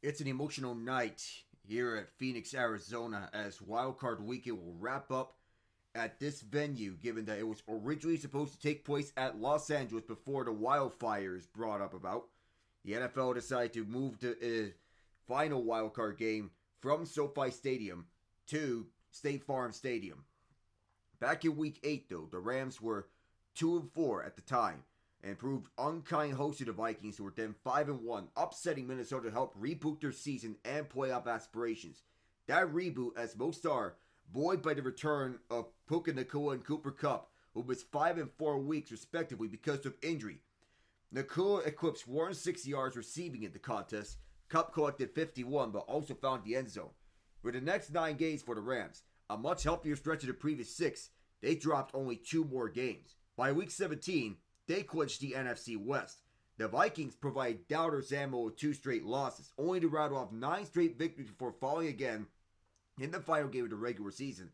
It's an emotional night here at Phoenix, Arizona, as Wildcard Weekend will wrap up at this venue, given that it was originally supposed to take place at Los Angeles before the wildfires brought up about. The NFL decided to move the final wildcard game from SoFi Stadium to State Farm Stadium. Back in Week 8, though, the Rams were 2-4 at the time and proved unkind hosts to the Vikings, who were then 5-1, upsetting Minnesota to help reboot their season and playoff aspirations. That reboot, as most are, buoyed by the return of Puka Nacua and Cooper Kupp, who missed 5 and 4 weeks respectively because of injury. Nacua eclipsed 406 yards receiving in the contest. Kupp collected 51, but also found the end zone. For the next 9 games for the Rams, a much healthier stretch of the previous 6, they dropped only 2 more games. By week 17, they clinched the NFC West. The Vikings provided doubters ammo with 2 straight losses, only to rattle off 9 straight victories before falling again in the final game of the regular season.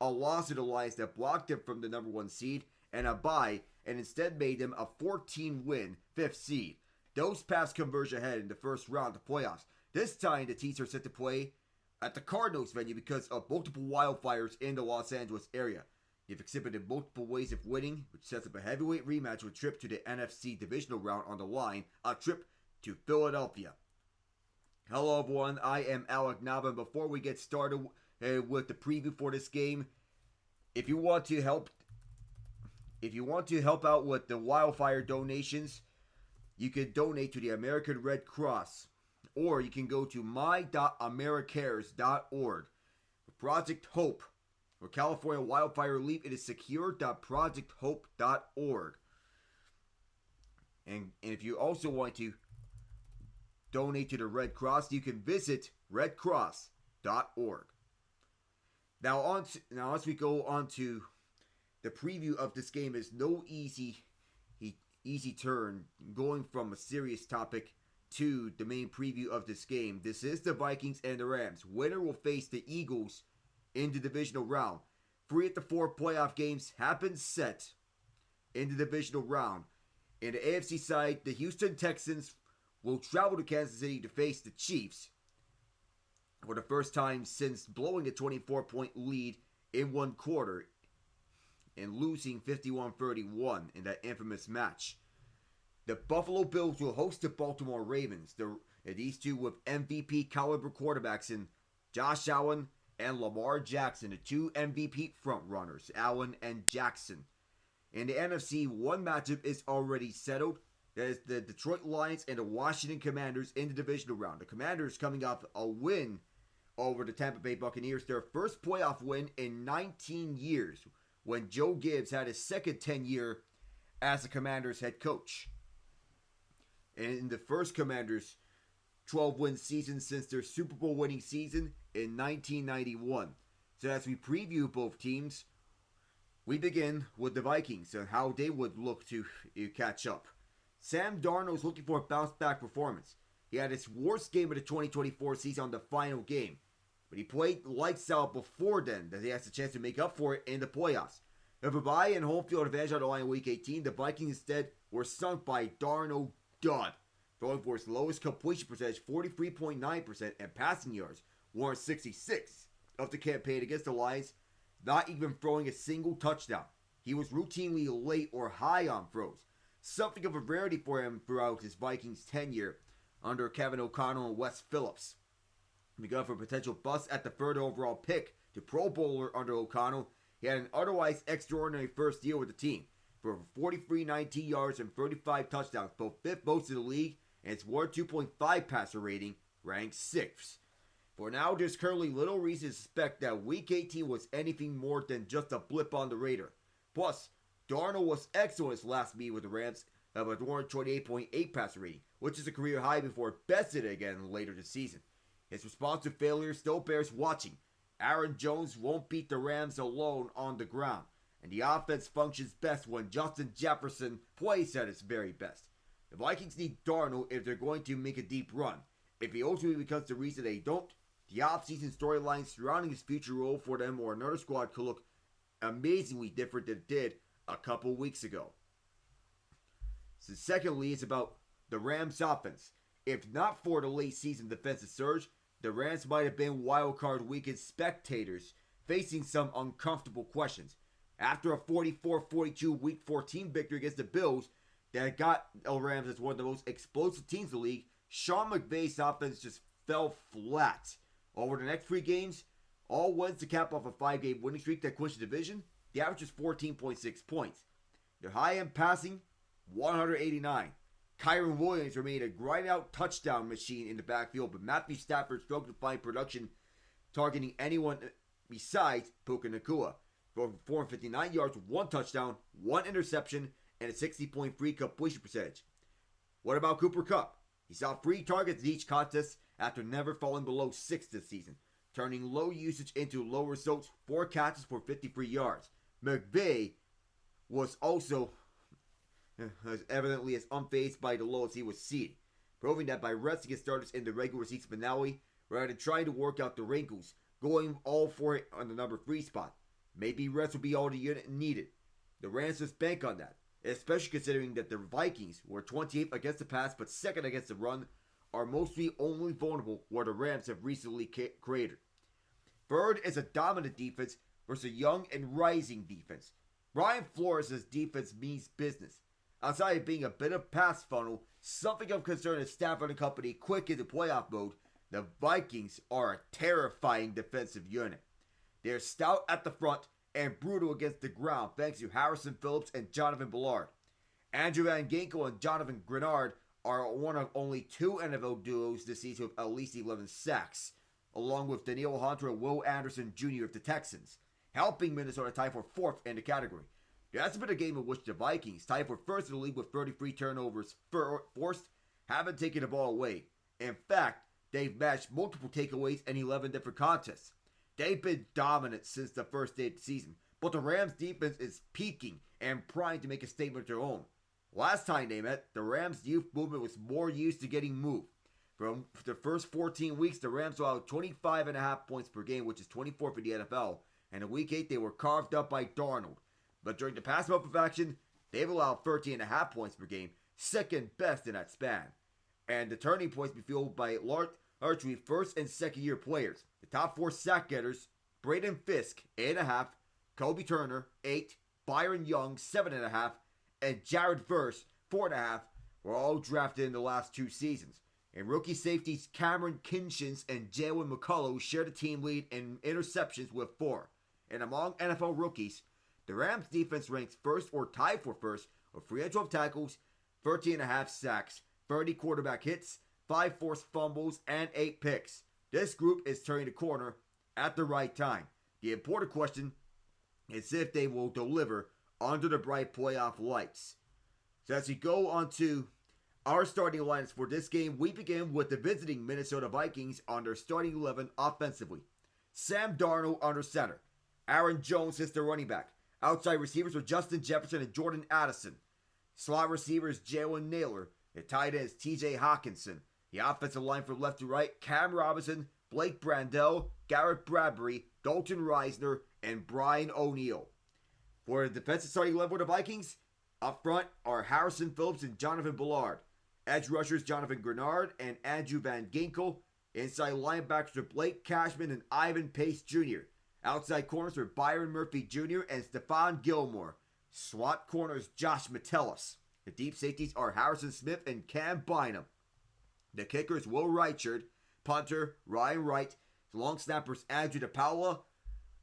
A loss to the Lions that blocked them from the number 1 seed and a bye, and instead made them a 14-win 5th seed. Those pass converge ahead in the first round of playoffs. This time, the teams are set to play at the Cardinals venue because of multiple wildfires in the Los Angeles area. They've exhibited multiple ways of winning, which sets up a heavyweight rematch with a trip to the NFC divisional round on the line, a trip to Philadelphia. Hello everyone, I am Alec Nava, and before we get started with the preview for this game, if you want to help out with the wildfire donations, you can donate to the American Red Cross, or you can go to my.americares.org. Project Hope for California wildfire relief, it is secure.projecthope.org. And if you also want to donate to the Red Cross, you can visit redcross.org. Now as we go on to the preview of this game, is no easy turn going from a serious topic to the main preview of this game. This is the Vikings and the Rams. Winner will face the Eagles in the divisional round. 3 of the 4 playoff games have been set in the divisional round. In the AFC side, the Houston Texans will travel to Kansas City to face the Chiefs for the first time since blowing a 24-point lead in one quarter and losing 51-31 in that infamous match. The Buffalo Bills will host the Baltimore Ravens. These two with MVP caliber quarterbacks in Josh Allen and Lamar Jackson, the 2 MVP frontrunners, Allen and Jackson. In the NFC, one matchup is already settled. That is the Detroit Lions and the Washington Commanders in the divisional round. The Commanders coming off a win over the Tampa Bay Buccaneers, their first playoff win in 19 years, when Joe Gibbs had his second 10-year as the Commanders head coach. And in the first Commanders' 12-win season since their Super Bowl winning season in 1991. So as we preview both teams, we begin with the Vikings and how they would look to catch up. Sam Darnold is looking for a bounce-back performance. He had his worst game of the 2024 season on the final game, but he played lights out before then, that he has a chance to make up for it in the playoffs. With a bye and home field advantage on the line in Week 18, the Vikings instead were sunk by Darnold dud, throwing for his lowest completion percentage, 43.9%, and passing yards, 166 of the campaign against the Lions, not even throwing a single touchdown. He was routinely late or high on throws, something of a rarity for him throughout his Vikings tenure under Kevin O'Connell and Wes Phillips. Begun for a potential bust at the 3rd overall pick to Pro Bowler under O'Connell, he had an otherwise extraordinary first year with the team, for 43-19 yards and 35 touchdowns, both 5th most in the league, and its 2.5 passer rating ranks 6th. For now, there's currently little reason to suspect that Week 18 was anything more than just a blip on the radar. Plus, Darnold was excellent his last meeting with the Rams, of a 128.8 passer rating, which is a career high before it bested again later this season. His response to failure still bears watching. Aaron Jones won't beat the Rams alone on the ground, and the offense functions best when Justin Jefferson plays at his very best. The Vikings need Darnold if they're going to make a deep run. If he ultimately becomes the reason they don't, the offseason storyline surrounding his future role for them or another squad could look amazingly different than it did a couple weeks ago. So secondly, it's about the Rams offense. If not for the late season defensive surge, the Rams might have been wildcard weekend spectators facing some uncomfortable questions. After a 44-42 Week 14 victory against the Bills that got the Rams as one of the most explosive teams in the league, Sean McVay's offense just fell flat. Over the next 3 games, all wins to cap off a 5-game winning streak that clinched the division, the average is 14.6 points. Their high-end passing, 189. Kyren Williams remained a grind-out touchdown machine in the backfield, but Matthew Stafford struggled to find production targeting anyone besides Puka Nacua. For 459 yards, 1 touchdown, 1 interception, and a 60.3 completion percentage. What about Cooper Kupp? He saw 3 targets in each contest after never falling below 6 this season, turning low usage into low results, 4 catches for 53 yards. McVay was also evidently as unfazed by the lows he was seeing, proving that by resting his starters in the regular season finale, rather than trying to work out the wrinkles, going all for it on the number 3 spot, maybe rest would be all the unit needed. The Rams just bank on that, especially considering that the Vikings were 28th against the pass but 2nd against the run, are mostly only vulnerable where the Rams have recently created. Third is a dominant defense versus a young and rising defense. Brian Flores' defense means business. Outside of being a bit of pass funnel, something of concern is Stafford and company quick into playoff mode. The Vikings are a terrifying defensive unit. They are stout at the front and brutal against the ground thanks to Harrison Phillips and Jonathan Ballard. Andrew Van Ginkel and Jonathan Grenard are one of only 2 NFL duos this season with at least 11 sacks, along with Danielle Hunter and Will Anderson Jr. of the Texans, helping Minnesota tie for 4th in the category. That's been a game in which the Vikings, tied for 1st in the league with 33 turnovers forced, haven't taken the ball away. In fact, they've matched multiple takeaways in 11 different contests. They've been dominant since the first day of the season, but the Rams defense is peaking and primed to make a statement of their own. Last time they met, the Rams youth movement was more used to getting moved. From the first 14 weeks, the Rams allowed 25.5 points per game, which is 24th for the NFL, and in Week 8 they were carved up by Darnold. But during the past month of action, they've allowed 13.5 points per game, 2nd best in that span. And the turning points be fueled by largely 1st and 2nd year players. The top 4 sack getters, Braden Fisk, 8.5, Kobe Turner, 8, Byron Young, 7.5, and Jared Verse, 4.5, were all drafted in the last 2 seasons. And rookie safeties Cameron Kinchins and Jalen McCullough share the team lead in interceptions with 4. And among NFL rookies, the Rams defense ranks 1st or tied for 1st with 312 tackles, 13.5 sacks, 30 quarterback hits, 5 forced fumbles, and 8 picks. This group is turning the corner at the right time. The important question is if they will deliver under the bright playoff lights. So as we go on to our starting lineups for this game, we begin with the visiting Minnesota Vikings on their starting 11 offensively. Sam Darnold under center. Aaron Jones is the running back. Outside receivers were Justin Jefferson and Jordan Addison. Slot receivers Jalen Naylor. The tight end is TJ Hawkinson. The offensive line from left to right, Cam Robinson, Blake Brandel, Garrett Bradbury, Dalton Reisner, and Brian O'Neill. For the defensive starting level of the Vikings, up front are Harrison Phillips and Jonathan Ballard. Edge rushers Jonathan Grenard and Andrew Van Ginkel. Inside linebackers are Blake Cashman and Ivan Pace Jr. Outside corners are Byron Murphy Jr. and Stephon Gilmore. Slot corners Josh Metellus. The deep safeties are Harrison Smith and Cam Bynum. The kickers Will Reichard, punter Ryan Wright, long snappers Andrew DePaula,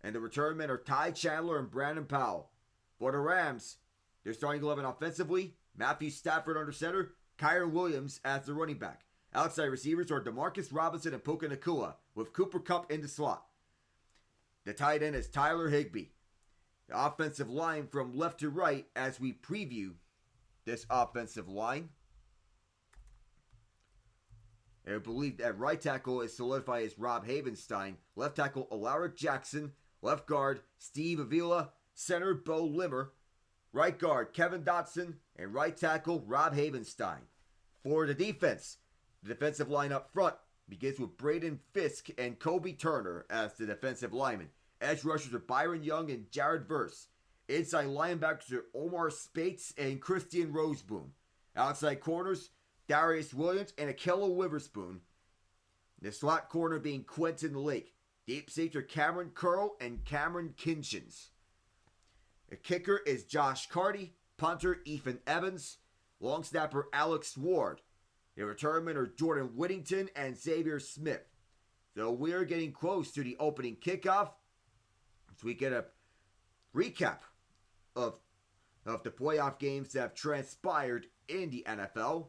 and the return men are Ty Chandler and Brandon Powell. For the Rams, they're starting 11 offensively, Matthew Stafford under center, Kyren Williams as the running back. Outside receivers are DeMarcus Robinson and Puka Nacua, with Cooper Kupp in the slot. The tight end is Tyler Higbee. The offensive line from left to right as we preview this offensive line. I believe that right tackle is solidified as Rob Havenstein, left tackle Alaric Jackson, left guard Steve Avila, center Bo Limmer, right guard Kevin Dotson, and right tackle Rob Havenstein. For the defense, the defensive line up front begins with Braden Fisk and Kobe Turner as the defensive linemen. Edge rushers are Byron Young and Jared Verse. Inside linebackers are Omar Spates and Christian Roseboom. Outside corners, Darius Williams, and Akello Witherspoon. The slot corner being Quentin Lake. Deep safety Cameron Curl and Cameron Kinchins. The kicker is Josh Carty. Punter Ethan Evans. Long snapper Alex Ward. The returnmen are Jordan Whittington and Xavier Smith. So we're getting close to the opening kickoff. So we get a recap of the playoff games that have transpired in the NFL.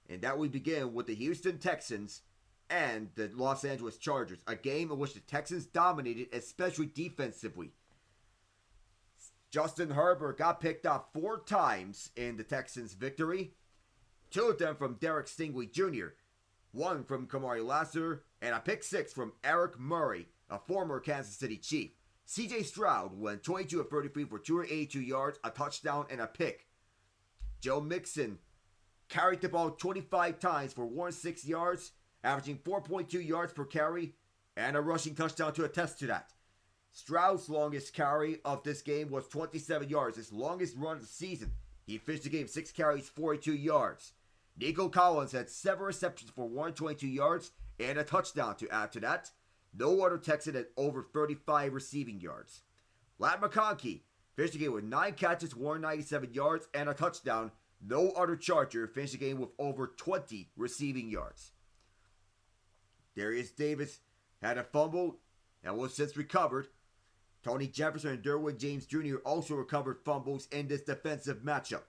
And that we begin with the Houston Texans and the Los Angeles Chargers. A game in which the Texans dominated, especially defensively. Justin Herbert got picked off 4 times in the Texans' victory. 2 of them from Derek Stingley Jr., 1 from Kamari Lassiter, and a pick 6 from Eric Murray, a former Kansas City Chief. C.J. Stroud went 22 of 33 for 282 yards, a touchdown, and a pick. Joe Mixon carried the ball 25 times for 106 yards, averaging 4.2 yards per carry, and a rushing touchdown to attest to that. Stroud's longest carry of this game was 27 yards, his longest run of the season. He finished the game 6 carries, 42 yards. Nico Collins had 7 receptions for 122 yards and a touchdown to add to that. No other Texan had over 35 receiving yards. Lat McConkey finished the game with 9 catches, 197 yards, and a touchdown. No other Charger finished the game with over 20 receiving yards. Darius Davis had a fumble and was since recovered. Tony Jefferson and Derwin James Jr. also recovered fumbles in this defensive matchup.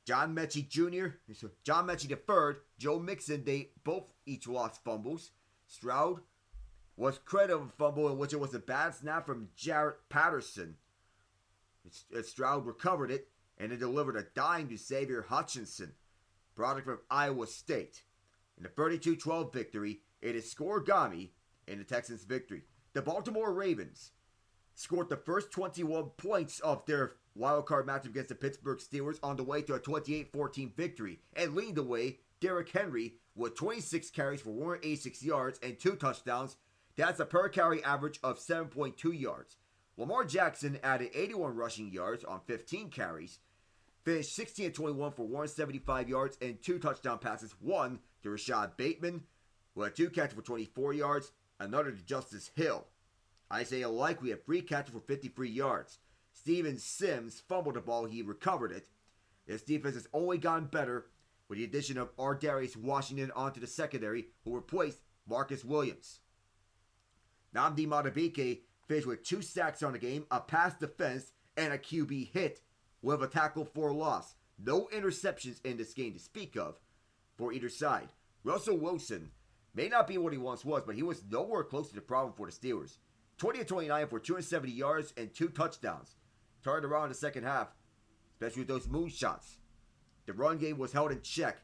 John Mechie III, Joe Mixon, they both each lost fumbles. Stroud was credited of a fumble in which it was a bad snap from Jarrett Patterson. Stroud recovered it and then delivered a dime to Xavier Hutchinson, product from Iowa State. In the 32-12 victory, it is Scorigami in the Texans' victory. The Baltimore Ravens scored the first 21 points of their wildcard matchup against the Pittsburgh Steelers on the way to a 28-14 victory, and leading the way, Derrick Henry with 26 carries for 186 yards and 2 touchdowns. That's a per carry average of 7.2 yards. Lamar Jackson added 81 rushing yards on 15 carries, finished 16-21 for 175 yards and 2 touchdown passes, one to Rashad Bateman, who had 2 catches for 24 yards, another to Justice Hill. Isaiah Likely had 3 catches for 53 yards. Steven Sims fumbled the ball, he recovered it. This defense has only gotten better with the addition of Ardarius Washington onto the secondary, who replaced Marcus Williams. Nnamdi Madubuike finished with 2 sacks on the game, a pass defense, and a QB hit with a tackle for loss. No interceptions in this game to speak of for either side. Russell Wilson may not be what he once was, but he was nowhere close to the problem for the Steelers. 20-29 for 270 yards and 2 touchdowns. Turned around in the second half, especially with those moonshots. The run game was held in check,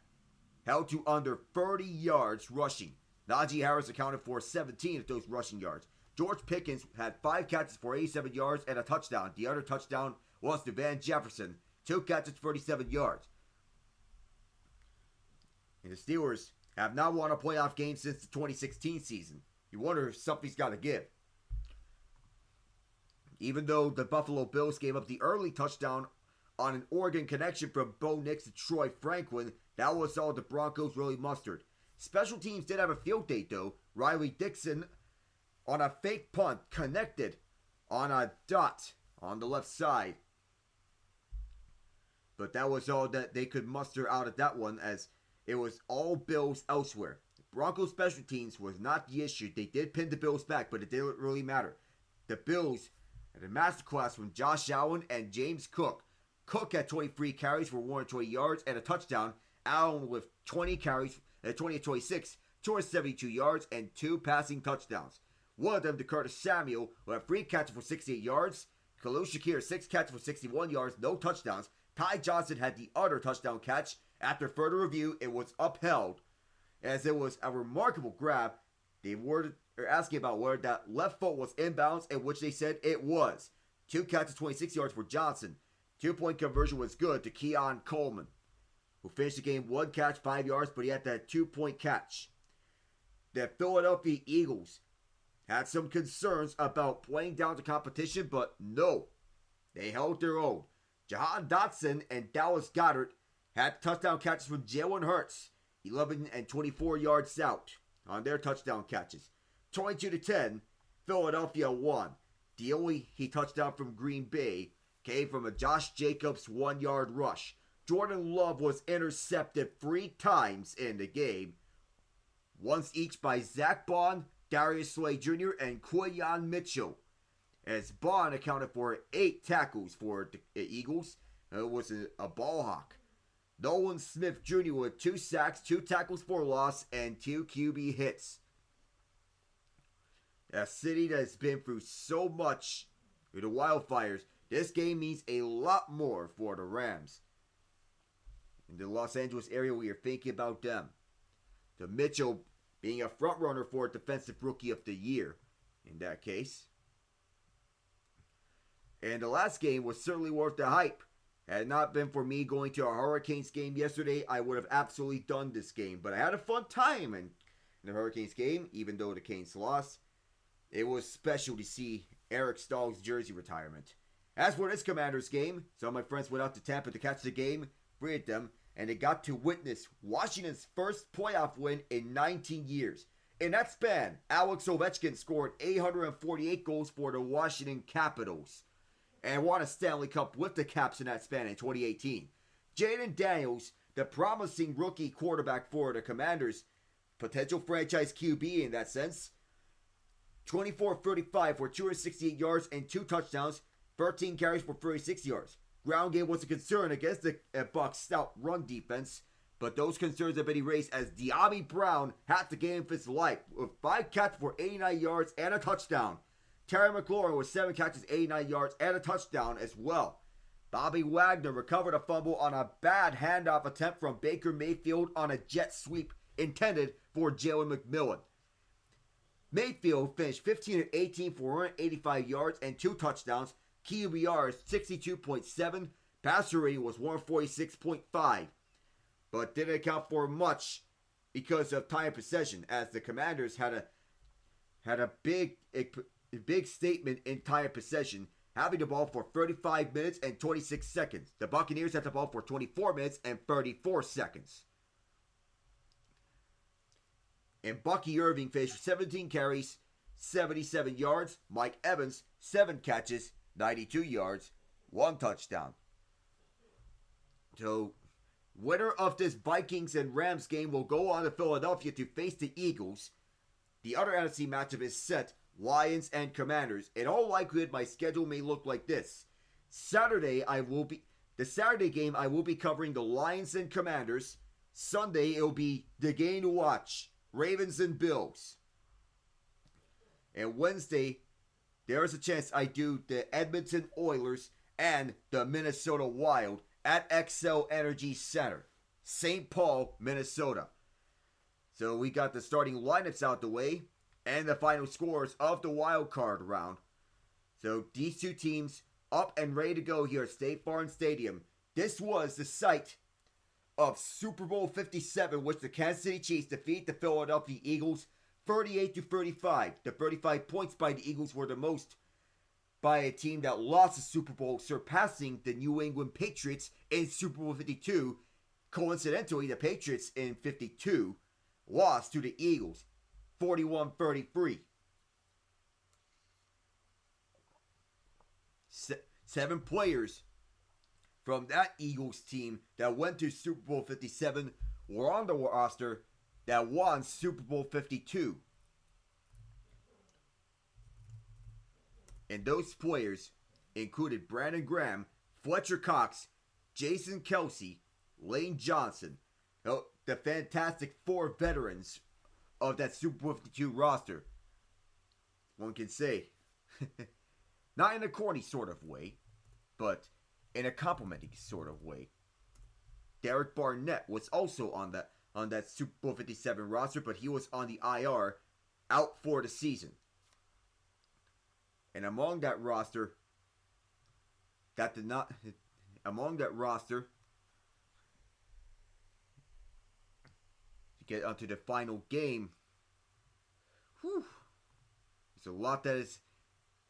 held to under 30 yards rushing. Najee Harris accounted for 17 of those rushing yards. George Pickens had 5 catches for 87 yards and a touchdown. The other touchdown was to Van Jefferson, 2 catches, 37 yards. And the Steelers have not won a playoff game since the 2016 season. You wonder if something's got to give. Even though the Buffalo Bills gave up the early touchdown on an Oregon connection from Bo Nix to Troy Franklin, that was all the Broncos really mustered. Special teams did have a field day though. Riley Dixon on a fake punt connected on a dot on the left side. But that was all that they could muster out of that one, as it was all Bills elsewhere. Broncos special teams was not the issue. They did pin the Bills back, but it didn't really matter. The Bills had a masterclass from Josh Allen and James Cook. Cook had 23 carries for 120 yards and a touchdown. Allen with 20 carries at 20-26, 272 yards and 2 passing touchdowns. One of them to Curtis Samuel, who had 3 catches for 68 yards. Khalil Shakir, 6 catches for 61 yards, no touchdowns. Ty Johnson had the other touchdown catch. After further review, it was upheld, as it was a remarkable grab. They were asking about where that left foot was inbounds, in which they said it was. 2 catches, 26 yards for Johnson. 2-point conversion was good to Keon Coleman, who finished the game 1 catch, 5 yards, but he had that 2-point catch. The Philadelphia Eagles had some concerns about playing down the competition, but no, they held their own. Jahan Dotson and Dallas Goedert had touchdown catches from Jalen Hurts, 11 and 24 yards out on their touchdown catches. 22-10, Philadelphia won. The only touchdown from Green Bay came from a Josh Jacobs 1-yard rush. Jordan Love was intercepted 3 times in the game, once each by Zach Bond, Darius Slay Jr., and Quinyon Mitchell. As Bond accounted for 8 tackles for the Eagles, it was a ball hawk. Nolan Smith Jr. with 2 sacks, 2 tackles for loss, and 2 QB hits. A city that has been through so much with the wildfires, this game means a lot more for the Rams. In the Los Angeles area, we are thinking about them. The Mitchell being a front runner for Defensive Rookie of the Year in that case. And the last game was certainly worth the hype. Had it not been for me going to a Hurricanes game yesterday, I would have absolutely done this game. But I had a fun time in the Hurricanes game, even though the Canes lost. It was special to see Eric Stahl's jersey retirement. As for this Commanders game, some of my friends went out to Tampa to catch the game, 3 of them, and they got to witness Washington's first playoff win in 19 years. In that span, Alex Ovechkin scored 848 goals for the Washington Capitals and won a Stanley Cup with the Caps in that span in 2018. Jaden Daniels, the promising rookie quarterback for the Commanders, potential franchise QB in that sense, 24-35 for 268 yards and 2 touchdowns, 13 carries for 36 yards. Ground game was a concern against the Bucs' stout run defense, but those concerns have been erased as De'Ami Brown had the game of his life with 5 catches for 89 yards and a touchdown. Terry McLaurin with 7 catches, 89 yards, and a touchdown as well. Bobby Wagner recovered a fumble on a bad handoff attempt from Baker Mayfield on a jet sweep intended for Jalen McMillan. Mayfield finished 15 of 18 for 185 yards and 2 touchdowns. QBR is 62.7. Passer rating was 146.5. But didn't account for much because of time possession, as the Commanders had a big statement in time possession, having the ball for 35 minutes and 26 seconds. The Buccaneers had the ball for 24 minutes and 34 seconds. And Bucky Irving finished 17 carries, 77 yards. Mike Evans, 7 catches, 92 yards, 1 touchdown. So, winner of this Vikings and Rams game will go on to Philadelphia to face the Eagles. The other NFC matchup is set, Lions and Commanders. In all likelihood, my schedule may look like this. Saturday game I will be covering the Lions and Commanders. Sunday it will be the game to watch, Ravens and Bills. And Wednesday, there is a chance I do the Edmonton Oilers and the Minnesota Wild at XL Energy Center, St. Paul, Minnesota. So we got the starting lineups out the way and the final scores of the wild card round. So these two teams up and ready to go here at State Farm Stadium. This was the site of Super Bowl 57, which the Kansas City Chiefs defeat the Philadelphia Eagles 38-35. The 35 points by the Eagles were the most by a team that lost the Super Bowl, surpassing the New England Patriots in Super Bowl 52. Coincidentally, the Patriots in 52 lost to the Eagles 41-33. 7 players from that Eagles team that went to Super Bowl 57 were on the roster that won Super Bowl 52. And those players included Brandon Graham, Fletcher Cox, Jason Kelsey, Lane Johnson, the fantastic 4 veterans of that Super Bowl 52 roster. One can say, not in a corny sort of way, but in a complimenting sort of way. Derek Barnett was also on that Super Bowl 57 roster, but he was on the IR, out for the season. And among that roster, to get onto the final game, there's a lot that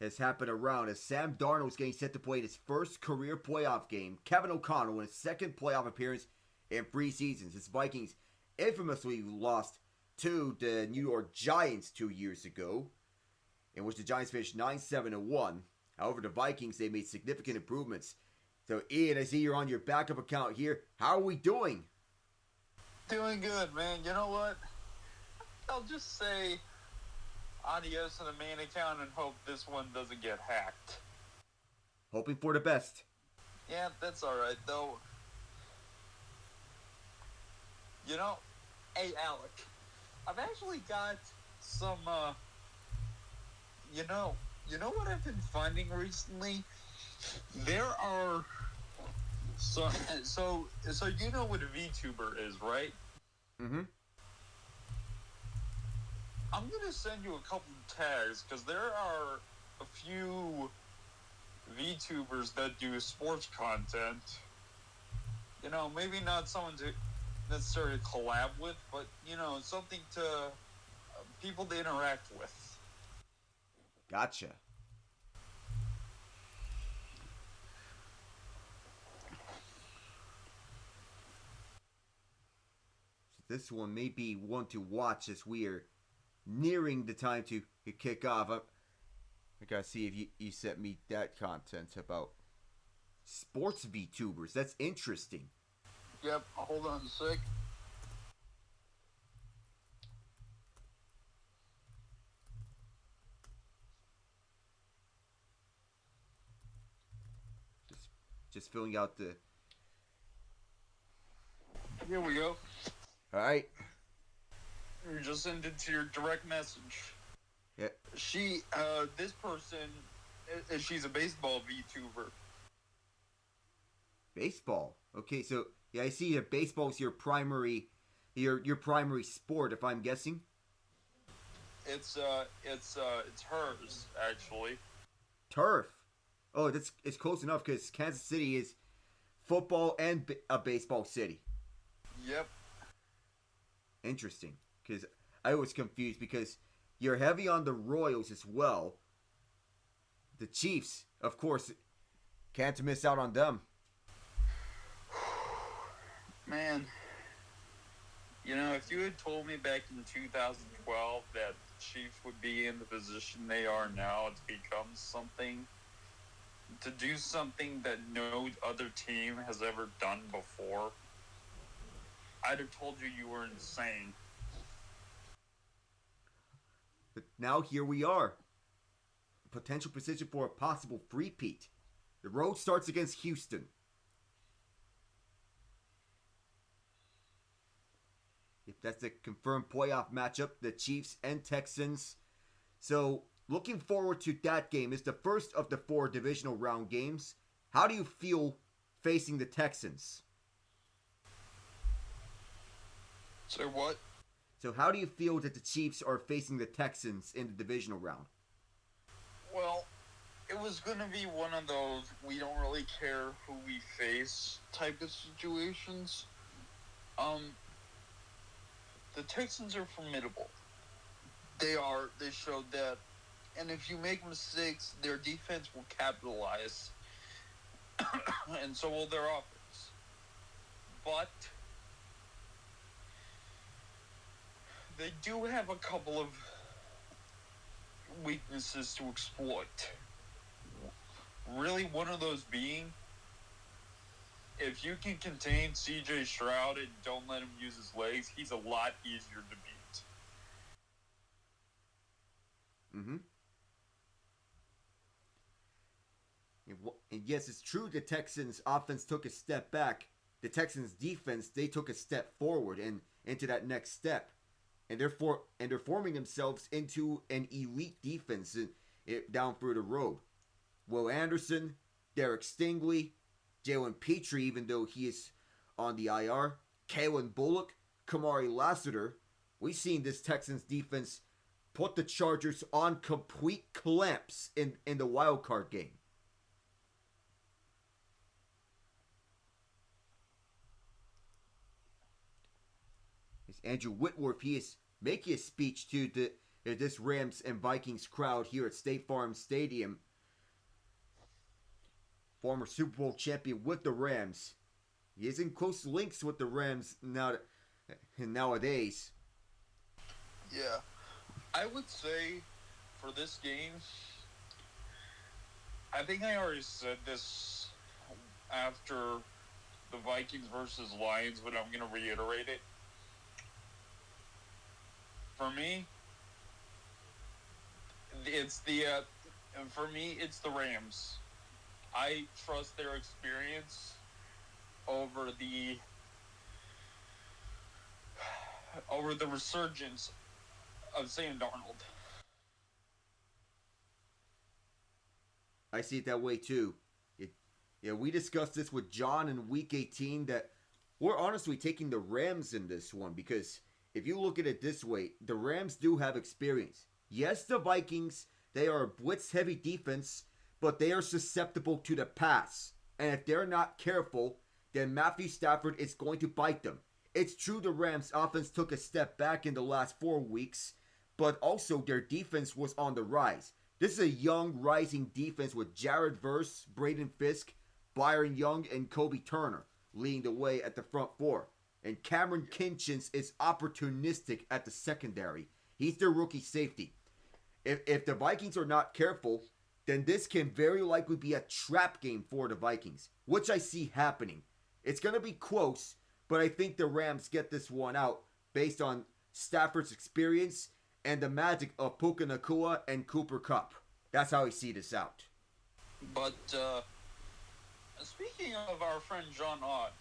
has happened around as Sam Darnold is getting set to play his first career playoff game. Kevin O'Connell, in his second playoff appearance, in 3 seasons. His Vikings infamously lost to the New York Giants 2 years ago, in which the Giants finished 9-7-1. However, the Vikings, they made significant improvements. So, Ian, I see you're on your backup account here. How are we doing? Doing good, man. You know what? I'll just say adios to the main account and hope this one doesn't get hacked. Hoping for the best. Yeah, that's alright, though. You know, hey, Alec, I've actually got some, you know what I've been finding recently? There are, so you know what a VTuber is, right? Mm-hmm. I'm going to send you a couple of tags, because there are a few VTubers that do sports content. You know, maybe not someone to necessarily collab with, but, you know, something to people to interact with. Gotcha. This one may be one to watch as we are nearing the time to kick off. I gotta see if you sent me that content about sports VTubers. That's interesting. Yep, hold on a sec. Just filling out the... Here we go. Alright. You just send it to your direct message. Yeah. This person, she's a baseball VTuber. Baseball? Okay, so, yeah, I see that baseball is your primary sport, if I'm guessing. It's hers, actually. Turf. Oh, it's close enough because Kansas City is football and a baseball city. Yep. Interesting, because I was confused because you're heavy on the Royals as well. The Chiefs, of course, can't miss out on them. Man, you know, if you had told me back in 2012 that the Chiefs would be in the position they are now to become something, to do something that no other team has ever done before, I'd have told you were insane. But now here we are. Potential position for a possible three-peat. The road starts against Houston. If that's a confirmed playoff matchup, the Chiefs and Texans. So, looking forward to that game. It's the first of the 4 divisional round games. How do you feel facing the Texans? So what? So how do you feel that the Chiefs are facing the Texans in the divisional round? Well, it was going to be one of those we don't really care who we face type of situations. The Texans are formidable. They showed that. And if you make mistakes, their defense will capitalize. And so will their offense. But they do have a couple of weaknesses to exploit. Really, one of those being, if you can contain C.J. Stroud and don't let him use his legs, he's a lot easier to beat. Mm-hmm. And yes, it's true the Texans' offense took a step back. The Texans' defense, they took a step forward and into that next step. And they're forming themselves into an elite defense down through the road. Will Anderson, Derek Stingley, Jalen Petrie, even though he is on the IR, Kalen Bullock, Kamari Lassiter. We've seen this Texans defense put the Chargers on complete clamps in the wild card game. It's Andrew Whitworth. He is making a speech to this Rams and Vikings crowd here at State Farm Stadium. Former Super Bowl champion with the Rams. He is in close links with the Rams nowadays. Yeah. I would say for this game, I think I already said this after the Vikings versus Lions, but I'm going to reiterate it. For me, it's the Rams. I trust their experience over the resurgence of Sam Darnold. I see it that way too. We discussed this with John in Week 18 that we're honestly taking the Rams in this one because if you look at it this way, the Rams do have experience. Yes, the Vikings, they are a blitz-heavy defense, but they are susceptible to the pass. And if they're not careful, then Matthew Stafford is going to bite them. It's true the Rams' offense took a step back in the last 4 weeks, but also their defense was on the rise. This is a young, rising defense with Jared Verse, Braden Fisk, Byron Young, and Kobe Turner leading the way at the front four. And Cameron Kinchins is opportunistic at the secondary. He's their rookie safety. If the Vikings are not careful, then this can very likely be a trap game for the Vikings, which I see happening. It's going to be close, but I think the Rams get this one out based on Stafford's experience and the magic of Puka Nacua and Cooper Kupp. That's how I see this out. But speaking of our friend John Ott,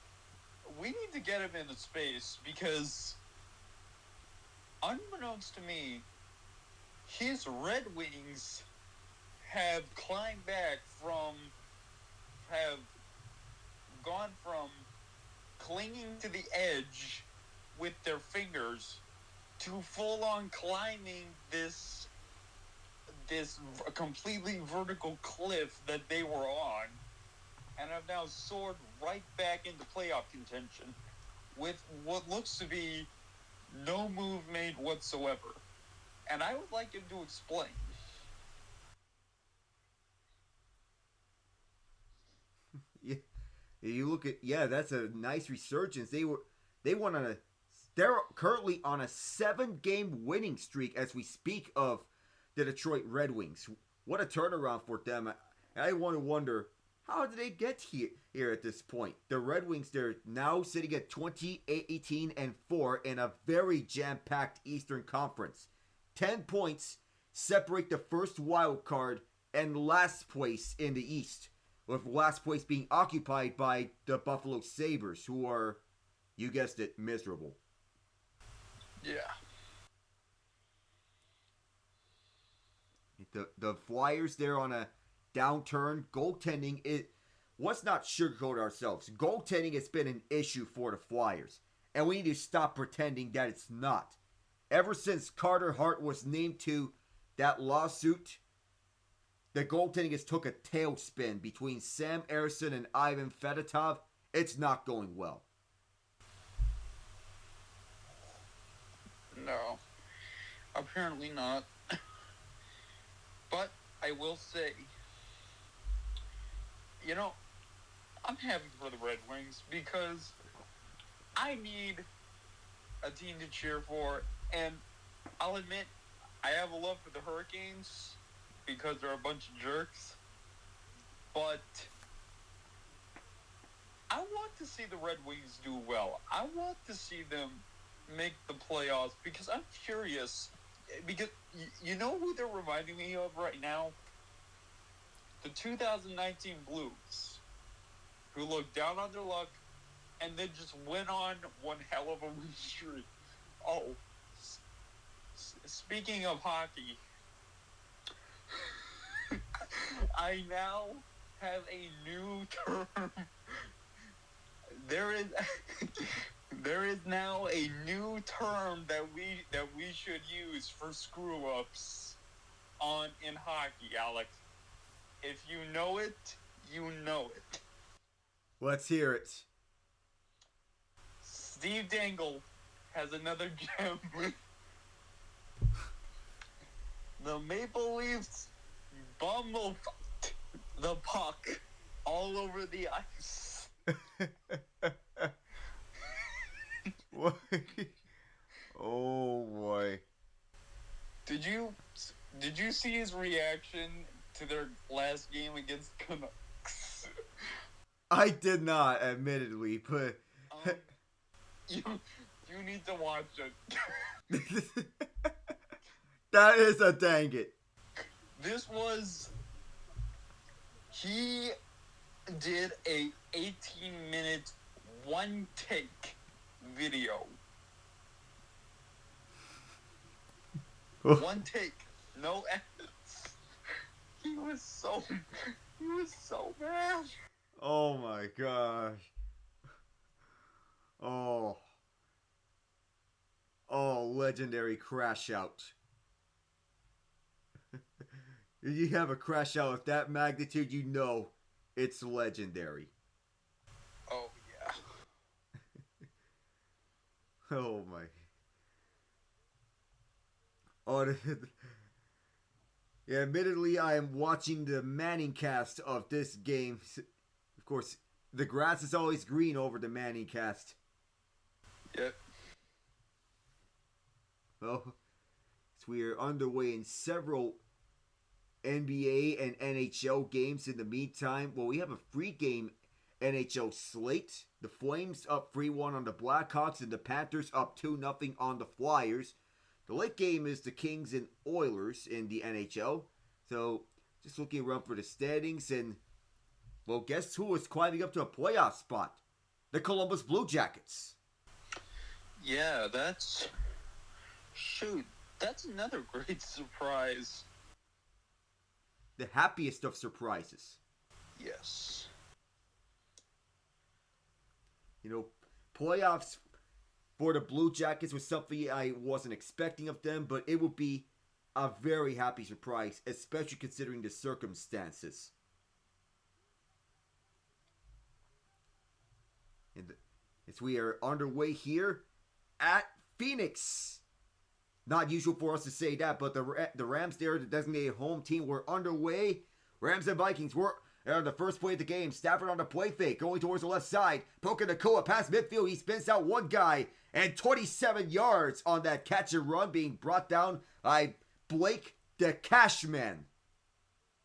we need to get him into space because, unbeknownst to me, his Red Wings have climbed back have gone from clinging to the edge with their fingers to full-on climbing this completely vertical cliff that they were on, and have now soared right back into playoff contention with what looks to be no move made whatsoever. And I would like him to explain. Yeah, you look at that's a nice resurgence. They're currently on a 7-game winning streak as we speak of the Detroit Red Wings. What a turnaround for them. I want to wonder, how did they get here at this point? The Red Wings, they're now sitting at 18-4 in a very jam-packed Eastern Conference. 10 points separate the first wild card and last place in the East, with last place being occupied by the Buffalo Sabres, who are, you guessed it, miserable. Yeah. The Flyers, they're on a downturn. Goaltending, let's not sugarcoat ourselves. Goaltending has been an issue for the Flyers, and we need to stop pretending that it's not. Ever since Carter Hart was named to that lawsuit, the goaltending has took a tailspin between Sam Ersson and Ivan Fedotov. It's not going well. No, apparently not. But I will say, I'm happy for the Red Wings because I need a team to cheer for, and I'll admit I have a love for the Hurricanes because they're a bunch of jerks, but I want to see the Red Wings do well. I want to see them make the playoffs because I'm curious. Because you know who they're reminding me of right now? The 2019 Blues, who looked down on their luck and then just went on one hell of a win streak. Oh, speaking of hockey, I now have a new term. There is now a new term that we should use for screw-ups in hockey, Alex. If you know it, you know it. Let's hear it. Steve Dangle has another gem. The Maple Leafs bumble the puck all over the ice. What? Oh boy. Did you see his reaction to their last game against Canucks? I did not, admittedly, but You need to watch it. that is a dang it. This was... He did a 18-minute one-take video. One take. No edits. He was so mad. Oh my gosh. Oh, legendary crash out. If you have a crash out of that magnitude, you know it's legendary. Oh, yeah. Oh my. Oh, yeah, admittedly, I am watching the Manning cast of this game. Of course, the grass is always green over the Manning cast. Yep. Well, so we are underway in several NBA and NHL games in the meantime. Well, we have a free game NHL slate. The Flames up 3-1 on the Blackhawks and the Panthers up 2-0 on the Flyers. The late game is the Kings and Oilers in the NHL. So, just looking around for the standings and, well, guess who is climbing up to a playoff spot? The Columbus Blue Jackets. Yeah, that's... Shoot, that's another great surprise. The happiest of surprises. Yes. You know, playoffs for the Blue Jackets was something I wasn't expecting of them, but it would be a very happy surprise, especially considering the circumstances. And as we are underway here at Phoenix. Not usual for us to say that, but the Rams there, the designated home team, were underway. Rams and Vikings were on the first play of the game. Stafford on the play fake, going towards the left side. Puka Nacua past midfield. He spins out one guy. And 27 yards on that catch and run, being brought down by Blake the Cashman.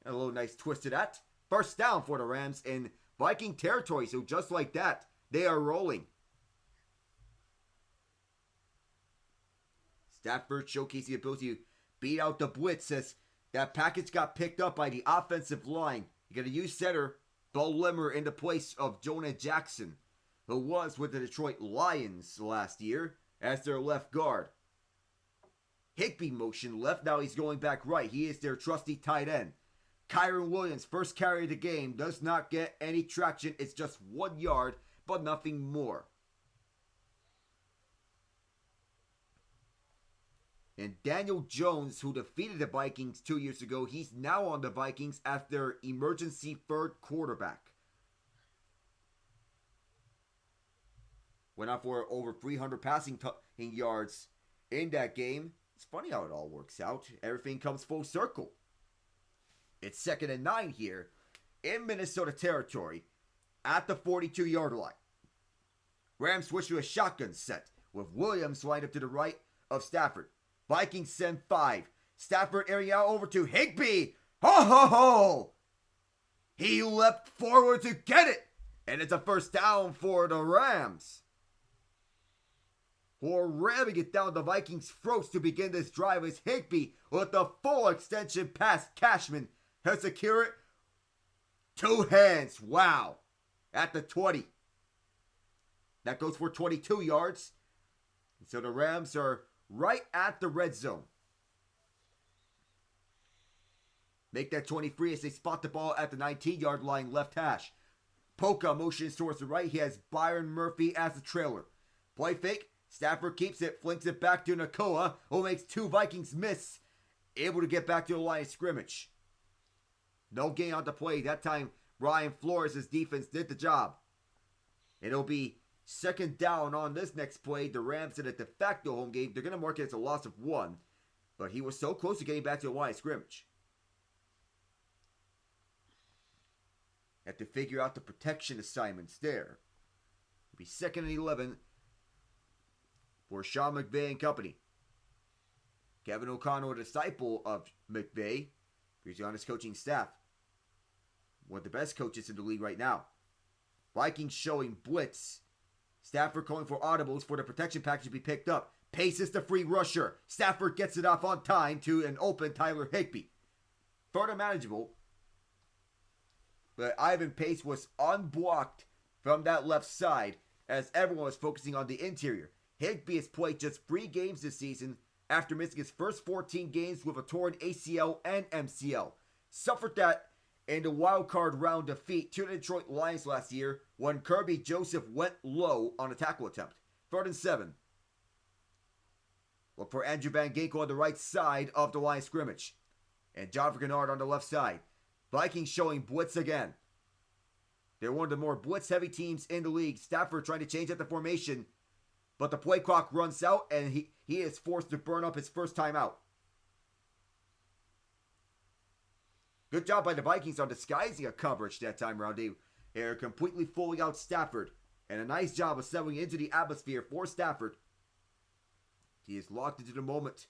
And a little nice twist to that. First down for the Rams in Viking territory. So just like that, they are rolling. Stafford showcasing the ability to beat out the blitz as that package got picked up by the offensive line. You're going to use center Bo Limmer in the place of Jonah Jackson, who was with the Detroit Lions last year as their left guard. Higbee motion left, now he's going back right. He is their trusty tight end. Kyron Williams, first carry of the game, does not get any traction. It's just 1 yard, but nothing more. And Daniel Jones, who defeated the Vikings 2 years ago, he's now on the Vikings as their emergency third quarterback. Went out for over 300 passing yards in that game. It's funny how it all works out. Everything comes full circle. It's 2nd and 9 here in Minnesota territory at the 42-yard line. Rams switch to a shotgun set with Williams lined up to the right of Stafford. Vikings send 5. Stafford airing out over to Higbee. Ho, ho, ho! He leapt forward to get it. And it's a first down for the Rams. For ramming it down the Vikings' throats to begin this drive is Higbee with the full extension pass. Cashman has secured it. 2 hands. Wow. At the 20. That goes for 22 yards. And so the Rams are right at the red zone. Make that 23 as they spot the ball at the 19-yard line left hash. Puka motions towards the right. He has Byron Murphy as the trailer. Play fake. Stafford keeps it, flinks it back to Nacua, who makes 2 Vikings miss. Able to get back to the line of scrimmage. No gain on the play. That time, Brian Flores' defense did the job. It'll be 2nd down on this next play. The Rams in a de facto home game. They're going to mark it as a loss of 1. But he was so close to getting back to the line of scrimmage. Have to figure out the protection assignments there. It'll be 2nd and 11 for Sean McVay and company. Kevin O'Connell, a disciple of McVay, he's on his coaching staff. One of the best coaches in the league right now. Vikings showing blitz. Stafford calling for audibles for the protection package to be picked up. Pace is the free rusher. Stafford gets it off on time to an open Tyler Higbee. Further manageable, but Ivan Pace was unblocked from that left side as everyone was focusing on the interior. Higbee has played just 3 games this season after missing his first 14 games with a torn ACL and MCL. Suffered that in the wildcard round defeat to the Detroit Lions last year when Kirby Joseph went low on a tackle attempt. 3rd and 7. Look for Andrew Van Ginkel on the right side of the line of scrimmage. And Jonathan Kennard on the left side. Vikings showing blitz again. They're one of the more blitz-heavy teams in the league. Stafford trying to change up the formation, but the play clock runs out and he is forced to burn up his first time out. Good job by the Vikings on disguising a coverage that time around. They're completely fooling out Stafford. And a nice job of settling into the atmosphere for Stafford. He is locked into the moment.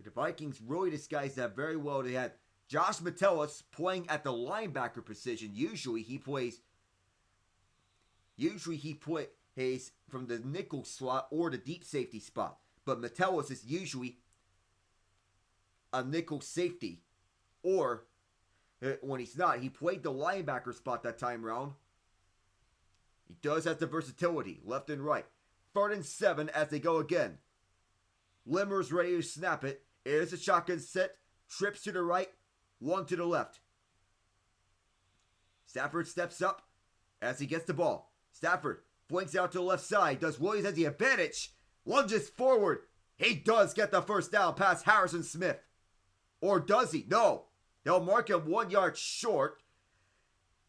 The Vikings really disguised that very well. They had Josh Metellus playing at the linebacker position. Usually he plays from the nickel slot or the deep safety spot. But Metellus is usually a nickel safety. Or, when he's not, he played the linebacker spot that time around. He does have the versatility, left and right. 3rd and 7 as they go again. Limmer's ready to snap it. It is a shotgun set. Trips to the right. 1 to the left. Stafford steps up as he gets the ball. Stafford flanks out to the left side. Does Williams have the advantage? Lunges forward. He does get the first down past Harrison Smith. Or does he? No. They'll mark him 1 yard short.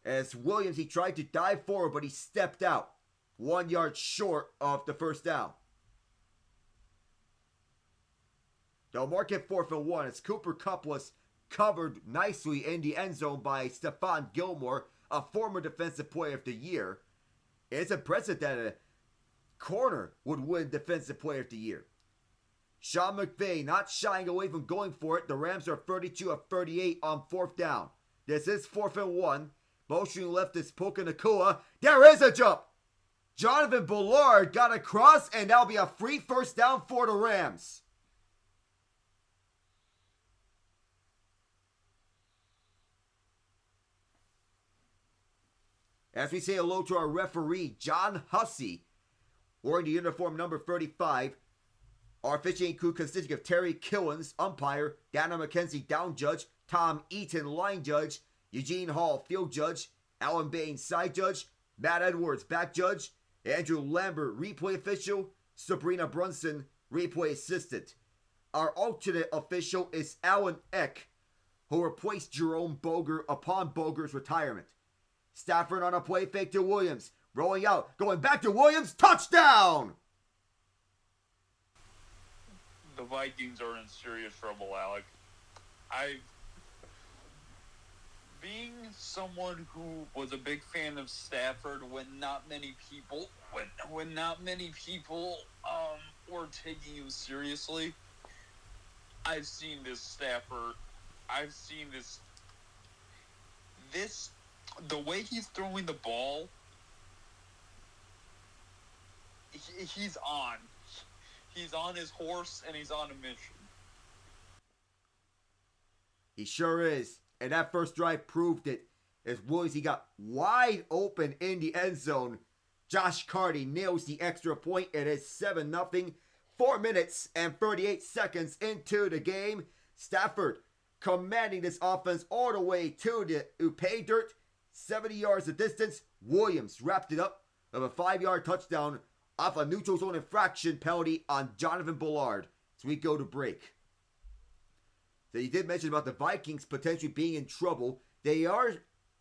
As Williams, he tried to dive forward, but he stepped out. 1 yard short of the first down. They'll mark it 4th and 1 as Cooper Kupp was covered nicely in the end zone by Stephon Gilmore, a former Defensive Player of the Year. It's impressive that a corner would win Defensive Player of the Year. Sean McVay not shying away from going for it. The Rams are 32 of 38 on 4th down. This is 4th and 1. Motioning left is Puka Nacua. There is a jump. Jonathan Bullard got across, and that'll be a free first down for the Rams. As we say hello to our referee, John Hussey, wearing the uniform number 35. Our officiating crew consisting of Terry Killens, umpire, Dana McKenzie, down judge, Tom Eaton, line judge, Eugene Hall, field judge, Alan Baines, side judge, Matt Edwards, back judge, Andrew Lambert, replay official, Sabrina Brunson, replay assistant. Our alternate official is Alan Eck, who replaced Jerome Boger upon Boger's retirement. Stafford on a play fake to Williams, rolling out, going back to Williams, touchdown! The Vikings are in serious trouble, Alec. Being someone who was a big fan of Stafford when not many people were taking him seriously, I've seen this Stafford. I've seen this. The way he's throwing the ball, he's on. He's on his horse, and he's on a mission. He sure is. And that first drive proved it. As Williams, he got wide open in the end zone. Josh Carty nails the extra point. It is 7-0. 4 minutes and 38 seconds into the game. Stafford commanding this offense all the way to the pay dirt. 70 yards of distance. Williams wrapped it up with a 5-yard touchdown off a neutral zone infraction penalty on Jonathan Bullard. So we go to break. So you did mention about the Vikings potentially being in trouble. They are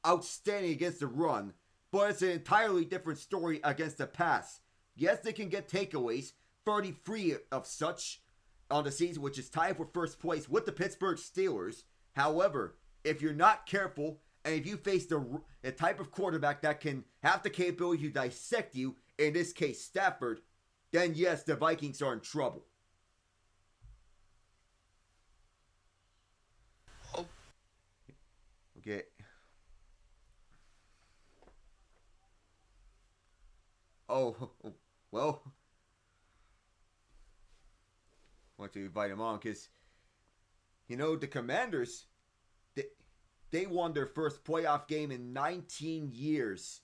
outstanding against the run, but it's an entirely different story against the pass. Yes, they can get takeaways, 33 of such on the season, which is tied for first place with the Pittsburgh Steelers. However, if you're not careful, and if you face the type of quarterback that can have the capability to dissect you, in this case Stafford, then yes, the Vikings are in trouble. Oh. Okay. Oh, well, I want to invite him on because, the Commanders, they won their first playoff game in 19 years.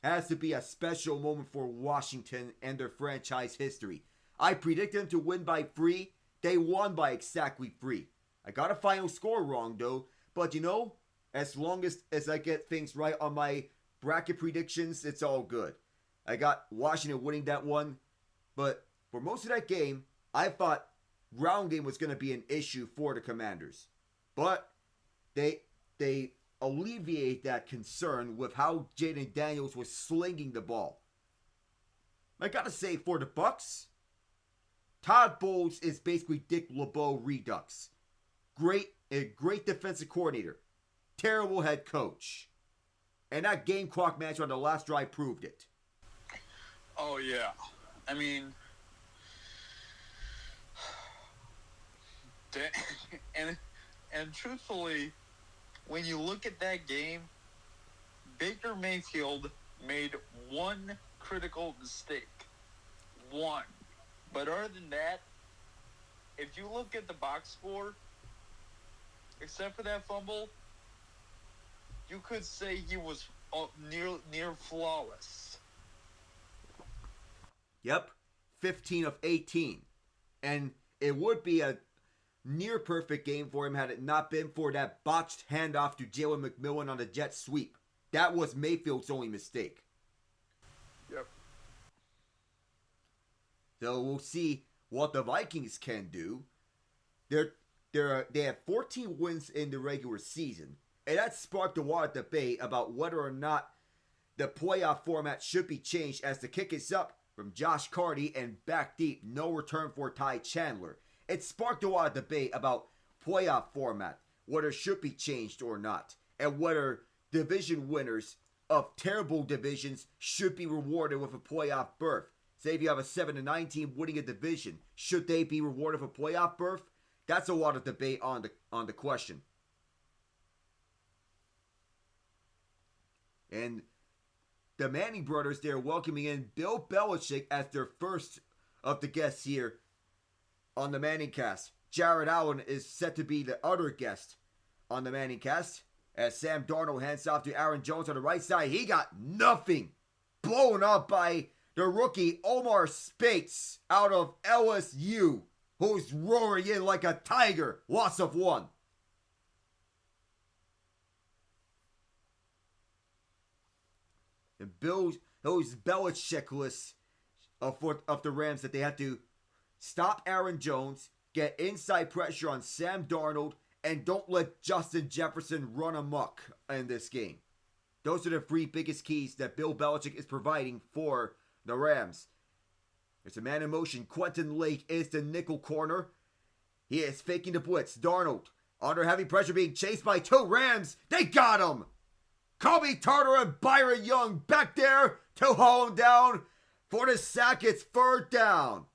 Has to be a special moment for Washington and their franchise history. I predicted them to win by 3. They won by exactly 3. I got a final score wrong, though. But, as long as I get things right on my bracket predictions, it's all good. I got Washington winning that one. But for most of that game, I thought ground game was going to be an issue for the Commanders. But they alleviate that concern with how Jaden Daniels was slinging the ball. I gotta say, for the Bucs, Todd Bowles is basically Dick LeBeau Redux. A great defensive coordinator. Terrible head coach. And that game clock match on the last drive proved it. Oh, yeah. I mean, and truthfully, when you look at that game, Baker Mayfield made one critical mistake. One. But other than that, if you look at the box score, except for that fumble, you could say he was near flawless. Yep, 15 of 18. And it would be a near perfect game for him had it not been for that botched handoff to Jalen McMillan on the jet sweep. That was Mayfield's only mistake. Yep. So we'll see what the Vikings can do. They have 14 wins in the regular season, and that sparked a lot of debate about whether or not the playoff format should be changed, as the kick is up from Josh Carty and back deep, no return for Ty Chandler. It sparked a lot of debate about playoff format, whether it should be changed or not, and whether division winners of terrible divisions should be rewarded with a playoff berth. Say if you have a 7-9 team winning a division, should they be rewarded with a playoff berth? That's a lot of debate on the question. And the Manning brothers, they're welcoming in Bill Belichick as their first of the guests here on the Manning Cast. Jared Allen is set to be the other guest on the Manning Cast, as Sam Darnold hands off to Aaron Jones on the right side. He got nothing. Blown up by the rookie Omar Speights out of LSU, who's roaring in like a tiger. Loss of 1. And those Belichick lists of the Rams that they had to stop Aaron Jones, get inside pressure on Sam Darnold, and don't let Justin Jefferson run amok in this game. Those are the 3 biggest keys that Bill Belichick is providing for the Rams. There's a man in motion. Quentin Lake is the nickel corner. He is faking the blitz. Darnold, under heavy pressure, being chased by 2 Rams. They got him! Kobe Tarter and Byron Young back there to haul him down for the sack. It's 3rd down.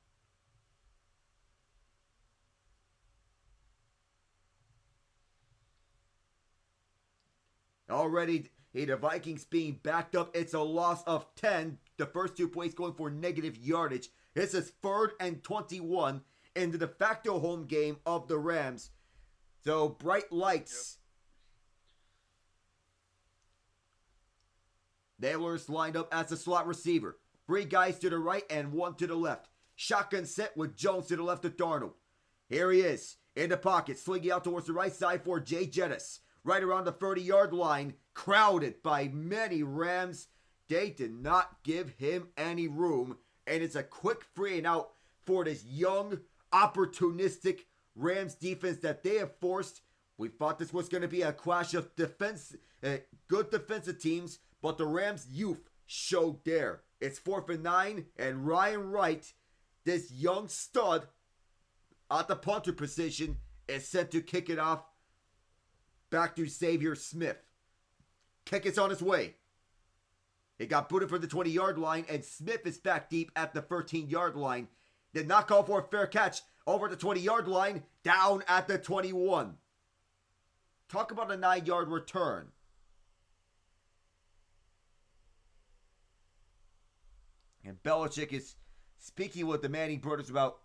Already, the Vikings being backed up. It's a loss of 10. The first 2 plays going for negative yardage. This is 3rd and 21 in the de facto home game of the Rams. So, bright lights. Nailers lined up as a slot receiver. 3 guys to the right and 1 to the left. Shotgun set with Jones to the left of Darnold. Here he is in the pocket, slinging out towards the right side for Jay Jettis. Right around the 30-yard line, crowded by many Rams. They did not give him any room, and it's a quick 3 and out for this young, opportunistic Rams defense that they have forced. We thought this was going to be a clash of good defensive teams, but the Rams' youth showed there. It's 4th and 9, and Ryan Wright, this young stud at the punter position, is set to kick it off back to Xavier Smith. Kick is on its way. It got booted from the 20-yard line, and Smith is back deep at the 13-yard line. Did not call for a fair catch over the 20-yard line, down at the 21. Talk about a 9-yard return. And Belichick is speaking with the Manning brothers about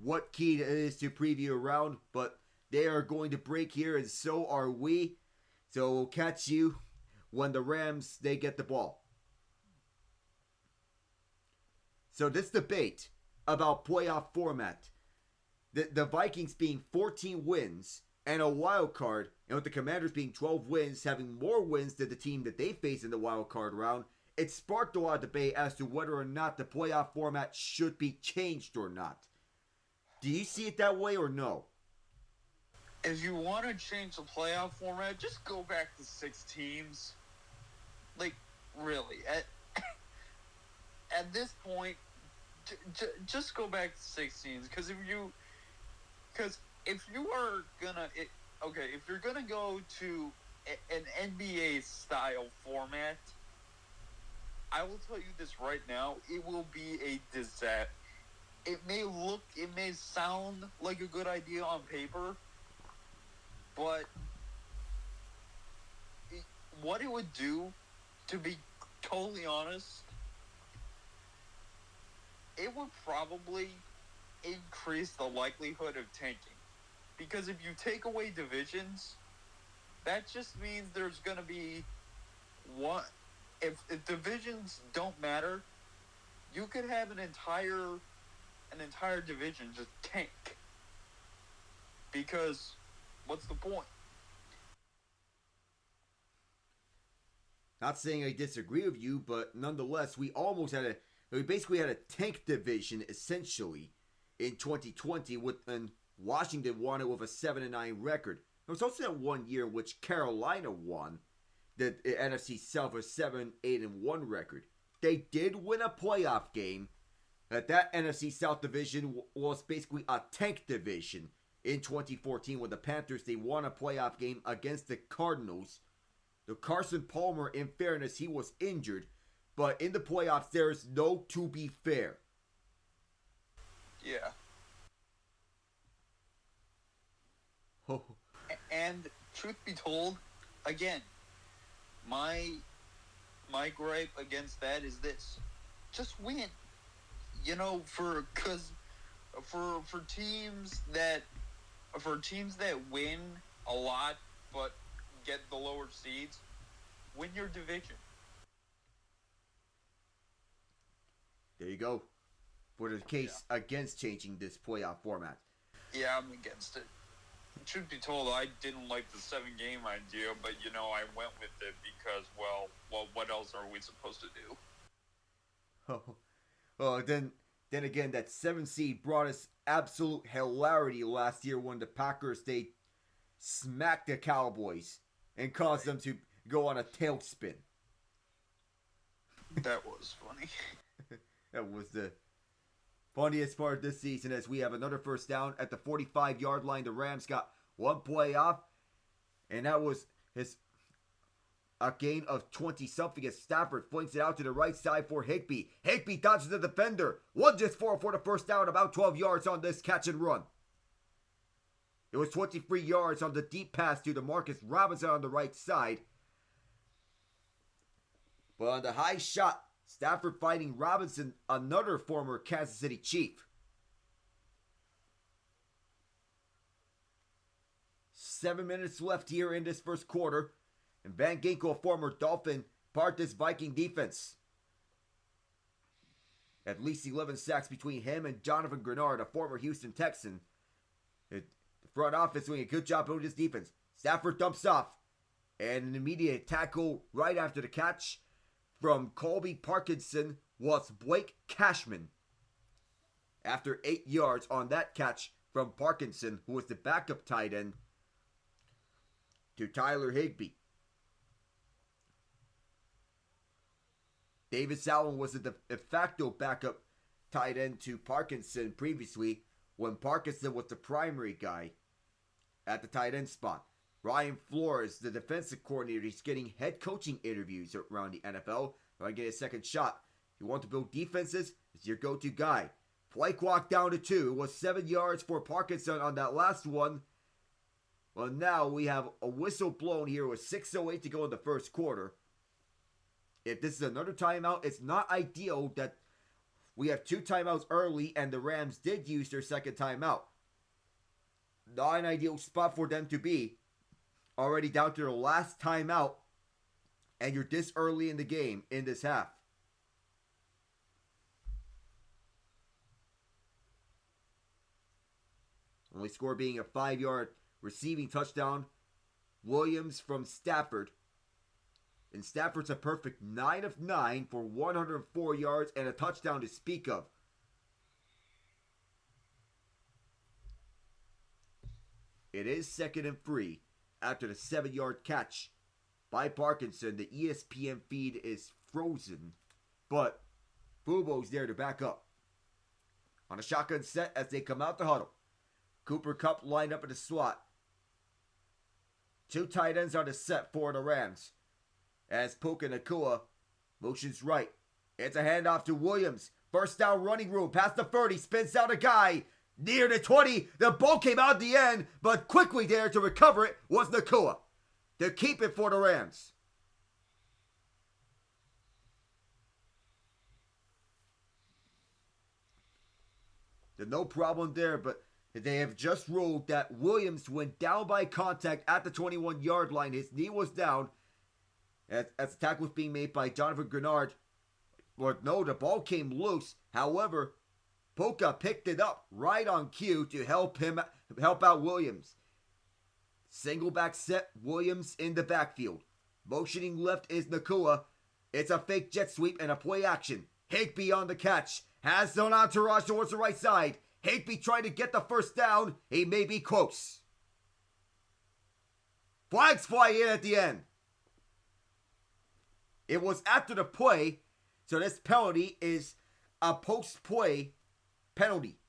what key it is to preview a round, but they are going to break here, and so are we. So we'll catch you when the Rams, they get the ball. So this debate about playoff format, the Vikings being 14 wins and a wild card, and with the Commanders being 12 wins, having more wins than the team that they face in the wild card round, it sparked a lot of debate as to whether or not the playoff format should be changed or not. Do you see it that way or no? If you want to change the playoff format, just go back to 6 teams. Like, really, at this point, just go back to 6 teams. Because if you are gonna, if you're gonna go to an NBA style format, I will tell you this right now, it will be a disaster. It may sound like a good idea on paper, but what it would do, to be totally honest, it would probably increase the likelihood of tanking. Because if you take away divisions, that just means there's going to be one. If divisions don't matter, you could have an entire division just tank. Because what's the point? Not saying I disagree with you, but nonetheless, we basically had a tank division essentially in 2020 and Washington won it with a 7-9 record. There was also that one year in which Carolina won the NFC South, a 7-8-1 record. They did win a playoff game. That NFC South division was basically a tank division in 2014 when the Panthers, they won a playoff game against the Cardinals. The Carson Palmer, in fairness, he was injured, but in the playoffs, there is no to be fair. Yeah. Oh. And truth be told, again, my gripe against that is this: just win. You know, for teams that win a lot but get the lower seeds, win your division. There you go. For the case against changing this playoff format. Yeah, I'm against it. Truth be told, I didn't like the 7-game idea, but I went with it because, well, what else are we supposed to do? Oh, then again, that 7 seed brought us absolute hilarity last year when the Packers, they smacked the Cowboys and caused them to go on a tailspin. That was funny. That was the funniest part of this season, as we have another first down at the 45-yard line. The Rams got one play off, and that was a gain of 20-something as Stafford flings it out to the right side for Higbee. Higbee dodges the defender. 1-4 for the first down, about 12 yards on this catch and run. It was 23 yards on the deep pass to DeMarcus Robinson on the right side. But on the high shot, Stafford fighting Robinson, another former Kansas City Chief. 7 minutes left here in this first quarter. And Van Ginkel, a former Dolphin, part this Viking defense. At least 11 sacks between him and Jonathan Grenard, a former Houston Texan. The front office doing a good job building this defense. Stafford dumps off. And an immediate tackle right after the catch from Colby Parkinson was Blake Cashman. After 8 yards on that catch from Parkinson, who was the backup tight end, to Tyler Higbee. David Allen was the de facto backup tight end to Parkinson previously, when Parkinson was the primary guy at the tight end spot. Brian Flores, the defensive coordinator, he's getting head coaching interviews around the NFL. Try to get a second shot. If you want to build defenses, it's your go-to guy. Play clock down to 2. It was 7 yards for Parkinson on that last one. Well, now we have a whistle blown here with 6:08 to go in the first quarter. If this is another timeout, it's not ideal that we have 2 timeouts early and the Rams did use their second timeout. Not an ideal spot for them to be. Already down to their last timeout, and you're this early in the game, in this half. Only score being a 5-yard receiving touchdown. Williams from Stafford. And Stafford's a perfect 9 of 9 for 104 yards and a touchdown to speak of. It is 2nd and 3 after the 7-yard catch by Parkinson. The ESPN feed is frozen, but Fubo's there to back up. On a shotgun set as they come out the huddle. Cooper Kupp lined up in the slot. 2 tight ends are the set for the Rams. As Puka Nacua motions right. It's a handoff to Williams. First down running room past the 30. Spins out a guy. Near the 20. The ball came out at the end, but quickly there to recover it was Nacua to keep it for the Rams. There's no problem there, but they have just ruled that Williams went down by contact at the 21-yard line. His knee was down as the tackle was being made by Jonathan Grenard. But no, the ball came loose. However, Puka picked it up right on cue to help out Williams. Single back set, Williams in the backfield. Motioning left is Nacua. It's a fake jet sweep and a play action. Higbee on the catch. Has an entourage towards the right side. Higbee trying to get the first down. He may be close. Flags fly in at the end. It was after the play, so this penalty is a post-play penalty.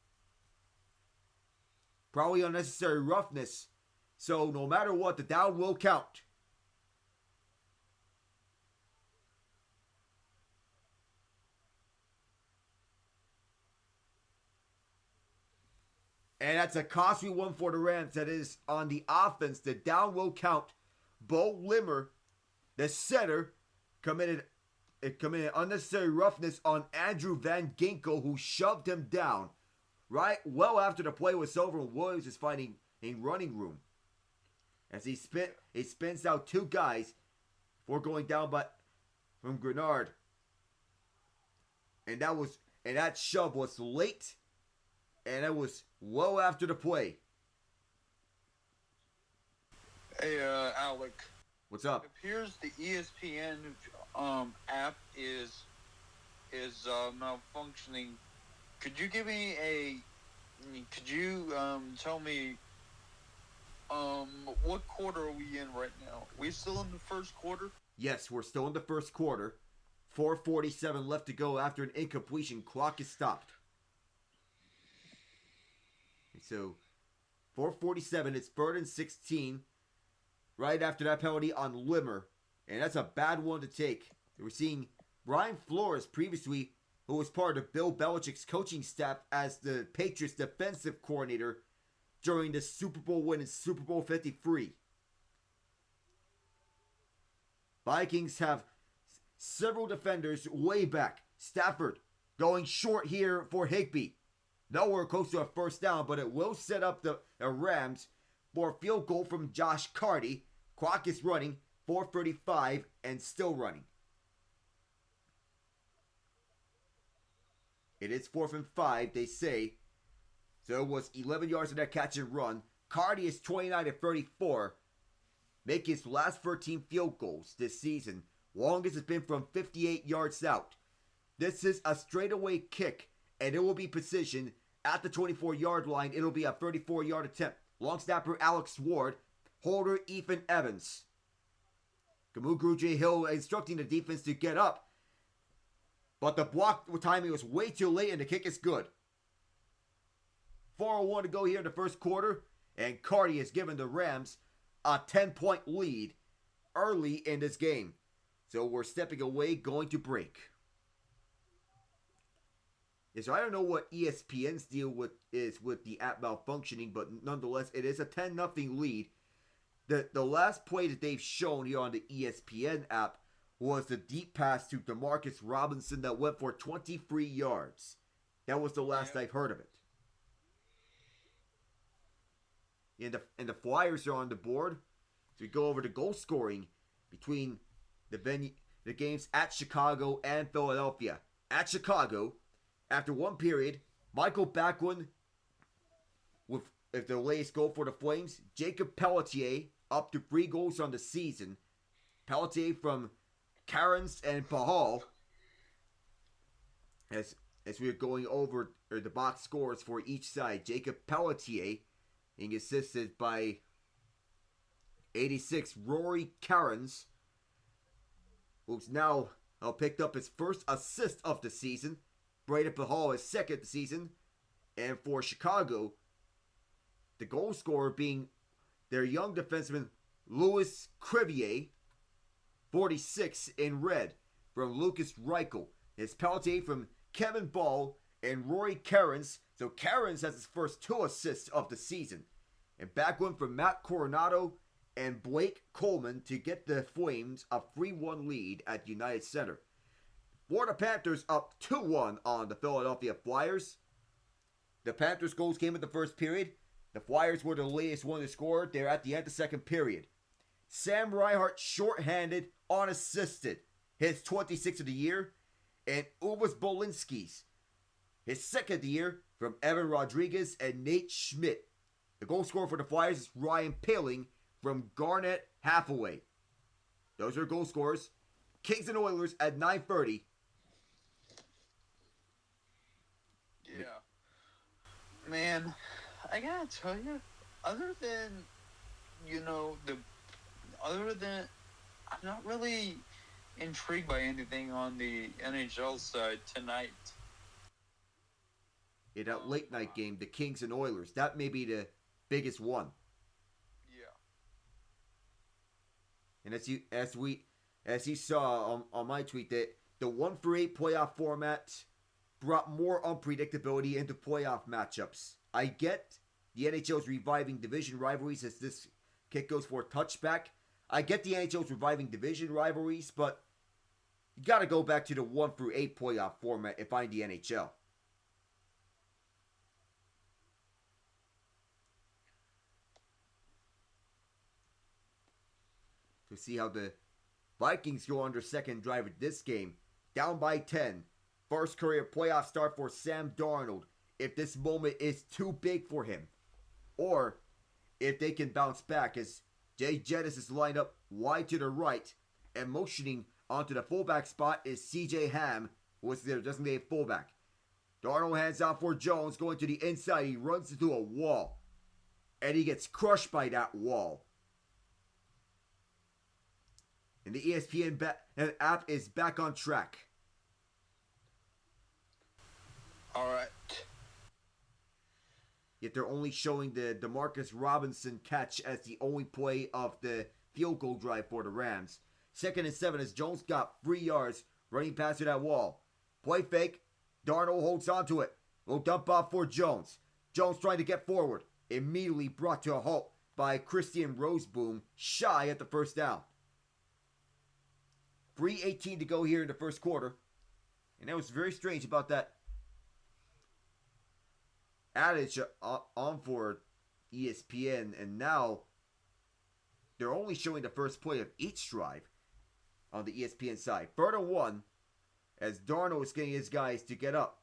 Probably unnecessary roughness. So no matter what, the down will count. And that's a costly one for the Rams. That is on the offense. The down will count. Bo Limmer, the center, committed unnecessary roughness on Andrew Van Ginkel, who shoved him down right well after the play was over and Williams is finding a running room. As he spins out 2 guys before going down from Grenard. And that shove was late, and it was well after the play. Hey, Alec. What's up? It appears the ESPN app is malfunctioning. Could you tell me what quarter are we in right now? We still in the first quarter? Yes, we're still in the first quarter. 4:47 left to go after an incompletion. Clock is stopped. So, 4:47, it's 3rd and 16. Right after that penalty on Limmer. And that's a bad one to take. We're seeing Brian Flores previously, who was part of Bill Belichick's coaching staff as the Patriots defensive coordinator during the Super Bowl win in Super Bowl 53. Vikings have several defenders way back. Stafford going short here for Higbee. Nowhere close to a first down, but it will set up the Rams for a field goal from Josh Carty. Clock is running, 4:35, and still running. It is 4th and 5, they say. So it was 11 yards in that catch and run. Carty is 29 of 34. Make his last 13 field goals this season. Longest has been from 58 yards out. This is a straightaway kick, and it will be positioned at the 24-yard line. It'll be a 34-yard attempt. Long snapper Alex Ward, holder Ethan Evans. Kamu J. Hill instructing the defense to get up. But the block timing was way too late, and the kick is good. 4:01 to go here in the first quarter, and Carty has given the Rams a 10-point lead early in this game. So we're stepping away, going to break. Yeah, so I don't know what ESPN's deal is with the app malfunctioning, but nonetheless, it is a 10-0 lead. The last play that they've shown here on the ESPN app was the deep pass to Demarcus Robinson that went for 23 yards. That was the last I've heard of it. And the Flyers are on the board. So we go over to goal scoring between the games at Chicago and Philadelphia. At Chicago, after one period, Michael Backlund with the latest goal for the Flames. Jacob Pelletier up to 3 goals on the season. Pelletier from Cairns and Pahal. As we are going over the box scores for each side, Jacob Pelletier being assisted by 86 Rory Cairns, who's now picked up his first assist of the season. Braden Pahal his second this season. And for Chicago, the goal scorer being their young defenseman Louis Crevier, 46 in red, from Lucas Reichel. It's Pelletier from Kevin Ball and Rory Cairns. So Cairns has his first 2 assists of the season. And Backlund from Matt Coronado and Blake Coleman to get the Flames a 3-1 lead at United Center. Florida Panthers up 2-1 on the Philadelphia Flyers. The Panthers' goals came in the first period. The Flyers were the latest one to score. They're at the end of the second period. Sam Reinhart shorthanded, unassisted, his 26th of the year. And Uvis Bolinski's, his second of the year, from Evan Rodriguez and Nate Schmidt. The goal scorer for the Flyers is Ryan Paling from Garnet Hathaway. Those are goal scorers. Kings and Oilers at 9:30. Yeah. Man, I gotta tell you, other than, I'm not really intrigued by anything on the NHL side tonight. Yeah, that late night game, the Kings and Oilers, that may be the biggest one. Yeah. And as you saw on my tweet, that the 1-for-8 playoff format brought more unpredictability into playoff matchups. I get the NHL's reviving division rivalries as this kick goes for a touchback. I get the NHL's reviving division rivalries, but you got to go back to the 1-through-8 playoff format if I'm the NHL. To see how the Vikings go on their second drive of this game. Down by 10. First career playoff start for Sam Darnold. If this moment is too big for him. Or if they can bounce back as Jay Jettis is lined up wide to the right. And motioning onto the fullback spot is CJ Ham, who is their designated fullback. Darnold hands out for Jones going to the inside. He runs into a wall. And he gets crushed by that wall. And the ESPN app is back on track. All right. Yet they're only showing the Demarcus Robinson catch as the only play of the field goal drive for the Rams. 2nd and 7 as Jones got 3 yards running past that wall. Play fake. Darnold holds on to it. Will dump off for Jones. Jones trying to get forward. Immediately brought to a halt by Christian Roseboom, shy at the first down. 3:18 to go here in the first quarter. And that was very strange about that adage on for ESPN. And now they're only showing the first play of each drive on the ESPN side. 3rd and 1 as Darnold is getting his guys to get up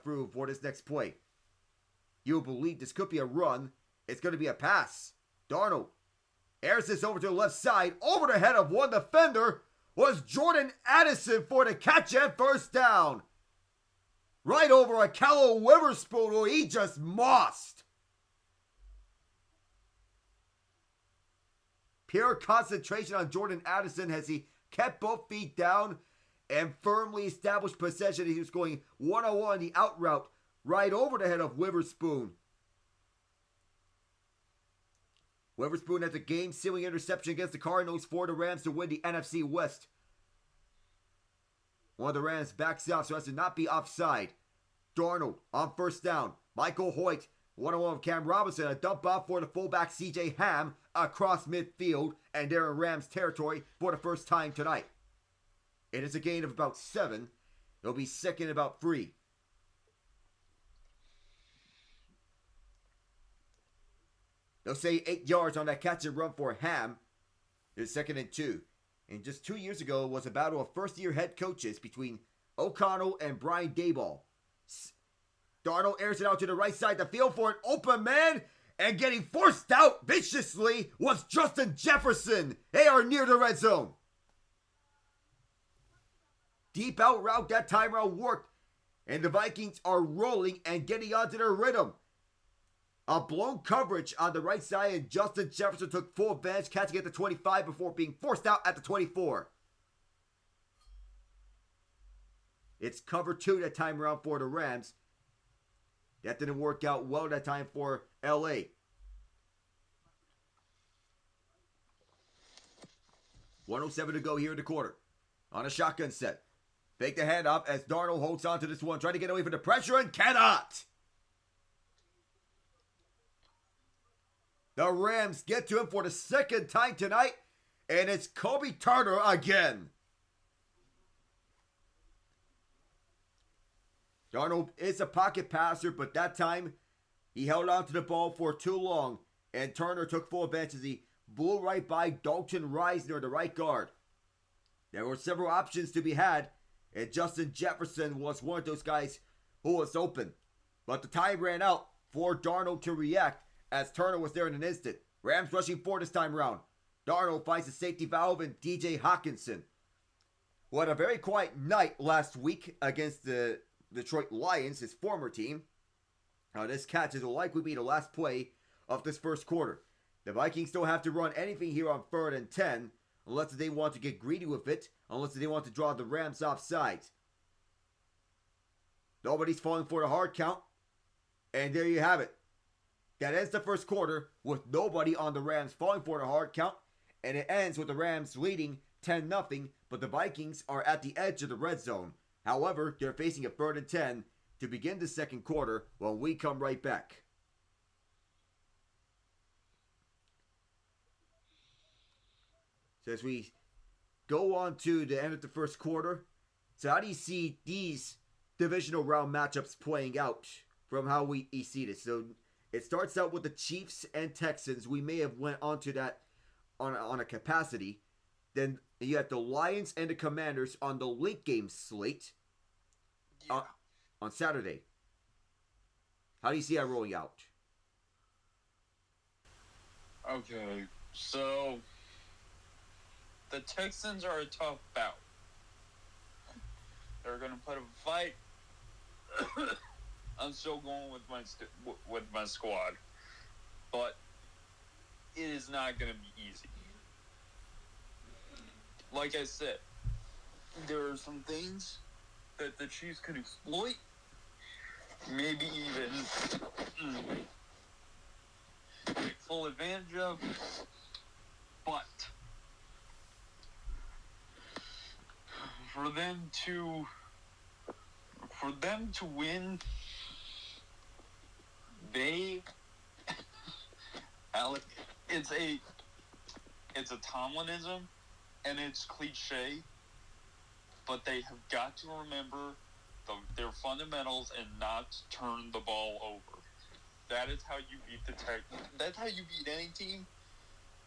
through for this next play. You'll believe this could be a run. It's going to be a pass. Darnold airs this over to the left side. Over the head of one defender was Jordan Addison for the catch and first down. Right over Akello Witherspoon, who he just mossed. Pure concentration on Jordan Addison as he kept both feet down and firmly established possession. He was going one-on-one, the out route, right over the head of Witherspoon. Witherspoon has a game-sealing interception against the Cardinals for the Rams to win the NFC West. One of the Rams backs off so as to not be offside. Darnold on first down. Michael Hoyt, one-on-one with Cam Robinson. A dump off for the fullback C.J. Ham across midfield. And they're in Rams territory for the first time tonight. It is a gain of about 7. They'll be second about 3. They'll say 8 yards on that catch and run for Ham. It's 2nd and 2. And just 2 years ago was a battle of first-year head coaches between O'Connell and Brian Daboll. Darnold airs it out to the right side of the field for an open man. And getting forced out viciously was Justin Jefferson. They are near the red zone. Deep out route that time around worked. And the Vikings are rolling and getting onto their rhythm. A blown coverage on the right side, and Justin Jefferson took full advantage, catching at the 25 before being forced out at the 24. It's cover 2 that time around for the Rams. That didn't work out well that time for LA. .107 to go here in the quarter. On a shotgun set. Fake the handoff as Darnold holds on to this one, trying to get away from the pressure and cannot. The Rams get to him for the second time tonight, and it's Kobe Turner again. Darnold is a pocket passer, but that time he held on to the ball for too long, and Turner took full advantage as he blew right by Dalton Reisner, the right guard. There were several options to be had, and Justin Jefferson was one of those guys who was open. But the time ran out for Darnold to react, as Turner was there in an instant. Rams rushing forward this time around. Darnold finds a safety valve in DJ Hawkinson, who had a very quiet night last week against the Detroit Lions, his former team. This catch will likely be the last play of this first quarter. The Vikings don't have to run anything here on 3rd and 10, unless they want to get greedy with it, unless they want to draw the Rams offside. Nobody's falling for the hard count, and there you have it. That ends the first quarter with nobody on the Rams falling for the hard count. And it ends with the Rams leading 10-0, but the Vikings are at the edge of the red zone. However, they're facing a 3rd and 10 to begin the second quarter when we come right back. So as we go on to the end of the first quarter, so how do you see these divisional round matchups playing out from how we see this? So it starts out with the Chiefs and Texans. We may have went on to that on a capacity. Then you have the Lions and the Commanders on the late game slate on Saturday. How do you see that rolling out? Okay, so the Texans are a tough bout. They're going to put a fight. I'm still going with my squad, but it is not going to be easy. Like I said, there are some things that the Chiefs can exploit, maybe even take full advantage of, but for them to win, Alec, it's a Tomlinism, and it's cliche, but they have got to remember their fundamentals and not turn the ball over. That is how you beat the Texans. That's how you beat any team,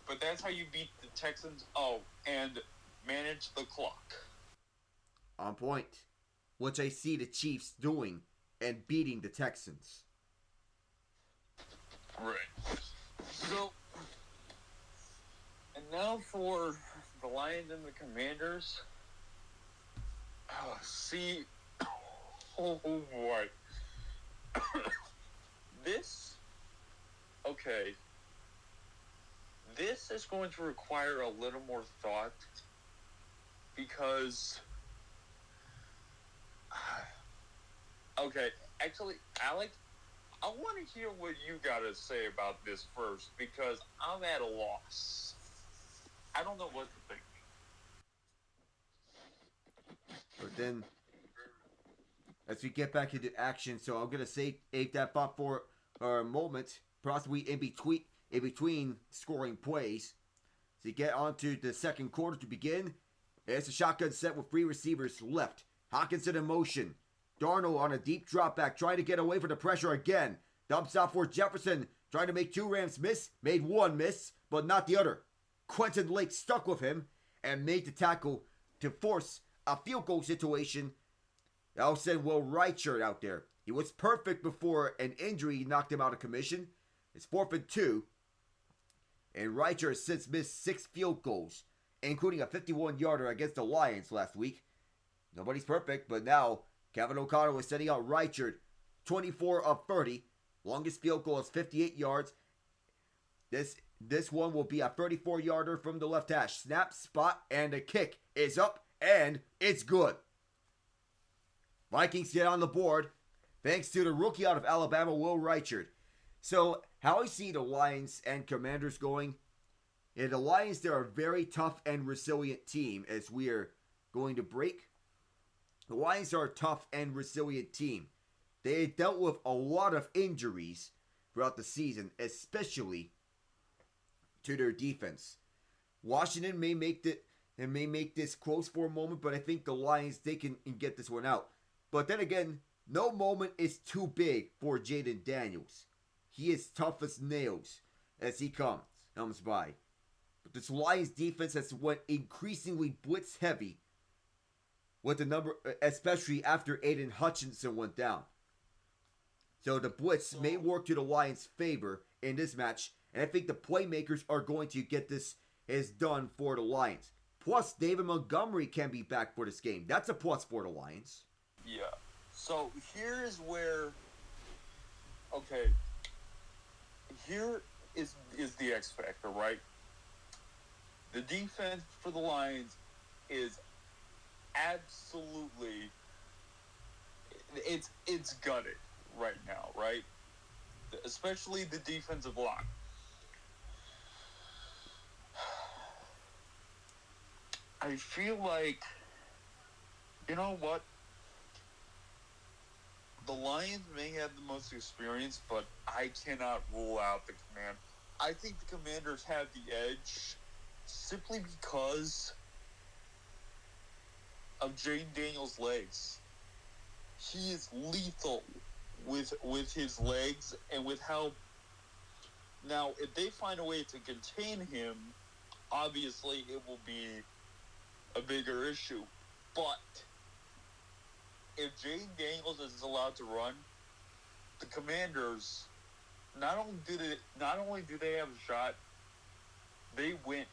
but that's how you beat the Texans. Oh, and manage the clock. On point, which I see the Chiefs doing and beating the Texans. Right. So, and now for the Lions and the Commanders. Oh boy. This is going to require a little more thought because, okay, actually, Alec, I want to hear what you got to say about this first because I'm at a loss. I don't know what to think. But then, as we get back into action, so I'm gonna save that thought for a moment, possibly in between scoring plays. So you get onto the second quarter to begin. It's a shotgun set with 3 receivers left. Hockenson in motion. Darnold on a deep drop back, trying to get away from the pressure again. Dumps out for Jefferson, trying to make 2 Rams miss. Made 1 miss, but not the other. Quentin Lake stuck with him and made the tackle to force a field goal situation. I'll send Will Reichert out there. He was perfect before an injury knocked him out of commission. It's 4th and 2. And Reichert has since missed 6 field goals, including a 51-yarder against the Lions last week. Nobody's perfect, but now Kevin O'Connell is sending out Reichert, 24 of 30. Longest field goal is 58 yards. This one will be a 34-yarder from the left hash. Snap, spot, and the kick is up, and it's good. Vikings get on the board thanks to the rookie out of Alabama, Will Reichert. So, how I see the Lions and Commanders going, the Lions, they're a very tough and resilient team as we are going to break. The Lions are a tough and resilient team. They dealt with a lot of injuries throughout the season, especially to their defense. Washington may make this close for a moment, but I think the Lions, they can get this one out. But then again, no moment is too big for Jaden Daniels. He is tough as nails as he comes by. But this Lions defense has went increasingly blitz heavy with the number, especially after Aiden Hutchinson went down. So the blitz may work to the Lions' favor in this match, and I think the playmakers are going to get this is done for the Lions. Plus, David Montgomery can be back for this game. That's a plus for the Lions. Yeah. So here's where, okay, here is the X factor, right? The defense for the Lions is absolutely, it's gutted right now, right? Especially the defensive line. I feel like, you know what? The Lions may have the most experience, but I cannot rule out the Commanders. I think the Commanders have the edge simply because of Jaden Daniels' legs. He is lethal with his legs and with how... Now, if they find a way to contain him, obviously it will be a bigger issue. But if Jaden Daniels is allowed to run, the Commanders, not only do they have a shot, they win.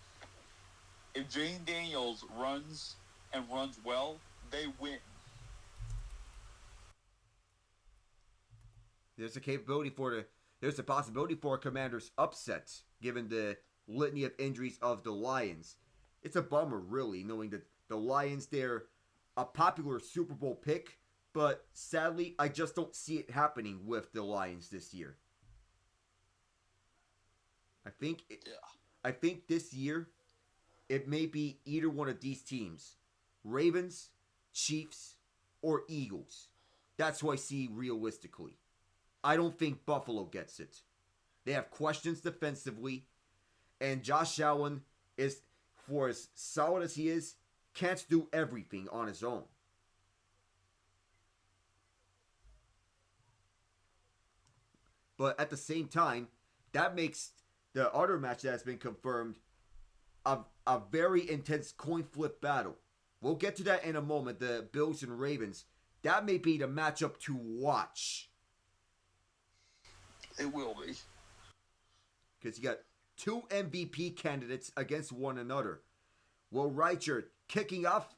If Jaden Daniels runs well, they win. There's a possibility for a Commanders upset, given the litany of injuries of the Lions. It's a bummer, really, knowing that the Lions, they're a popular Super Bowl pick, but sadly, I just don't see it happening with the Lions this year. I think this year, it may be either one of these teams. Ravens, Chiefs, or Eagles. That's who I see realistically. I don't think Buffalo gets it. They have questions defensively, and Josh Allen is, for as solid as he is, can't do everything on his own. But at the same time, that makes the other match that has been confirmed a very intense coin flip battle. We'll get to that in a moment, the Bills and Ravens. That may be the matchup to watch. It will be. Because you got 2 MVP candidates against one another. Will Reichert kicking off.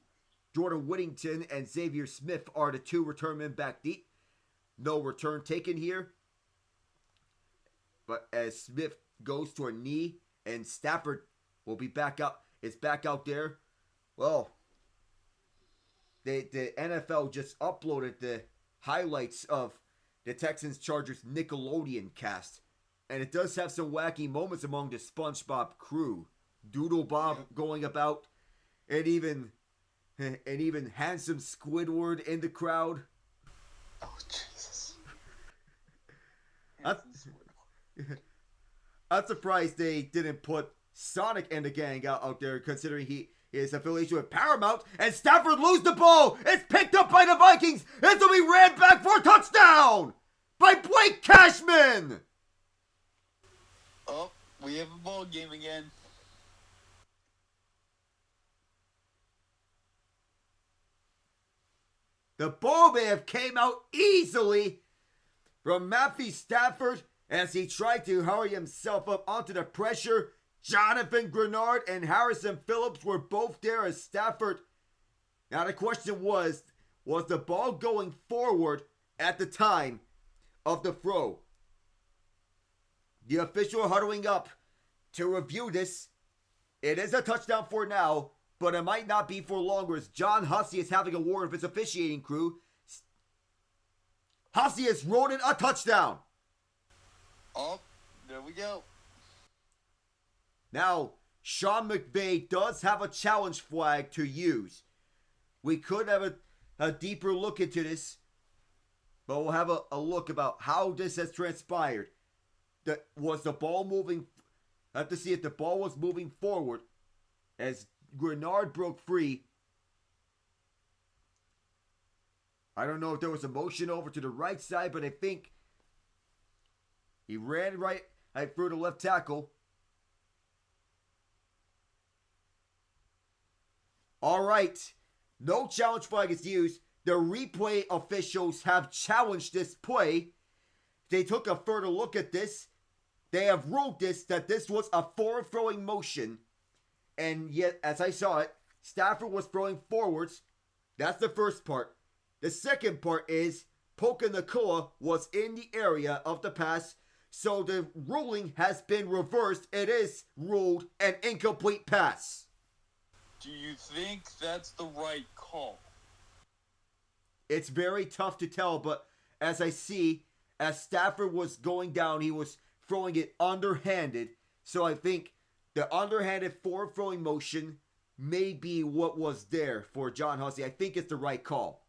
Jordan Whittington and Xavier Smith are the 2 return men back deep. No return taken here. But as Smith goes to a knee and Stafford will be back up. It's back out there. Well, the NFL just uploaded the highlights of the Texans-Chargers Nickelodeon cast. And it does have some wacky moments among the SpongeBob crew. Doodle Bob going about. It even and even handsome Squidward in the crowd. Oh, Jesus. I'm surprised they didn't put Sonic and the gang out there, considering he is affiliation with Paramount, and Stafford lose the ball. It's picked up by the Vikings. It's will be ran back for a touchdown by Blake Cashman. Oh, we have a ball game again. The ball may have came out easily from Matthew Stafford as he tried to hurry himself up onto the pressure. Jonathan Grenard and Harrison Phillips were both there as Stafford. Now the question was the ball going forward at the time of the throw? The official huddling up to review this. It is a touchdown for now, but it might not be for longer as John Hussey is having a war with his officiating crew. Hussey has rolled in a touchdown. Oh, there we go. Now, Sean McVay does have a challenge flag to use. We could have a deeper look into this, but we'll have a look about how this has transpired. Was the ball moving? I have to see if the ball was moving forward as Grenard broke free. I don't know if there was a motion over to the right side, but I think he ran right through the left tackle. All right, no challenge flag is used. The replay officials have challenged this play. They took a further look at this. They have ruled that this was a forward throwing motion. And yet, as I saw it, Stafford was throwing forwards. That's the first part. The second part is Puka Nacua was in the area of the pass. So the ruling has been reversed. It is ruled an incomplete pass. Do you think that's the right call? It's very tough to tell, but as I see, as Stafford was going down, he was throwing it underhanded. So I think the underhanded forward throwing motion may be what was there for John Hussey. I think it's the right call.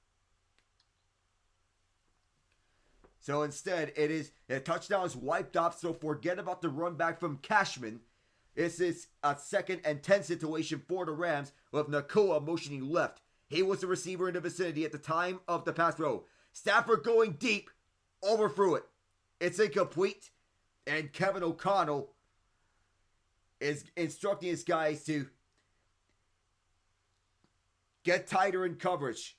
So instead, it is a touchdown is wiped off, so forget about the run back from Cashman. This is a 2nd and 10 situation for the Rams with Nacua motioning left. He was the receiver in the vicinity at the time of the pass throw. Stafford going deep, overthrew it. It's incomplete, and Kevin O'Connell is instructing his guys to get tighter in coverage,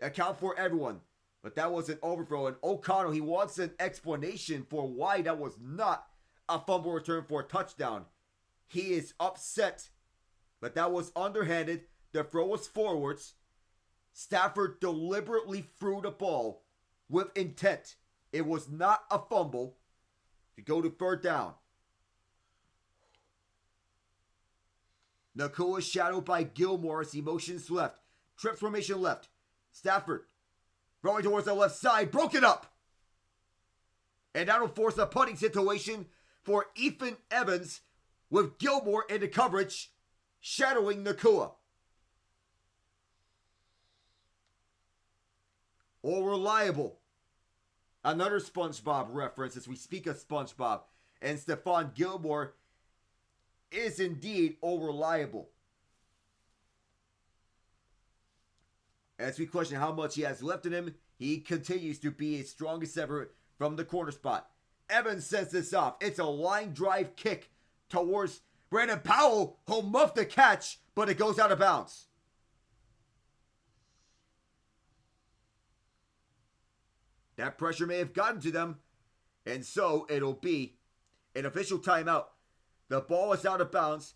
account for everyone. But that was an overthrow, and O'Connell, he wants an explanation for why that was not a fumble return for a touchdown. He is upset, but that was underhanded. The throw was forwards. Stafford deliberately threw the ball with intent. It was not a fumble to go to 3rd down. Nacua is shadowed by Gilmore as he motions left. Trips formation left. Stafford throwing towards the left side. Broken up. And that'll force a punting situation for Ethan Evans with Gilmore into coverage, shadowing Nacua. All reliable. Another SpongeBob reference as we speak of SpongeBob. And Stephon Gilmore is indeed all reliable. As we question how much he has left in him, he continues to be his strongest ever from the corner spot. Evans sends this off. It's a line drive kick towards Brandon Powell, who'll muff the catch, but it goes out of bounds. That pressure may have gotten to them, and so it'll be an official timeout. The ball is out of bounds.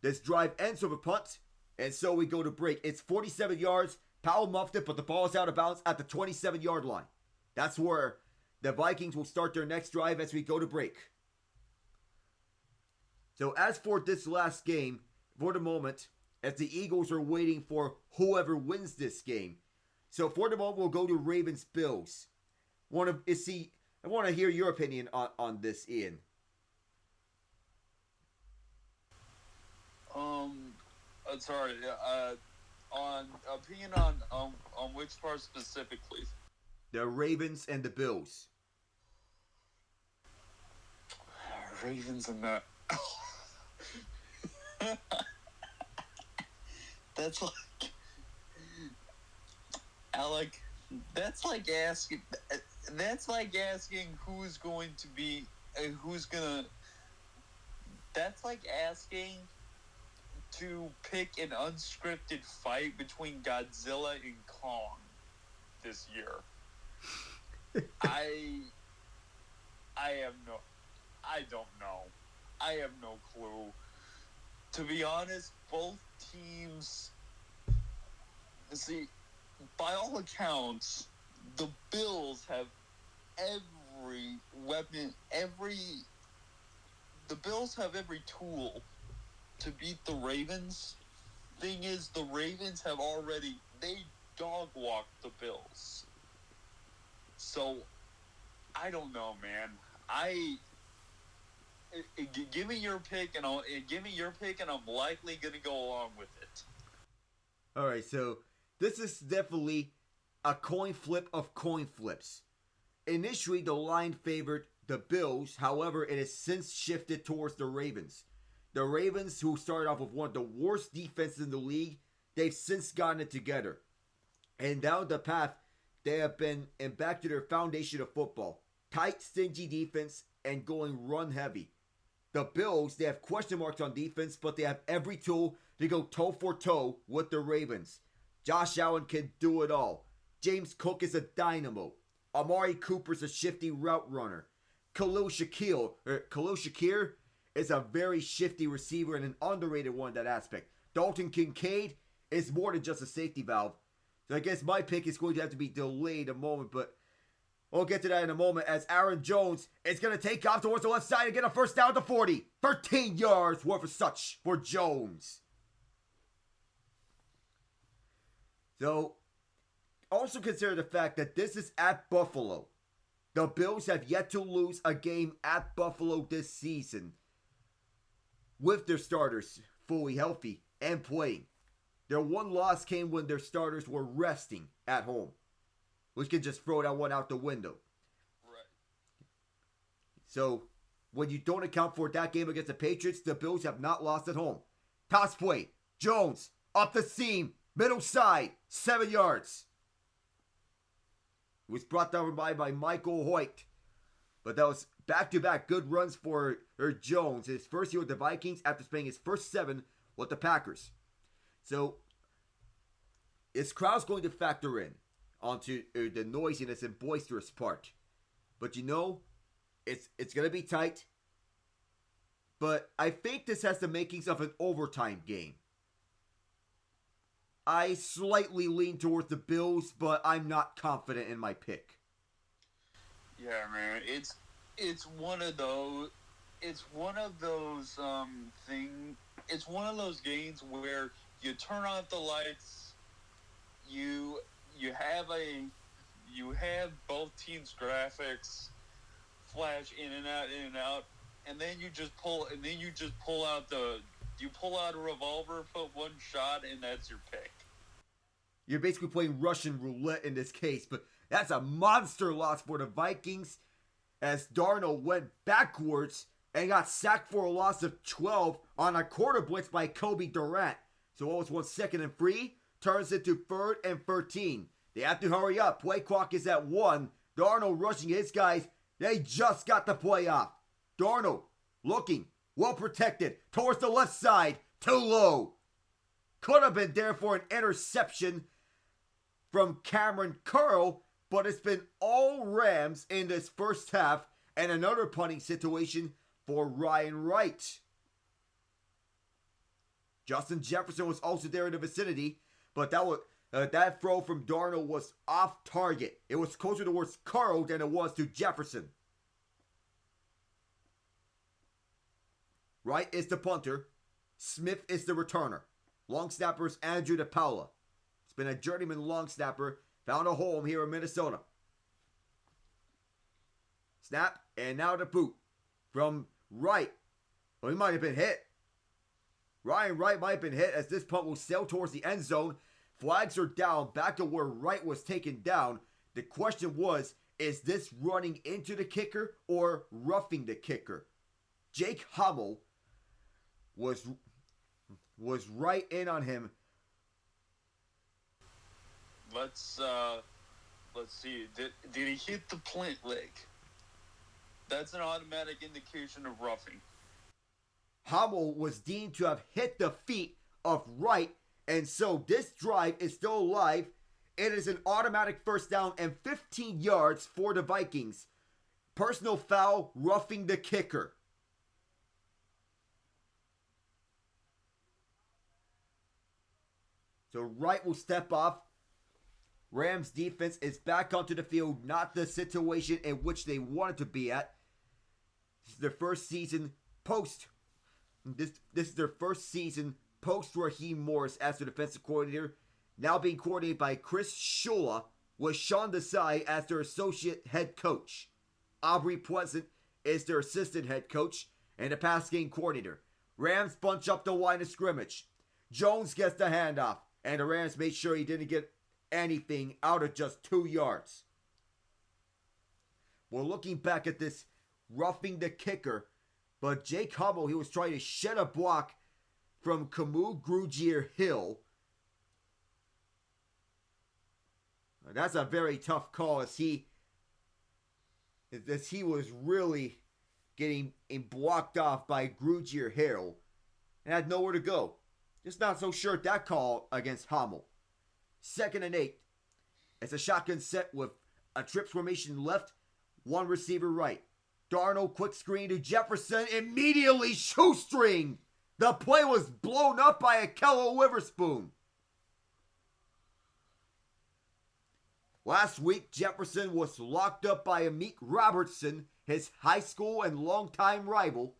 This drive ends with a punt, and so we go to break. It's 47 yards. Powell muffed it, but the ball is out of bounds at the 27-yard line. That's where the Vikings will start their next drive as we go to break. So as for this last game, for the moment, as the Eagles are waiting for whoever wins this game. So for the moment, we'll go to Ravens-Bills. I want to hear your opinion on this, Ian. Sorry. on which part specifically? The Ravens and the Bills. Ravens and the. That's like. Alec, that's like asking. That's like asking who's going to be. Who's gonna. That's like asking to pick an unscripted fight between Godzilla and Kong this year. I don't know. I have no clue. To be honest, both teams. See, by all accounts, the Bills have every weapon, the Bills have every tool to beat the Ravens. Thing is, the Ravens have they dog-walked the Bills. So, I don't know, man. Give me your pick, and I'm likely going to go along with it. All right, so this is definitely a coin flip of coin flips. Initially, the line favored the Bills. However, it has since shifted towards the Ravens. The Ravens, who started off with one of the worst defenses in the league, they've since gotten it together. And down the path, they have been back to their foundation of football. Tight, stingy defense and going run heavy. The Bills, they have question marks on defense, but they have every tool to go toe for toe with the Ravens. Josh Allen can do it all. James Cook is a dynamo. Amari Cooper's a shifty route runner. Khalil Shakir is a very shifty receiver and an underrated one in that aspect. Dalton Kincaid is more than just a safety valve. So I guess my pick is going to have to be delayed a moment, but we'll get to that in a moment as Aaron Jones is going to take off towards the left side and get a first down to 40. 13 yards worth of such for Jones. So, also consider the fact that this is at Buffalo. The Bills have yet to lose a game at Buffalo this season with their starters fully healthy and playing. Their one loss came when their starters were resting at home, which can just throw that one out the window. Right. So, when you don't account for that game against the Patriots, the Bills have not lost at home. Toss play. Jones, up the seam, middle side, 7 yards. It was brought down by Michael Hoyt. But that was back-to-back good runs for Jones. His first year with the Vikings after spending his first 7 with the Packers. So, this crowd's going to factor in onto the noisiness and boisterous part. But you know, it's going to be tight. But I think this has the makings of an overtime game. I slightly lean towards the Bills, but I'm not confident in my pick. Yeah, man, it's one of those. It's one of those It's one of those games where you turn off the lights. You have both teams' graphics flash in and out, and then you pull out a revolver, put one shot, and that's your pick. You're basically playing Russian roulette in this case, but that's a monster loss for the Vikings as Darnold went backwards and got sacked for a loss of 12 on a quarter blitz by Kobe Durant. So what was 1 second and 3 turns into 3rd and 13. They have to hurry up. Play clock is at 1. Darnold rushing his guys. They just got the play off. Darnold looking well protected towards the left side. Too low. Could have been there for an interception from Cameron Curl, but it's been all Rams in this first half and another punting situation for Ryan Wright. Justin Jefferson was also there in the vicinity, but that throw from Darnold was off target. It was closer towards Curl than it was to Jefferson. Wright is the punter. Smith is the returner. Long snapper is Andrew DePaula. He's been a journeyman long snapper. Found a home here in Minnesota. Snap, and now the boot from Wright. Well, he might have been hit. Ryan Wright might have been hit as this punt will sail towards the end zone. Flags are down back to where Wright was taken down. The question was, is this running into the kicker or roughing the kicker? Jake Hummel was right in on him. Let's see. Did he hit the plant leg? That's an automatic indication of roughing. Hummel was deemed to have hit the feet of Wright, and so this drive is still alive. It is an automatic first down and 15 yards for the Vikings. Personal foul, roughing the kicker. So Wright will step off. Rams defense is back onto the field, not the situation in which they wanted to be at. This is their first season post. This is their first season post Raheem Morris as their defensive coordinator. Now being coordinated by Chris Shula, with Sean Desai as their associate head coach. Aubrey Pleasant is their assistant head coach and the pass game coordinator. Rams bunch up the line of scrimmage. Jones gets the handoff, and the Rams made sure he didn't get anything out of just 2 yards. We're looking back at this roughing the kicker, but Jake Hummel, he was trying to shed a block from Kamu Grugier-Hill. That's a very tough call as he was really getting blocked off by Grugier-Hill and had nowhere to go. Just not so sure at that call against Hummel. 2nd and 8. It's a shotgun set with a trips formation left, one receiver right. Darnold quick screen to Jefferson, immediately shoestring. The play was blown up by Akello Witherspoon. Last week, Jefferson was locked up by Amik Robertson, his high school and longtime rival.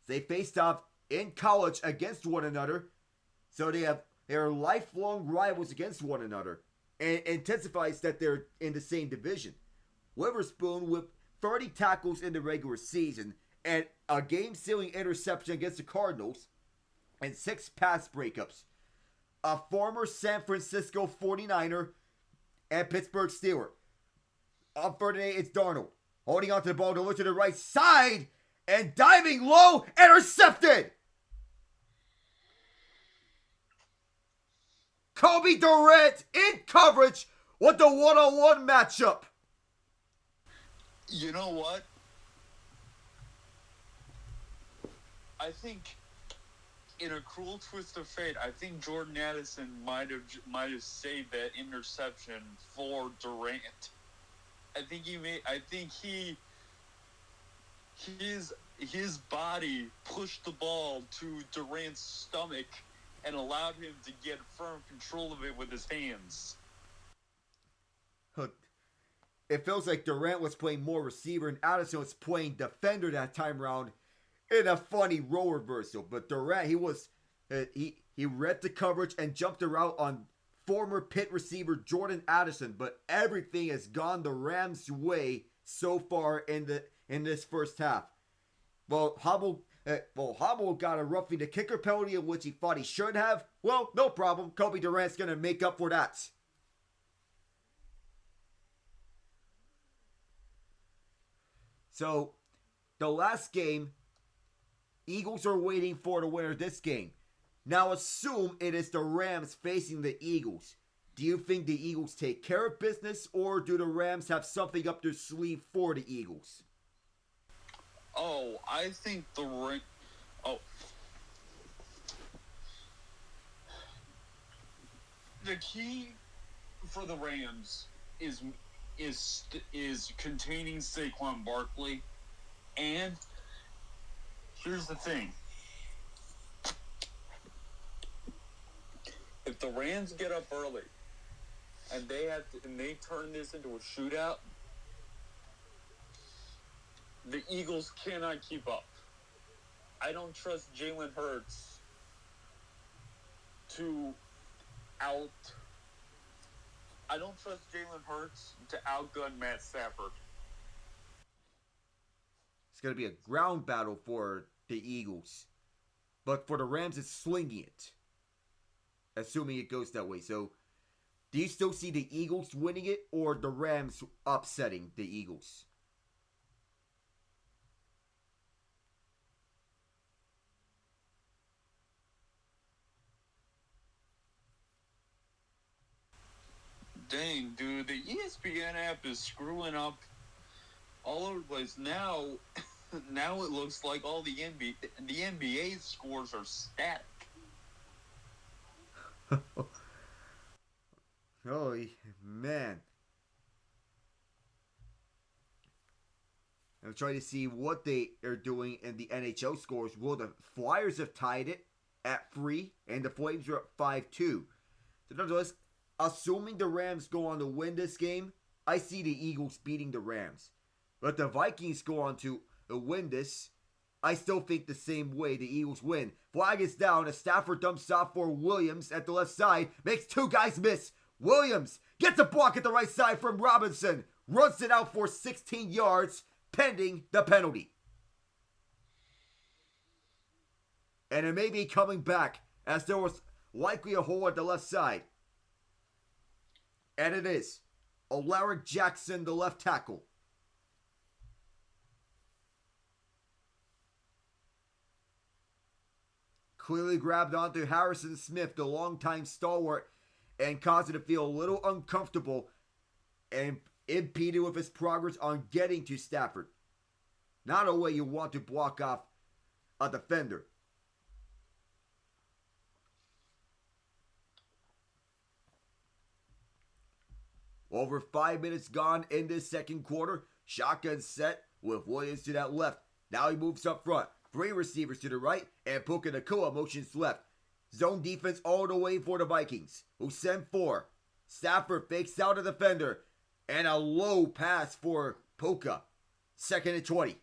They faced off in college against one another, so they are lifelong rivals against one another, and intensifies that they're in the same division. Witherspoon with 30 tackles in the regular season and a game-sealing interception against the Cardinals and 6 pass breakups. A former San Francisco 49er and Pittsburgh Steeler. On 3rd and 8, it's Darnold holding onto the ball to look to the right side and diving low, intercepted. Kobe Durant in coverage with the one-on-one matchup. You know what? I think in a cruel twist of fate, I think Jordan Addison might have saved that interception for Durant. I think his body pushed the ball to Durant's stomach and allowed him to get firm control of it with his hands. It feels like Durant was playing more receiver and Addison was playing defender that time around in a funny role reversal. But Durant, he read the coverage and jumped the route on former Pitt receiver Jordan Addison. But everything has gone the Rams' way so far in this first half. Well, Hummel got a roughing the kicker penalty, in which he thought he should have. Well, no problem. Kobe Durant's going to make up for that. So, the last game, Eagles are waiting for the winner of this game. Now assume it is the Rams facing the Eagles. Do you think the Eagles take care of business, or do the Rams have something up their sleeve for the Eagles? Oh, I think the key for the Rams is containing Saquon Barkley, and here's the thing: if the Rams get up early and they turn this into a shootout, the Eagles cannot keep up. I don't trust Jalen Hurts to outgun Matt Stafford. It's going to be a ground battle for the Eagles. But for the Rams, it's slinging it. assuming it goes that way. So, do you still see the Eagles winning it or the Rams upsetting the Eagles? Dang, dude, the ESPN app is screwing up all over the place. Now, now it looks like all the NBA scores are static. Oh, man. I'm trying to see what they are doing in the NHL scores. Well, the Flyers have tied it at 3, and the Flames are at 5-2. So, nonetheless, assuming the Rams go on to win this game, I see the Eagles beating the Rams. But the Vikings go on to win this, I still think the same way the Eagles win. Flag is down. A Stafford dumps off for Williams at the left side. Makes 2 guys miss. Williams gets a block at the right side from Robinson. Runs it out for 16 yards, pending the penalty. And it may be coming back, as there was likely a hole at the left side. And it is. Alaric Jackson, the left tackle. Clearly grabbed onto Harrison Smith, the longtime stalwart, and caused him to feel a little uncomfortable and impeded with his progress on getting to Stafford. Not a way you want to block off a defender. Over 5 minutes gone in this second quarter. Shotgun set with Williams to that left. Now he moves up front. 3 receivers to the right, and Puka Nacua motions left. Zone defense all the way for the Vikings, who send 4. Stafford fakes out a defender, and a low pass for Puka. 2nd and 20.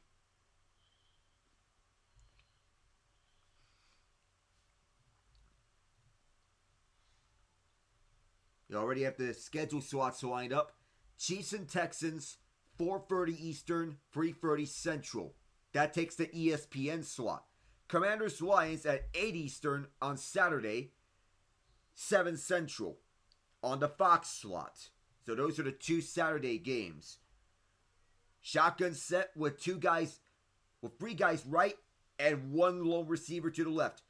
You already have the schedule slots lined up. Chiefs and Texans, 4:30 Eastern, 3:30 Central. That takes the ESPN slot. Commanders Lions at 8 Eastern on Saturday, 7 Central on the Fox slot. So those are the 2 Saturday games. Shotgun set with 3 guys right and 1 lone receiver to the left.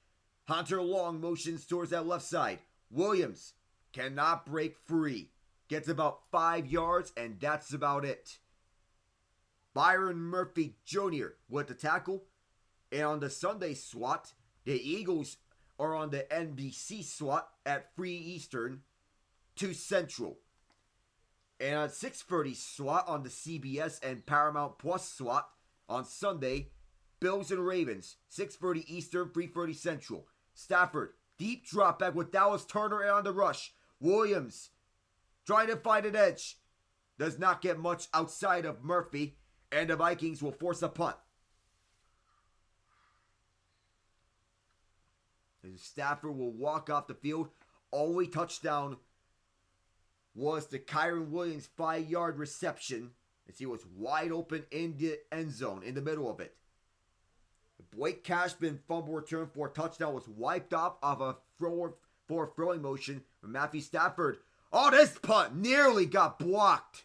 Hunter Long motions towards that left side. Williams cannot break free. Gets about 5 yards, and that's about it. Byron Murphy Jr. with the tackle. And on the Sunday slot, the Eagles are on the NBC slot at 3 Eastern, 2 Central. And on 6:30 slot on the CBS and Paramount Plus slot on Sunday, Bills and Ravens, 6:30 Eastern, 3:30 Central. Stafford, deep drop back with Dallas Turner and on the rush. Williams trying to find an edge. Does not get much outside of Murphy, and the Vikings will force a punt. Stafford will walk off the field. Only touchdown was the Kyron Williams 5-yard reception, as he was wide open in the end zone, in the middle of it. Blake Cashman fumble return for a touchdown was wiped off of a throwing motion from Matthew Stafford. Oh, this punt nearly got blocked.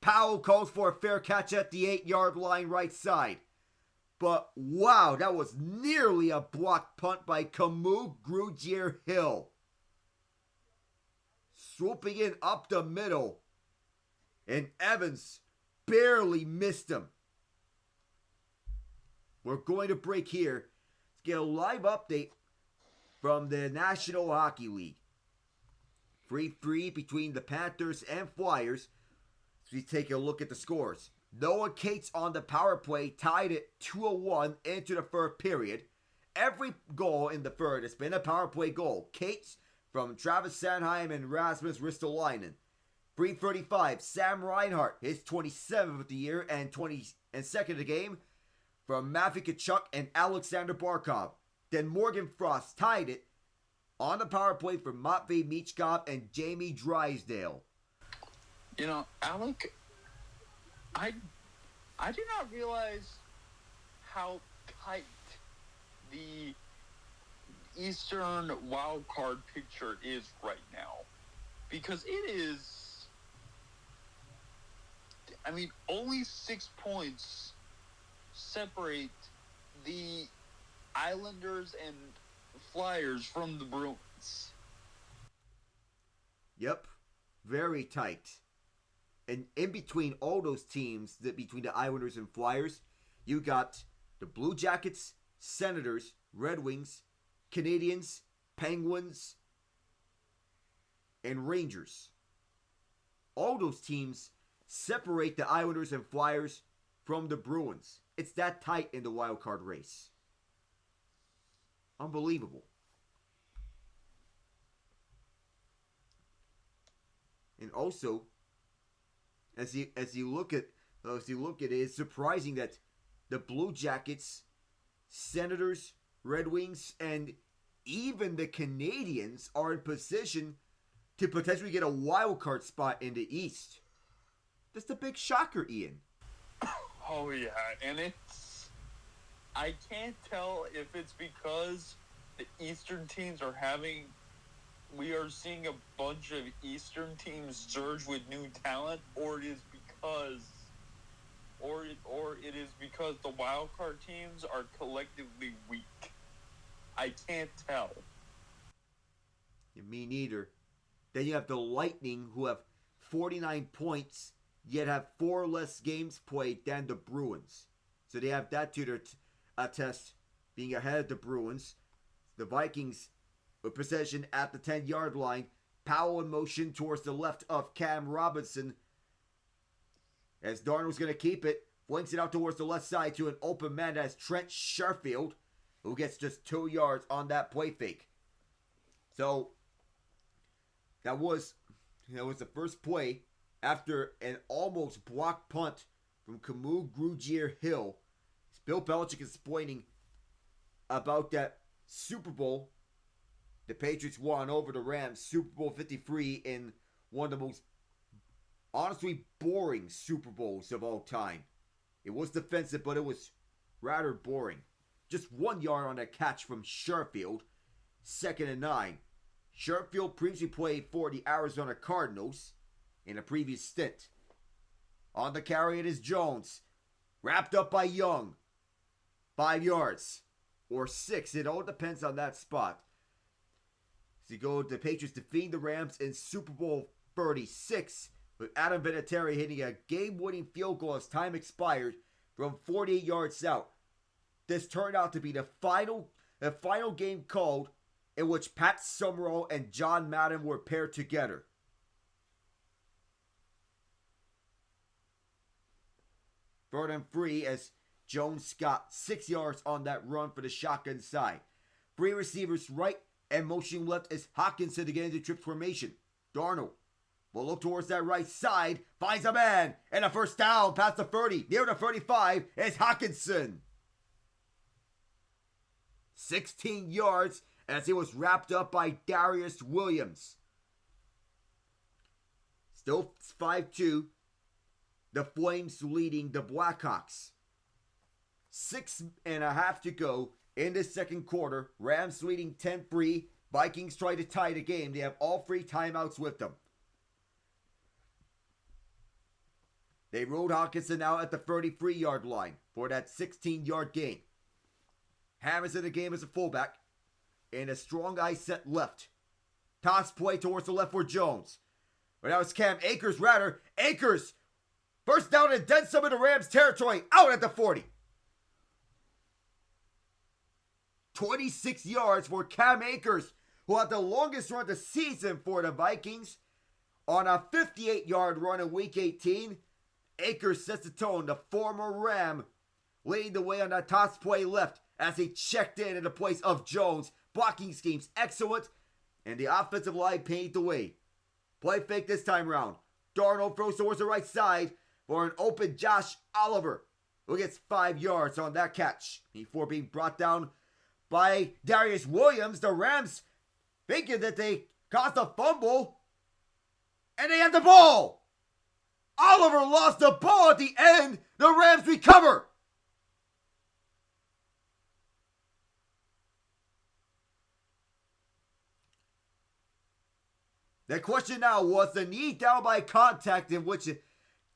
Powell calls for a fair catch at the 8-yard line right side. But wow, that was nearly a blocked punt by Camus Grugier-Hill. Swooping in up the middle. And Evans barely missed him. We're going to break here to get a live update from the National Hockey League. 3-3 between the Panthers and Flyers. So we take a look at the scores. Noah Cates on the power play tied it 2-1 into the third period. Every goal in the third has been a power play goal. Cates from Travis Sanheim and Rasmus Ristolainen. 3:35, Sam Reinhart, his 27th of the year and 22nd of the game, from Matthew Tkachuk and Alexander Barkov. Then Morgan Frost tied it on the power play for Matvei Michkov and Jamie Drysdale. You know, Alec, I did not realize how tight the Eastern wild card picture is right now. Because it is, I mean, only 6 points separate the Islanders and Flyers from the Bruins. Yep, very tight. And in between all those teams, between the Islanders and Flyers, you got the Blue Jackets, Senators, Red Wings, Canadiens, Penguins, and Rangers. All those teams separate the Islanders and Flyers from the Bruins. It's that tight in the wild card race. Unbelievable. And also, as you look at it, it's surprising that the Blue Jackets, Senators, Red Wings, and even the Canadiens are in position to potentially get a wild card spot in the East. That's the big shocker, Ian. Oh yeah, and I can't tell if it's because the Eastern teams we are seeing a bunch of Eastern teams surge with new talent, or it is because the wild card teams are collectively weak. I can't tell. Me neither. Then you have the Lightning, who have 49 points, yet have 4 less games played than the Bruins. So they have that to their attest, being ahead of the Bruins. The Vikings with possession at the 10-yard line. Powell in motion towards the left of Cam Robinson. As Darnold's going to keep it. Flanks it out towards the left side to an open man as Trent Sherfield, who gets just 2 yards on that play fake. So, that was the first play after an almost blocked punt from Kamu Grugier-Hill. Bill Belichick is explaining about that Super Bowl the Patriots won over the Rams, Super Bowl 53, in one of the most honestly boring Super Bowls of all time. It was defensive, but it was rather boring. Just 1 yard on that catch from Sherfield, 2nd and 9. Sherfield previously played for the Arizona Cardinals in a previous stint. On the carry, it is Jones, wrapped up by Young. 5 yards or 6, it all depends on that spot. So you go to the Patriots defeating the Rams in Super Bowl 36 with Adam Vinatieri hitting a game-winning field goal as time expired from 48 yards out. This turned out to be the final game called in which Pat Summerall and John Madden were paired together. Third and 3 as Jones got 6 yards on that run for the shotgun side. 3 receivers right and motion left as Hockenson to get into trips formation. Darnold will look towards that right side, finds a man, and a first down past the 30. Near the 35 is Hockenson. 16 yards as he was wrapped up by Darius Williams. Still 5-2. The Flames leading the Blackhawks. 6.5 to go in the second quarter. Rams leading 10-3. Vikings try to tie the game. They have all 3 timeouts with them. They rode Hockenson out at the 33-yard line for that 16-yard gain. Hammers in the game as a fullback. And a strong eye set left. Toss play towards the left for Jones. But now it's Cam Akers rather. Akers! First down and then some of the Rams territory. Out at the 40. 26 yards for Cam Akers, who had the longest run of the season for the Vikings. On a 58-yard run in Week 18, Akers sets the tone. The former Ram leading the way on that toss play left as he checked in the place of Jones. Blocking schemes excellent, and the offensive line paved the way. Play fake this time around. Darnold throws towards the right side for an open Josh Oliver, who gets 5 yards on that catch before being brought down by Darius Williams. The Rams thinking that they caused a fumble, and they have the ball. Oliver lost the ball at the end. The Rams recover. The question now, was the knee down by contact in which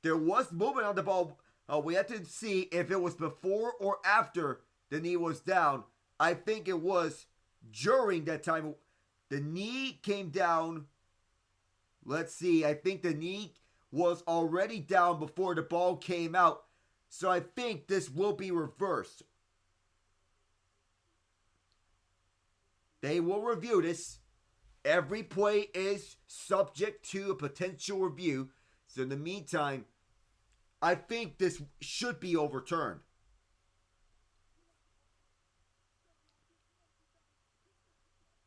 there was movement on the ball? We have to see if it was before or after the knee was down. I think it was during that time. The knee came down. Let's see. I think the knee was already down before the ball came out. So I think this will be reversed. They will review this. Every play is subject to a potential review. So in the meantime, I think this should be overturned.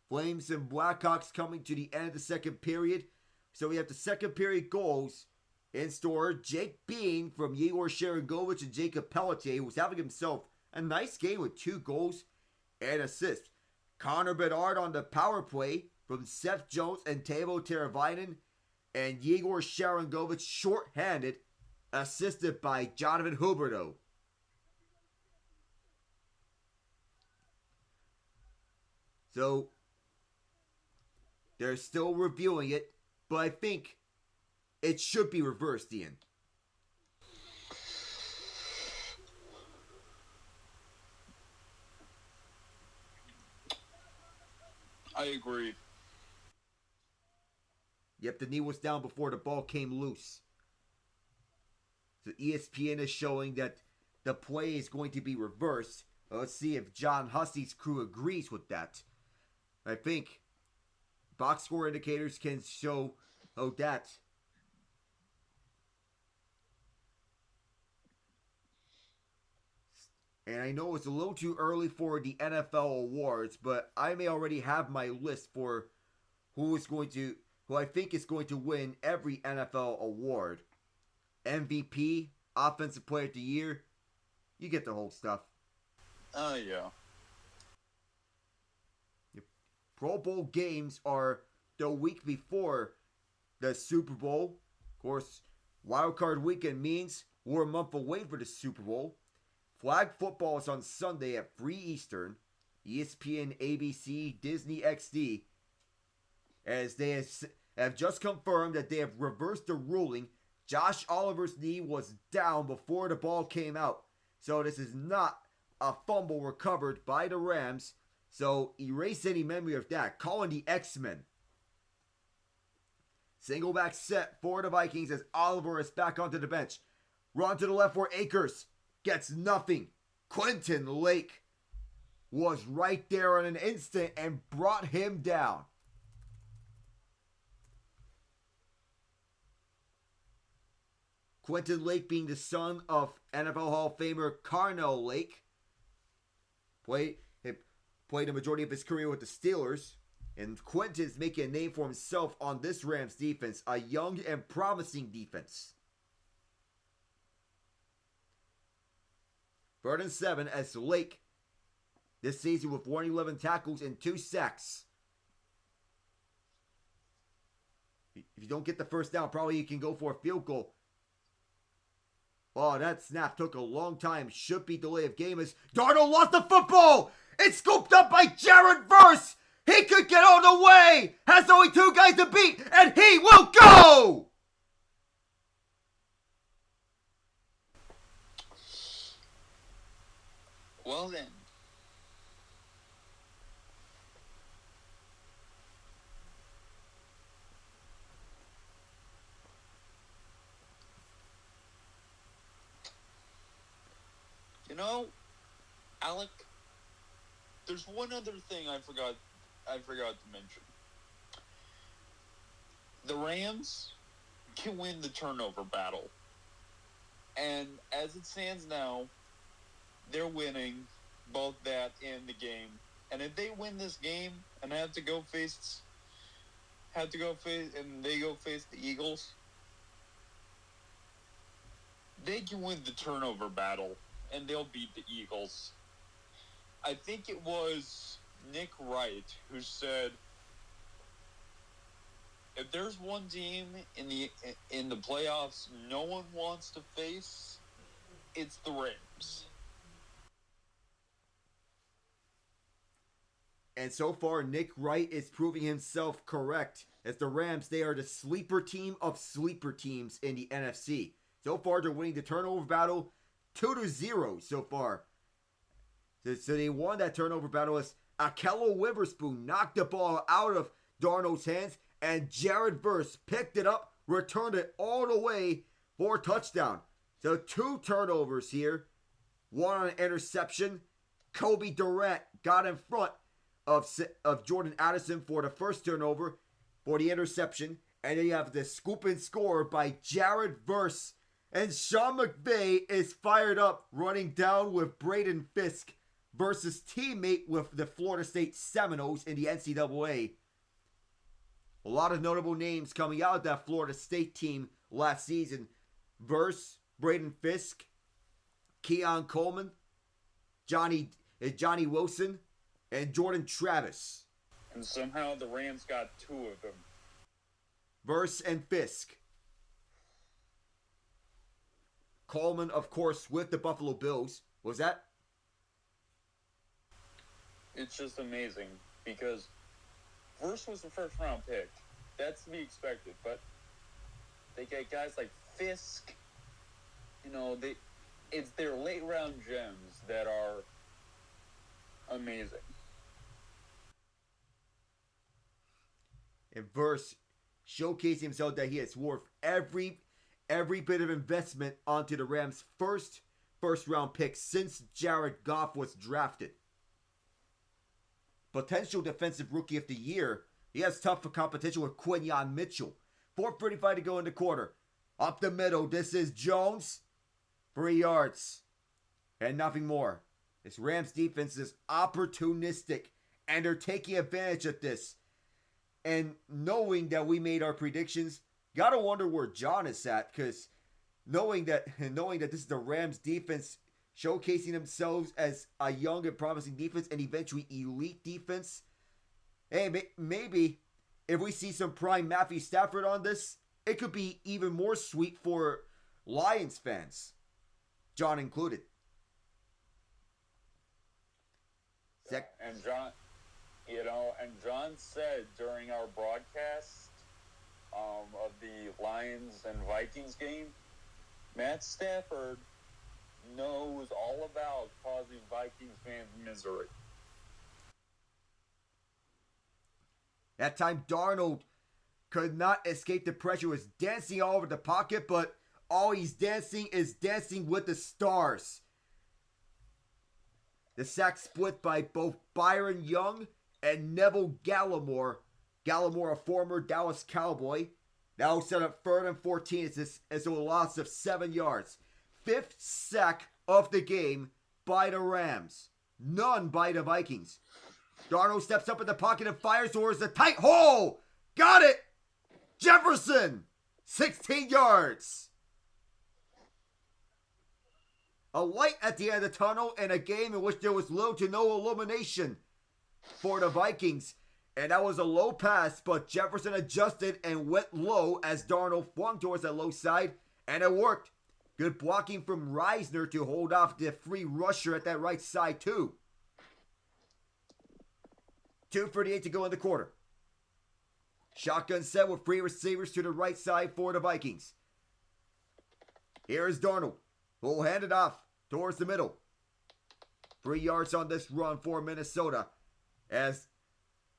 Flames and Blackhawks coming to the end of the second period. So we have the second period goals in store. Jake Bean from Yegor Sharangovich and Jacob Pelletier, who was having himself a nice game with 2 goals and assists. Connor Bedard on the power play from Seth Jones and Teuvo Teravainen. And Yegor Sharangovich short-handed, assisted by Jonathan Huberdeau. So, they're still reviewing it, but I think it should be reversed, Ian. I agree. Yep, the knee was down before the ball came loose. So ESPN is showing that the play is going to be reversed. Let's see if John Hussey's crew agrees with that. I think box score indicators can show that. And I know it's a little too early for the NFL awards, but I may already have my list for who I think is going to win every NFL award. MVP, Offensive Player of the Year. You get the whole stuff. Yeah. Pro Bowl games are the week before the Super Bowl. Of course, Wild Card Weekend means we're a month away for the Super Bowl. Flag football is on Sunday at 3 Eastern. ESPN, ABC, Disney XD. As they have just confirmed that they have reversed the ruling. Josh Oliver's knee was down before the ball came out. So this is not a fumble recovered by the Rams. So erase any memory of that. Calling the X-Men. Single back set for the Vikings as Oliver is back onto the bench. Run to the left for Akers. Gets nothing. Quentin Lake was right there in an instant and brought him down. Quentin Lake being the son of NFL Hall of Famer Carnell Lake. Played the majority of his career with the Steelers. And Quentin's making a name for himself on this Rams defense. A young and promising defense. 3rd and 7 as Lake this season with 111 tackles and 2 sacks. If you don't get the first down, probably you can go for a field goal. Oh, that snap took a long time. Should be delay of game as Darnold lost the football. It's scooped up by Jared Verse. He could get all the way. Has only 2 guys to beat, and he will go. Well then. You know, Alec, there's one other thing I forgot to mention. The Rams can win the turnover battle. And as it stands now, they're winning both that and the game. And if they win this game and they go face the Eagles, they can win the turnover battle and they'll beat the Eagles. I think it was Nick Wright who said, if there's one team in the playoffs no one wants to face, it's the Rams. And so far, Nick Wright is proving himself correct. As the Rams, they are the sleeper team of sleeper teams in the NFC. So far, they're winning the turnover battle 2-0 so far. So they won that turnover battle as Akello Witherspoon knocked the ball out of Darnold's hands, and Jared Verse picked it up, returned it all the way for a touchdown. So 2 turnovers here. 1 on an interception. Kobe Durant got in front of Jordan Addison for the first turnover for the interception. And then you have the scoop and score by Jared Verse. And Sean McVay is fired up, running down with Braden Fisk versus teammate with the Florida State Seminoles in the NCAA. A lot of notable names coming out of that Florida State team last season. Verse, Braden Fisk, Keon Coleman, Johnny Wilson, and Jordan Travis. And somehow the Rams got 2 of them. Verse and Fisk. Coleman, of course, with the Buffalo Bills. What was that? It's just amazing because Verse was the first round pick. That's to be expected. But they get guys like Fisk. You know, it's their late round gems that are amazing. And Verse showcasing himself that he is worth every bit of investment onto the Rams' first round pick since Jared Goff was drafted. Potential defensive rookie of the year. He has tough for competition with Quinyon Mitchell. 4:35 to go in the quarter. Up the middle, this is Jones. 3 yards. And nothing more. This Rams defense is opportunistic, and they're taking advantage of this. And knowing that we made our predictions, gotta wonder where John is at, because knowing that this is the Rams defense showcasing themselves as a young and promising defense and eventually elite defense. Hey, maybe if we see some prime Matthew Stafford on this, it could be even more sweet for Lions fans, John included. And John said during our broadcast of the Lions and Vikings game, Matt Stafford knows all about causing Vikings fans misery. That time Darnold could not escape the pressure, was dancing all over the pocket, but all he's dancing is dancing with the stars. The sack split by both Byron Young and Neville Gallimore. Gallimore, a former Dallas Cowboy. Now set up 3rd and 14 as a loss of 7 yards. 5th sack of the game by the Rams. None by the Vikings. Darnold steps up in the pocket and fires towards the tight hole. Got it! Jefferson! 16 yards. A light at the end of the tunnel in a game in which there was little to no illumination for the Vikings. And that was a low pass, but Jefferson adjusted and went low as Darnold flung towards that low side, and it worked. Good blocking from Reisner to hold off the free rusher at that right side too. 2:38 to go in the quarter. Shotgun set with 3 receivers to the right side for the Vikings. Here is Darnold, who will hand it off towards the middle. 3 yards on this run for Minnesota as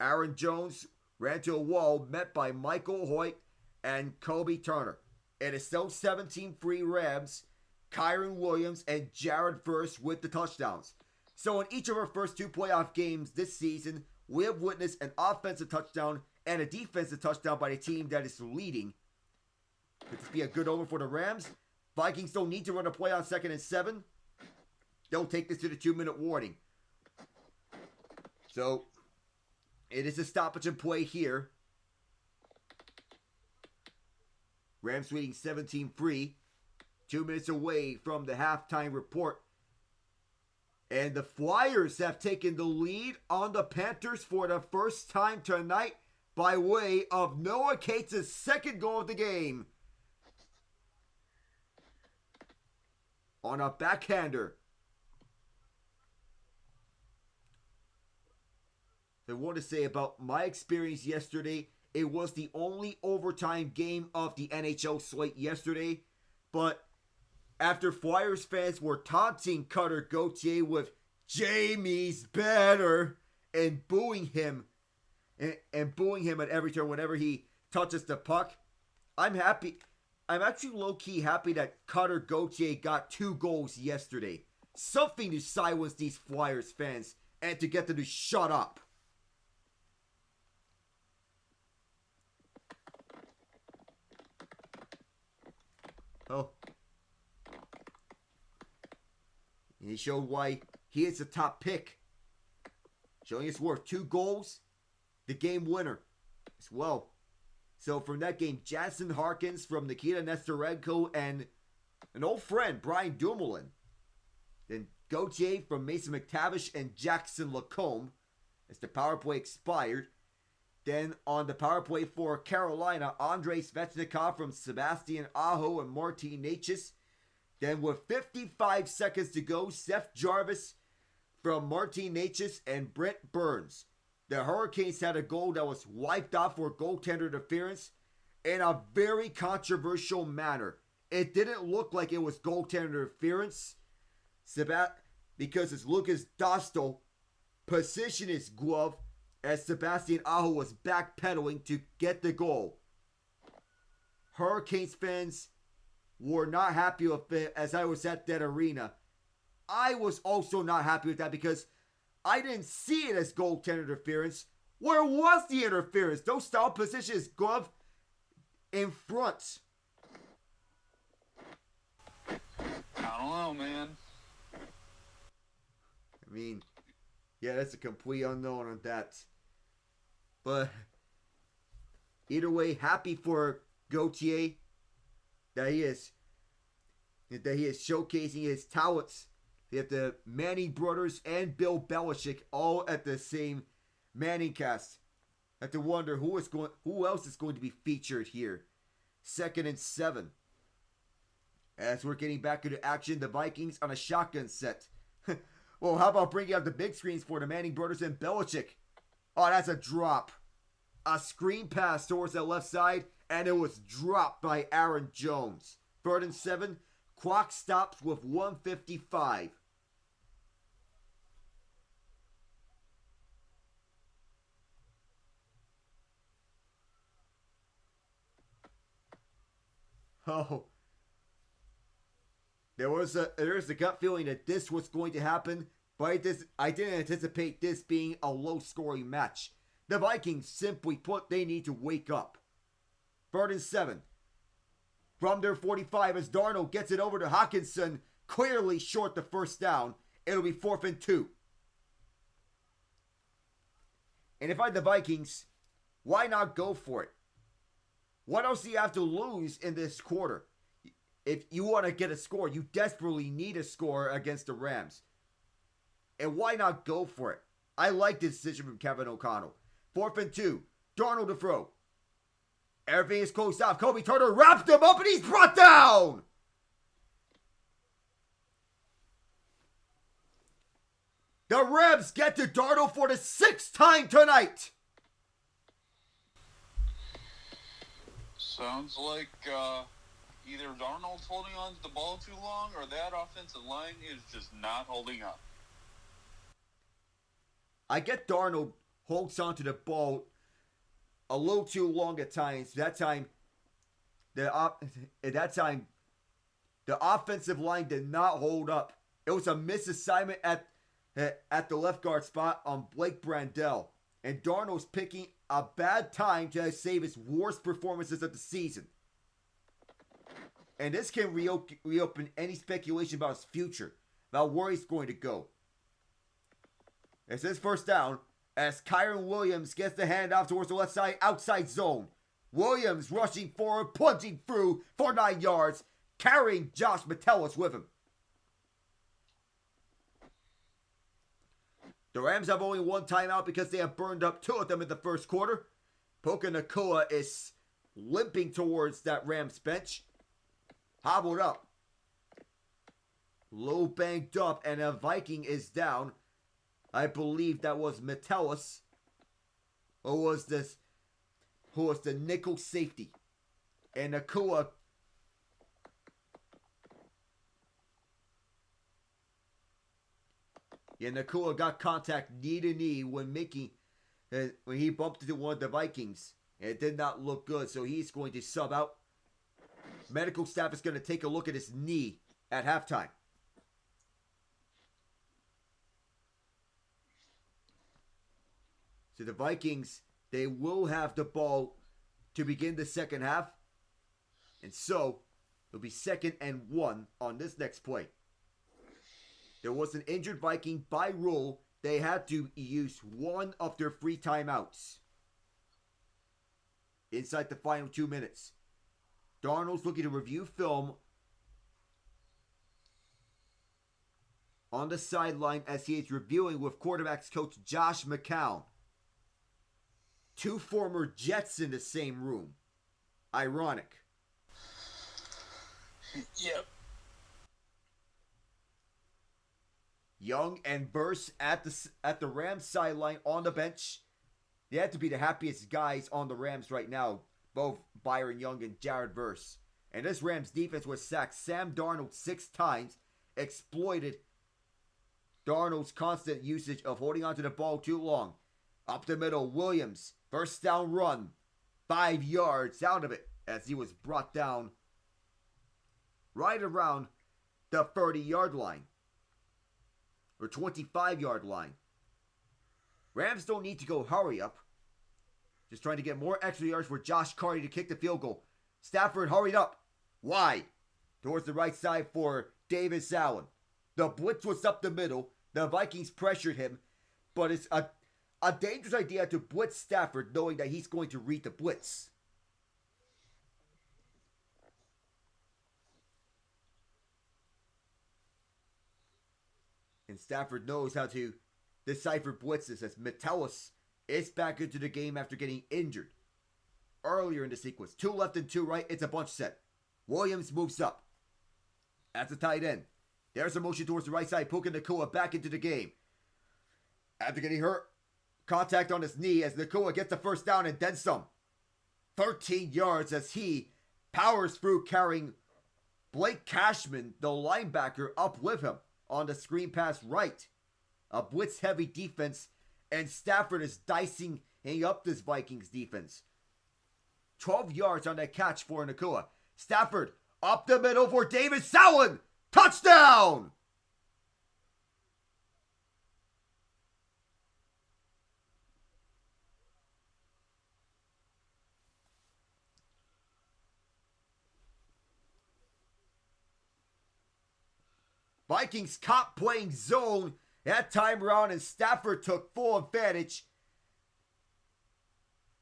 Aaron Jones ran to a wall met by Michael Hoyt and Kobe Turner. It is still 17-free Rams, Kyron Williams, and Jared Verse with the touchdowns. So in each of our first 2 playoff games this season, we have witnessed an offensive touchdown and a defensive touchdown by the team that is leading. Could this be a good omen for the Rams? Vikings don't need to run a play on 2nd and 7. They'll take this to the 2-minute warning. So it is a stoppage and play here. Rams leading 17-free. 2 minutes away from the halftime report. And the Flyers have taken the lead on the Panthers for the first time tonight by way of Noah Cates' second goal of the game. On a backhander. I want to say about my experience yesterday. It was the only overtime game of the NHL slate yesterday. But after Flyers fans were taunting Cutter Gauthier with Jamie's better and booing him and booing him at every turn whenever he touches the puck, I'm happy. I'm actually low-key happy that Cutter Gauthier got 2 goals yesterday. Something to silence these Flyers fans and to get them to shut up. Oh. And he showed why he is the top pick. Showing his worth. 2 goals, the game winner as well. So from that game, Jansen Harkins from Nikita Nesterenko and an old friend, Brian Dumoulin. Then Gauthier from Mason McTavish and Jackson Lacombe as the power play expired. Then on the power play for Carolina, Andrei Svechnikov from Sebastian Aho and Martin Necas. Then with 55 seconds to go, Seth Jarvis from Martin Necas and Brent Burns. The Hurricanes had a goal that was wiped off for goaltender interference in a very controversial manner. It didn't look like it was goaltender interference because it's Lucas Dostal positioned his glove as Sebastian Aho was backpedaling to get the goal. Hurricanes fans were not happy with it as I was at that arena. I was also not happy with that because I didn't see it as goaltender interference. Where was the interference? Dostal positioned his glove in front. I don't know, man. I mean, yeah, that's a complete unknown on that. But either way, happy for Gauthier that he is showcasing his talents. You have the Manning brothers and Bill Belichick all at the same Manning cast. I have to wonder who else is going to be featured here. 2nd and 7. As we're getting back into action, the Vikings on a shotgun set. Well, how about bringing out the big screens for the Manning brothers and Belichick? Oh, that's a drop. A screen pass towards the left side, and it was dropped by Aaron Jones. 3rd and 7. Clock stops with 1:55. Oh. There's a gut feeling that this was going to happen, but I didn't anticipate this being a low-scoring match. The Vikings, simply put, they need to wake up. 3rd and 7. From their 45 as Darnold gets it over to Hawkinson, clearly short the first down. It'll be 4th and 2. And if I'm the Vikings, why not go for it? What else do you have to lose in this quarter? If you want to get a score, you desperately need a score against the Rams. And why not go for it? I like this decision from Kevin O'Connell. 4th and 2. Darnold to throw. Everything is closed off. Kobe Turner wrapped him up and he's brought down. The Rams get to Darnold for the 6th time tonight. Sounds like either Darnold's holding on to the ball too long or that offensive line is just not holding up. I get Darnold holds on to the ball a little too long at times. The offensive line did not hold up. It was a misassignment at the left guard spot on Blake Brandel. And Darnold's picking a bad time to save his worst performances of the season. And this can reopen any speculation about his future, about where he's going to go. It's his 1st down as Kyron Williams gets the handoff towards the left side outside zone. Williams rushing forward, plunging through for 9 yards, carrying Josh Metellus with him. The Rams have only 1 timeout because they have burned up 2 of them in the first quarter. Puka Nacua is limping towards that Rams bench. Hobbled up. Low banked up and a Viking is down. I believe that was Metellus. who was the nickel safety. And Nacua got contact knee to knee when he bumped into one of the Vikings. And it did not look good, so he's going to sub out. Medical staff is going to take a look at his knee at halftime. So the Vikings, they will have the ball to begin the second half. And so, it'll be 2nd and 1 on this next play. There was an injured Viking. By rule, they had to use one of their free timeouts inside the final 2 minutes. Darnold's looking to review film on the sideline as he is reviewing with quarterbacks coach Josh McCown. 2 former Jets in the same room. Ironic. Yep. Young and Verse at the Rams sideline on the bench. They had to be the happiest guys on the Rams right now. Both Byron Young and Jared Verse. And this Rams defense was sacked Sam Darnold 6 times. Exploited Darnold's constant usage of holding onto the ball too long. Up the middle, Williams. First down run. 5 yards out of it as he was brought down right around the 30-yard line. Or 25-yard line. Rams don't need to go hurry up. Just trying to get more extra yards for Josh Carty to kick the field goal. Stafford hurried up. Wide. Towards the right side for Davis Allen. The blitz was up the middle. The Vikings pressured him. But it's a dangerous idea to blitz Stafford knowing that he's going to read the blitz. And Stafford knows how to decipher blitzes as Metellus is back into the game after getting injured earlier in the sequence. 2 left and 2 right. It's a bunch set. Williams moves up. That's a tight end. There's a motion towards the right side. Puka Nacua back into the game. After getting hurt, contact on his knee as Nacua gets the first down and then some. 13 yards as he powers through carrying Blake Cashman, the linebacker, up with him on the screen pass right. A blitz-heavy defense, and Stafford is dicing up this Vikings defense. 12 yards on that catch for Nacua. Stafford up the middle for Davis Allen. Touchdown! Vikings caught playing zone that time around, and Stafford took full advantage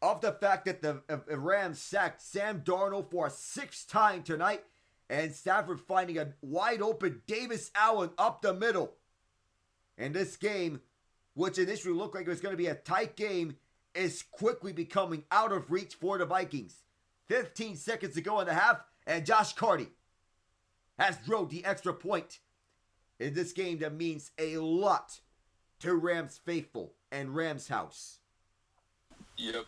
of the fact that the Rams sacked Sam Darnold for a 6th time tonight, and Stafford finding a wide open Davis Allen up the middle. And this game, which initially looked like it was going to be a tight game, is quickly becoming out of reach for the Vikings. 15 seconds to go in the half, and Josh Carty has drove the extra point in this game that means a lot to Rams faithful and Rams house. Yep.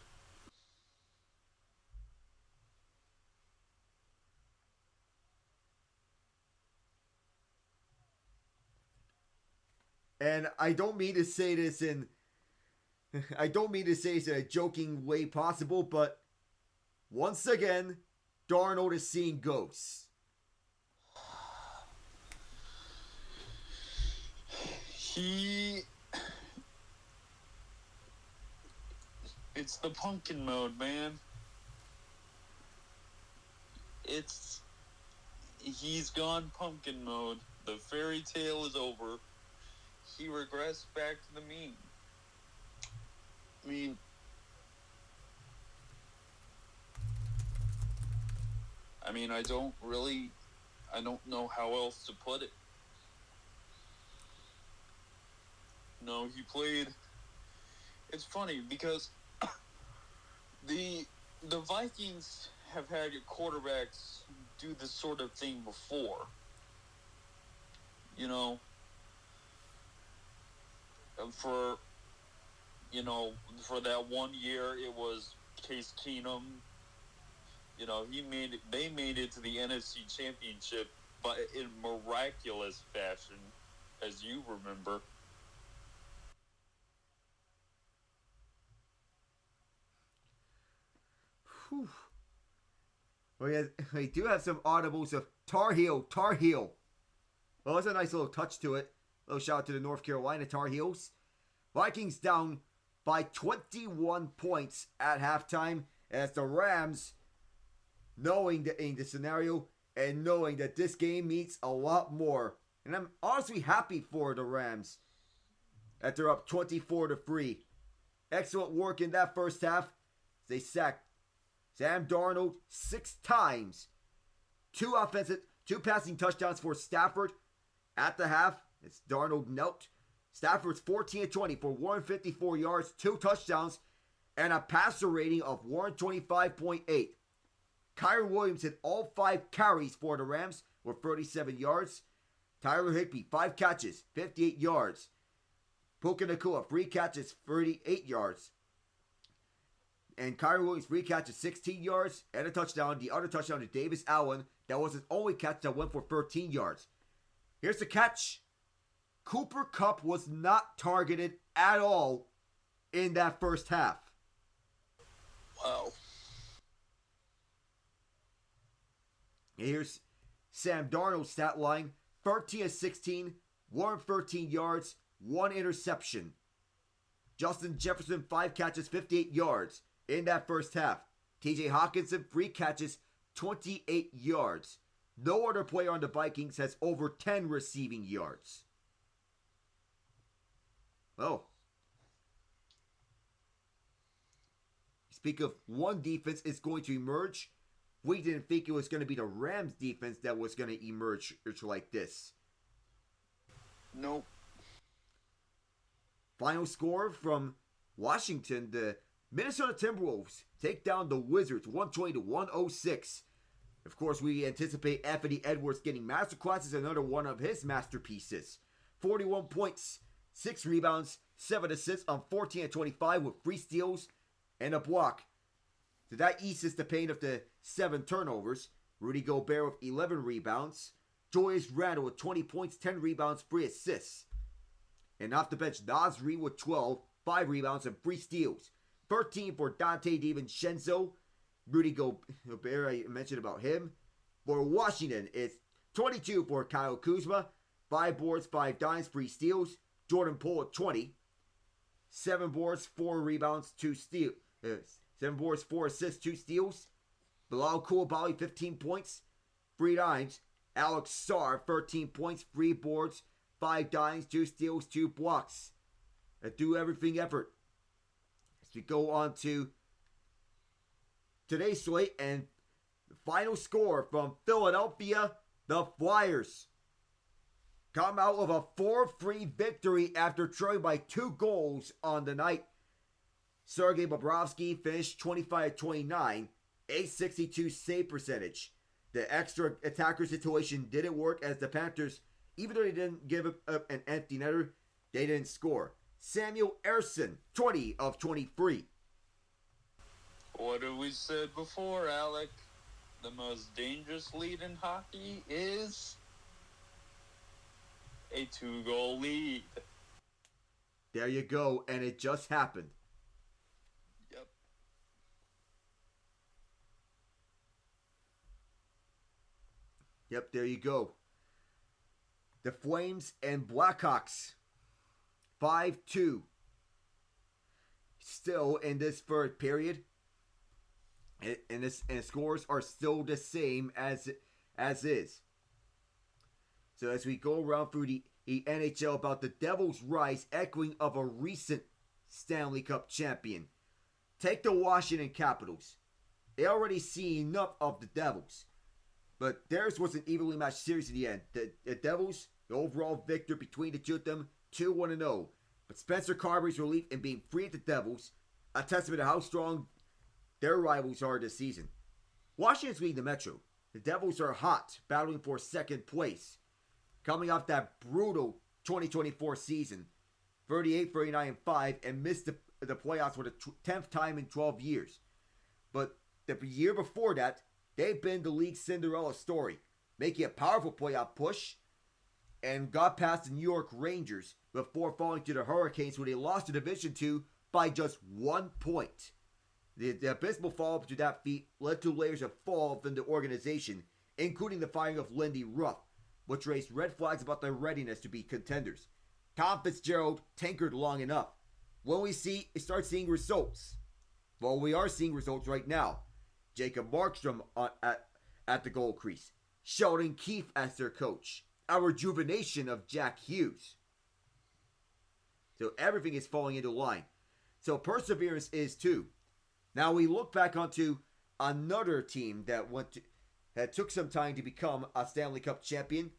And I don't mean to say this in a joking way possible, but once again, Darnold is seeing ghosts. It's the pumpkin mode, man. He's gone pumpkin mode. The fairy tale is over. He regressed back to the mean. I don't know how else to put it. No, he played. It's funny because the Vikings have had quarterbacks do this sort of thing before. For for that 1 year, it was Case Keenum. They made it to the NFC Championship, but in miraculous fashion, as you remember. Whew. We do have some audibles of Tar Heel. Well, that's a nice little touch to it. A little shout out to the North Carolina Tar Heels. Vikings down by 21 points at halftime as the Rams, knowing the scenario and knowing that this game means a lot more. And I'm honestly happy for the Rams that they're up 24-3. Excellent work in that first half. They sacked Sam Darnold 6 times. 2 passing touchdowns for Stafford at the half. It's Darnold knelt. Stafford's 14-20 for 154 yards, 2 touchdowns, and a passer rating of 125.8. Kyren Williams had all 5 carries for the Rams with 37 yards. Tyler Higbee, 5 catches, 58 yards. Puka Nacua, 3 catches, 38 yards. And Kyren Williams, 3 catches, 16 yards, and a touchdown. The other touchdown to Davis Allen. That was his only catch that went for 13 yards. Here's the catch. Cooper Kupp was not targeted at all in that first half. Wow. Here's Sam Darnold's stat line. 13-16, 113 yards, 1 interception. Justin Jefferson, 5 catches, 58 yards in that first half. TJ Hawkinson, 3 catches, 28 yards. No other player on the Vikings has over 10 receiving yards. Oh. Speak of one defense is going to emerge. We didn't think it was going to be the Rams defense that was going to emerge like this. Nope. Final score from Washington. The Minnesota Timberwolves take down the Wizards 120-106. Of course, we anticipate Anthony Edwards getting masterclasses, another one of his masterpieces. 41 points, 6 rebounds, 7 assists on 14-25 with 3 steals and a block. So that eases the pain of the 7 turnovers. Rudy Gobert with 11 rebounds. Julius Randle with 20 points, 10 rebounds, 3 assists. And off the bench, Naz Reid with 12, 5 rebounds, and 3 steals. 13 for Dante DiVincenzo. Rudy Gobert, I mentioned about him. For Washington, it's 22 for Kyle Kuzma. 5 boards, 5 dimes, 3 steals. Jordan Poole at 20. 7 boards, 4 rebounds, 2 steals. 7 boards, 4 assists, 2 steals. Bilal Coulibaly, 15 points, 3 dimes. Alex Sarr, 13 points, 3 boards, 5 dimes, 2 steals, 2 blocks. A do-everything effort. As we go on to today's slate and the final score from Philadelphia, the Flyers come out with a 4-3 victory after trailing by 2 goals on the night. Sergei Bobrovsky finished 25-29, .862 save percentage. The extra attacker situation didn't work as the Panthers, even though they didn't give up an empty netter, they didn't score. Samuel Ersson, 20 of 23. What have we said before, Alec? The most dangerous lead in hockey is a 2-goal lead. There you go, and it just happened. Yep. Yep, there you go. The Flames and Blackhawks, 5-2. Still in this third period, and scores are still the same as is. So as we go around through the NHL about the Devils' rise, echoing of a recent Stanley Cup champion. Take the Washington Capitals. They already see enough of the Devils. But theirs was an evenly matched series in the end. The Devils, the overall victor between the two of them, 2-1-0. But Spencer Carberry's relief in being free at the Devils, a testament to how strong their rivals are this season. Washington's leading the Metro. The Devils are hot, battling for second place. Coming off that brutal 2024 season, 38, 39, and 5, and missed the playoffs for the 10th time in 12 years. But the year before that, they've been the league's Cinderella story, making a powerful playoff push and got past the New York Rangers before falling to the Hurricanes, where they lost the Division II by just 1 point. The abysmal follow-up to that feat led to layers of fall within the organization, including the firing of Lindy Ruff, which raised red flags about their readiness to be contenders. Tom Fitzgerald tinkered long enough. When we start seeing results? Well, we are seeing results right now. Jacob Markstrom at the goal crease. Sheldon Keefe as their coach. A rejuvenation of Jack Hughes. So everything is falling into line. So perseverance is too. Now we look back onto another team that took some time to become a Stanley Cup champion,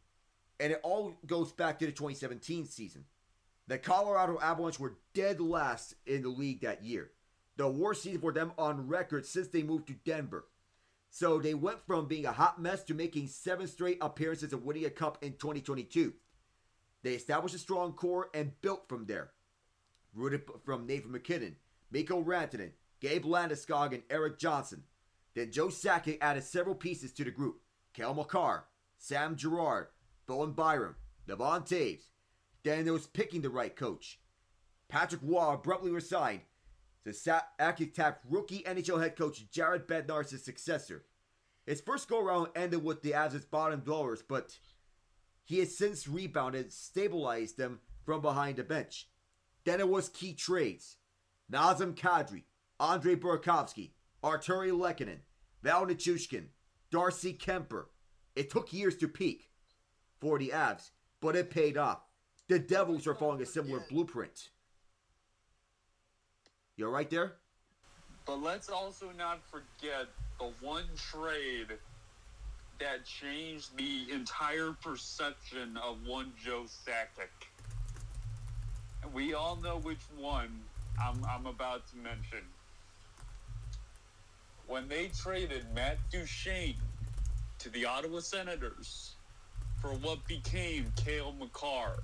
and it all goes back to the 2017 season. The Colorado Avalanche were dead last in the league that year. The worst season for them on record since they moved to Denver. So they went from being a hot mess to making 7 straight appearances and winning a cup in 2022. They established a strong core and built from there. Rooted from Nathan McKinnon, Mikko Rantanen, Gabe Landeskog, and Eric Johnson. Then Joe Sakic added several pieces to the group. Cale Makar, Sam Girard, Bowen Byram, Devon Taves. Then there was picking the right coach. Patrick Waugh abruptly resigned. So Sakic tapped rookie NHL head coach Jared Bednar as his successor. His first go-around ended with the Avs' bottom dwellers, but he has since rebounded and stabilized them from behind the bench. Then it was key trades. Nazem Kadri, Andrei Burakovsky, Arturi Lehkonen, Val Nichushkin, Darcy Kemper. It took years to peak for the Avs, but it paid off. The Devils are following a similar blueprint. You all right there? But let's also not forget the one trade that changed the entire perception of one Joe Sakic. And we all know which one I'm about to mention. When they traded Matt Duchene to the Ottawa Senators for what became Cale Makar,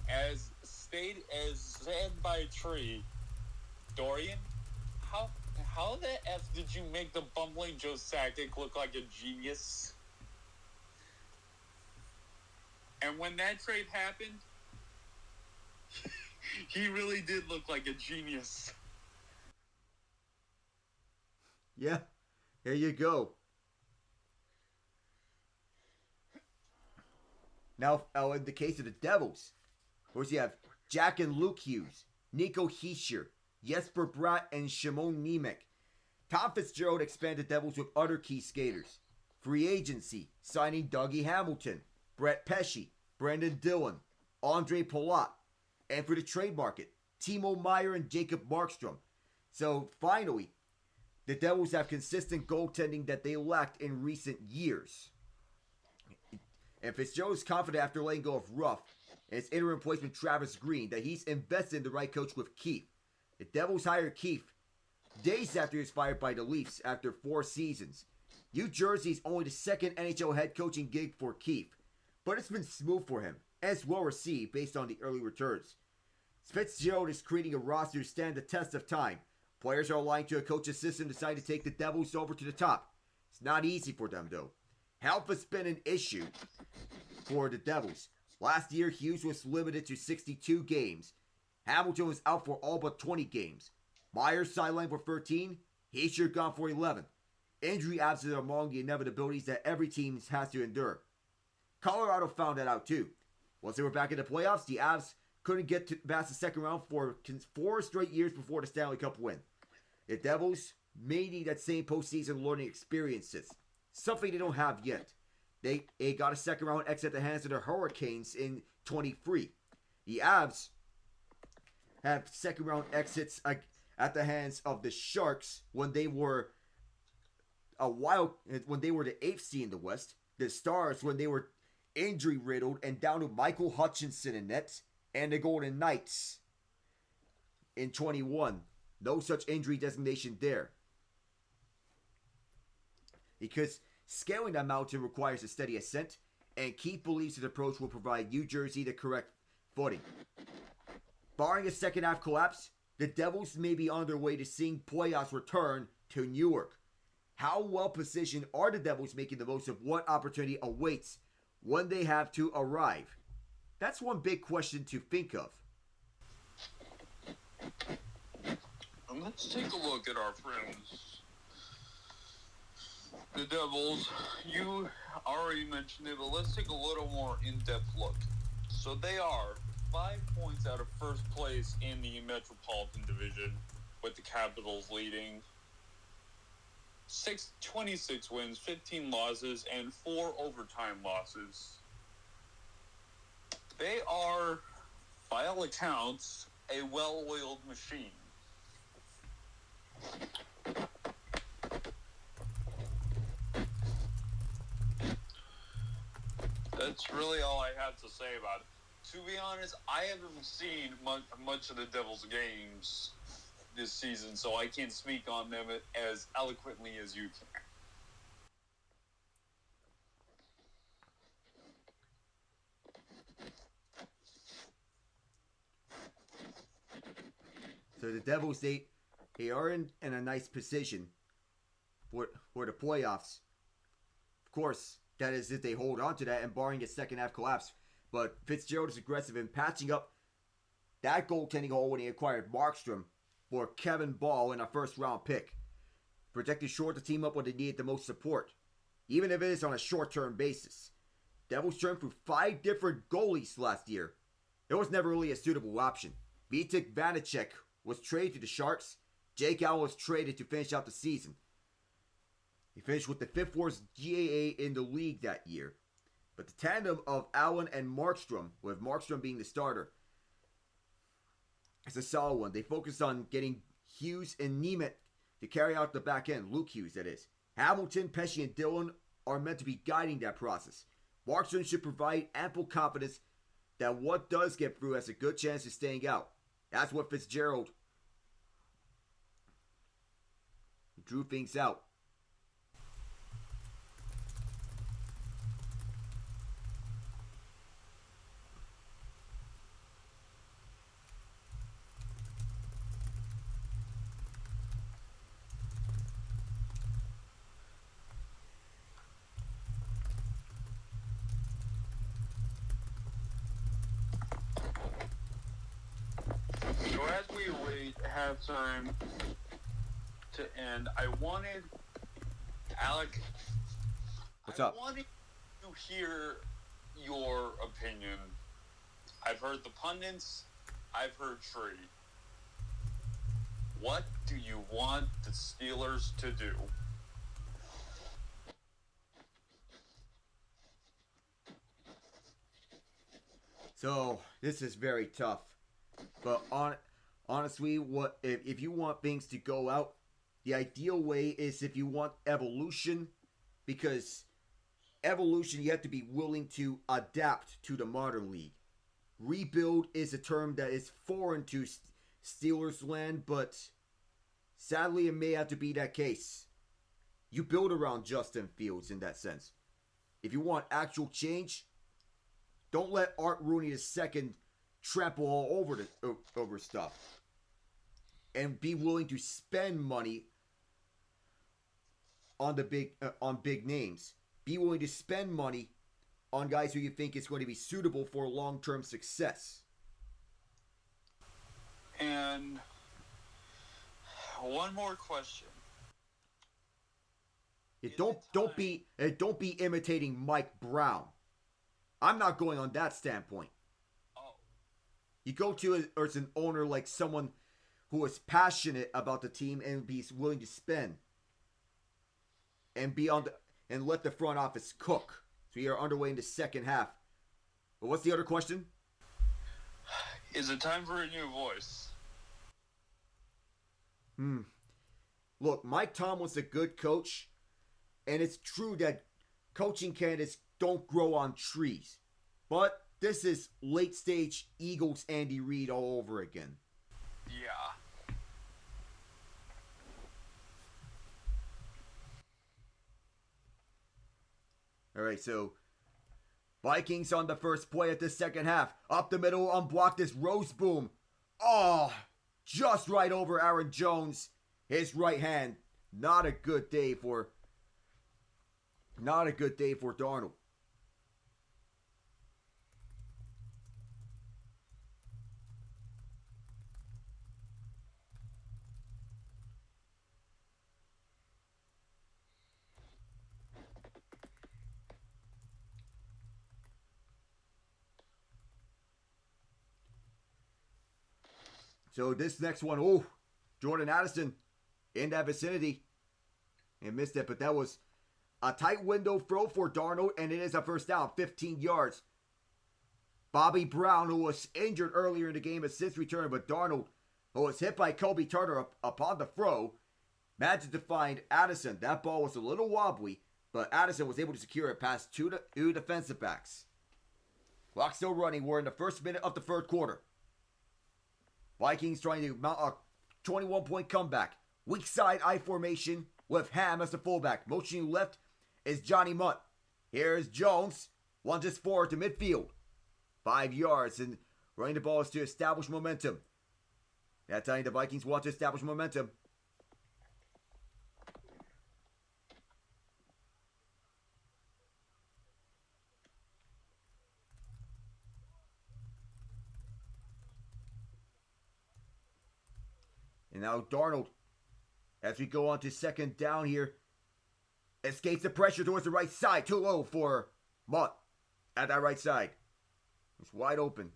as said by Tree, Dorian, how the F did you make the bumbling Joe Sakic look like a genius? And when that trade happened, he really did look like a genius. Yeah, there you go. Now, in the case of the Devils, of course, you have Jack and Luke Hughes, Nico Hischier, Jesper Bratt, and Shimon Nemec. Tom Fitzgerald expanded Devils with other key skaters. Free agency, signing Dougie Hamilton, Brett Pesce, Brendan Dillon, Andre Palat. And for the trade market, Timo Meier and Jacob Markstrom. So, finally, the Devils have consistent goaltending that they lacked in recent years. And Fitzgerald is confident after letting go of Ruff and his interim replacement Travis Green that he's invested in the right coach with Keefe. The Devils hired Keefe days after he was fired by the Leafs after 4 seasons. New Jersey is only the second NHL head coaching gig for Keefe, but it's been smooth for him, and it's well received based on the early returns. Fitzgerald is creating a roster to stand the test of time. Players are aligned to a coach's system and decide to take the Devils over to the top. It's not easy for them, though. Health has been an issue for the Devils. Last year, Hughes was limited to 62 games. Hamilton was out for all but 20 games. Myers sidelined for 13. Hischier gone for 11. Injury absence are among the inevitabilities that every team has to endure. Colorado found that out too. Once they were back in the playoffs, the Avs couldn't get past the second round for 4 straight years before the Stanley Cup win. The Devils may need that same postseason learning experiences, something they don't have yet. They got a second round exit at the hands of the Hurricanes in 23. The Avs have second round exits at the hands of the Sharks when they were the 8th seed in the West. The Stars when they were injury riddled and down to Michael Hutchinson in net, and the Golden Knights in 21. No such injury designation there. Because scaling that mountain requires a steady ascent, and Keith believes his approach will provide New Jersey the correct footing. barring a second half collapse, the Devils may be on their way to seeing playoffs return to Newark. How well positioned are the Devils making the most of what opportunity awaits when they have to arrive? That's one big question to think of. Let's take a look at our friends, the Devils. You already mentioned it, but let's take a little more in-depth look. So they are 5 points out of first place in the Metropolitan Division, with the Capitals leading. 26 wins, 15 losses, and 4 overtime losses. They are, by all accounts, a well-oiled machine. That's really all I have to say about it. To be honest, I haven't seen much of the Devils' games this season, so I can't speak on them as eloquently as you can. So the Devils, they are in a nice position for the playoffs. Of course, that is if they hold on to that and barring a second half collapse. But Fitzgerald is aggressive in patching up that goaltending hole when he acquired Markstrom for Kevin Ball in a first round pick. Projected short to team up when they needed the most support, even if it is on a short term basis. Devils turned through 5 different goalies last year. It was never really a suitable option. Vitek Vanacek was traded to the Sharks. Jake Allen was traded to finish out the season. He finished with the 5th worst GAA in the league that year. But the tandem of Allen and Markstrom, with Markstrom being the starter, is a solid one. They focused on getting Hughes and Nemeth to carry out the back end. Luke Hughes, that is. Hamilton, Pesce, and Dillon are meant to be guiding that process. Markstrom should provide ample confidence that what does get through has a good chance of staying out. That's what Fitzgerald drew things out. So as we await halftime to end, I wanted, Alec, What's up? I wanted to hear your opinion. I've heard the pundits, I've heard Tree. What do you want the Steelers to do? So, this is very tough. But honestly, what if you want things to go out, the ideal way is if you want evolution, because evolution, you have to be willing to adapt to the modern league. Rebuild is a term that is foreign to Steelers land, but sadly it may have to be that case. You build around Justin Fields in that sense. If you want actual change, don't let Art Rooney II trample all over stuff. And be willing to spend money on big names. Be willing to spend money on guys who you think is going to be suitable for long-term success. And one more question. Don't be imitating Mike Brown. I'm not going on that standpoint. Oh. You go to an owner like someone who is passionate about the team and be willing to spend and and let the front office cook. So you're underway in the second half. But what's the other question? Is it time for a new voice? Look, Mike Tomlin's a good coach, and it's true that coaching candidates don't grow on trees. But this is late stage Eagles Andy Reid all over again. Yeah. All right, so Vikings on the first play of the second half. Up the middle, unblocked is Roseboom. Oh, just right over Aaron Jones. His right hand. Not a good day for Darnold. So this next one, oh, Jordan Addison in that vicinity. And missed it, but that was a tight window throw for Darnold, and it is a first down, 15 yards. Bobby Brown, who was injured earlier in the game, has since returned, but Darnold, who was hit by Kobe Turner upon the throw, managed to find Addison. That ball was a little wobbly, but Addison was able to secure it past two defensive backs. Clock still running. We're in the first minute of the third quarter. Vikings trying to mount a 21-point comeback. Weak side I formation with Ham as the fullback. Motioning left is Johnny Munt. Here's Jones. One just forward to midfield. 5 yards, and running the ball is to establish momentum. That time the Vikings want to establish momentum. And now Darnold, as we go on to second down here, escapes the pressure towards the right side. Too low for Munt at that right side. It's wide open.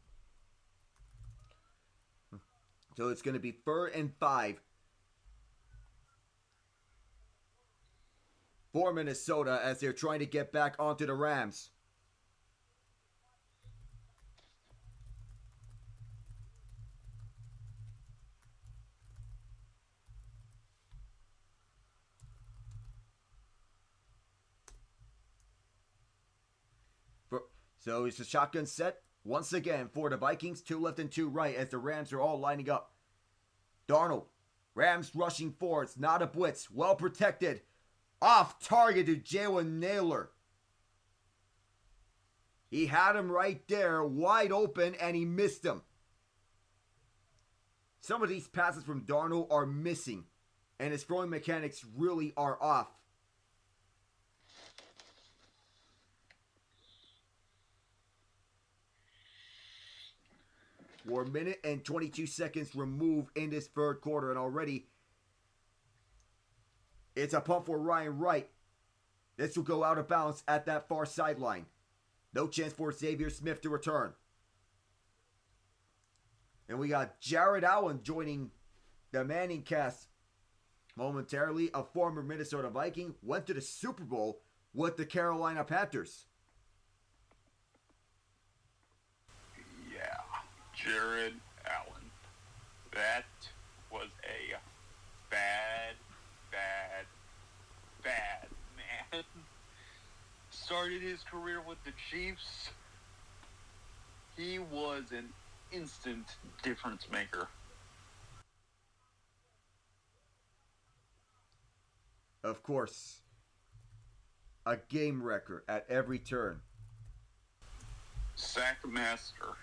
So it's going to be 3rd and 5 for Minnesota as they're trying to get back onto the Rams. So it's a shotgun set once again for the Vikings. 2 left and 2 right as the Rams are all lining up. Darnold. Rams rushing forward. It's not a blitz. Well protected. Off target to Jalen Naylor. He had him right there, wide open, and he missed him. Some of these passes from Darnold are missing, and his throwing mechanics really are off. 1 minute and 22 seconds removed in this third quarter, and already it's a punt for Ryan Wright. This will go out of bounds at that far sideline. No chance for Xavier Smith to return. And we got Jared Allen joining the Manning cast momentarily. A former Minnesota Viking, went to the Super Bowl with the Carolina Panthers. Jared Allen. That was a bad man. Started his career with the Chiefs. He was an instant difference maker. Of course, a game record at every turn. Sack master.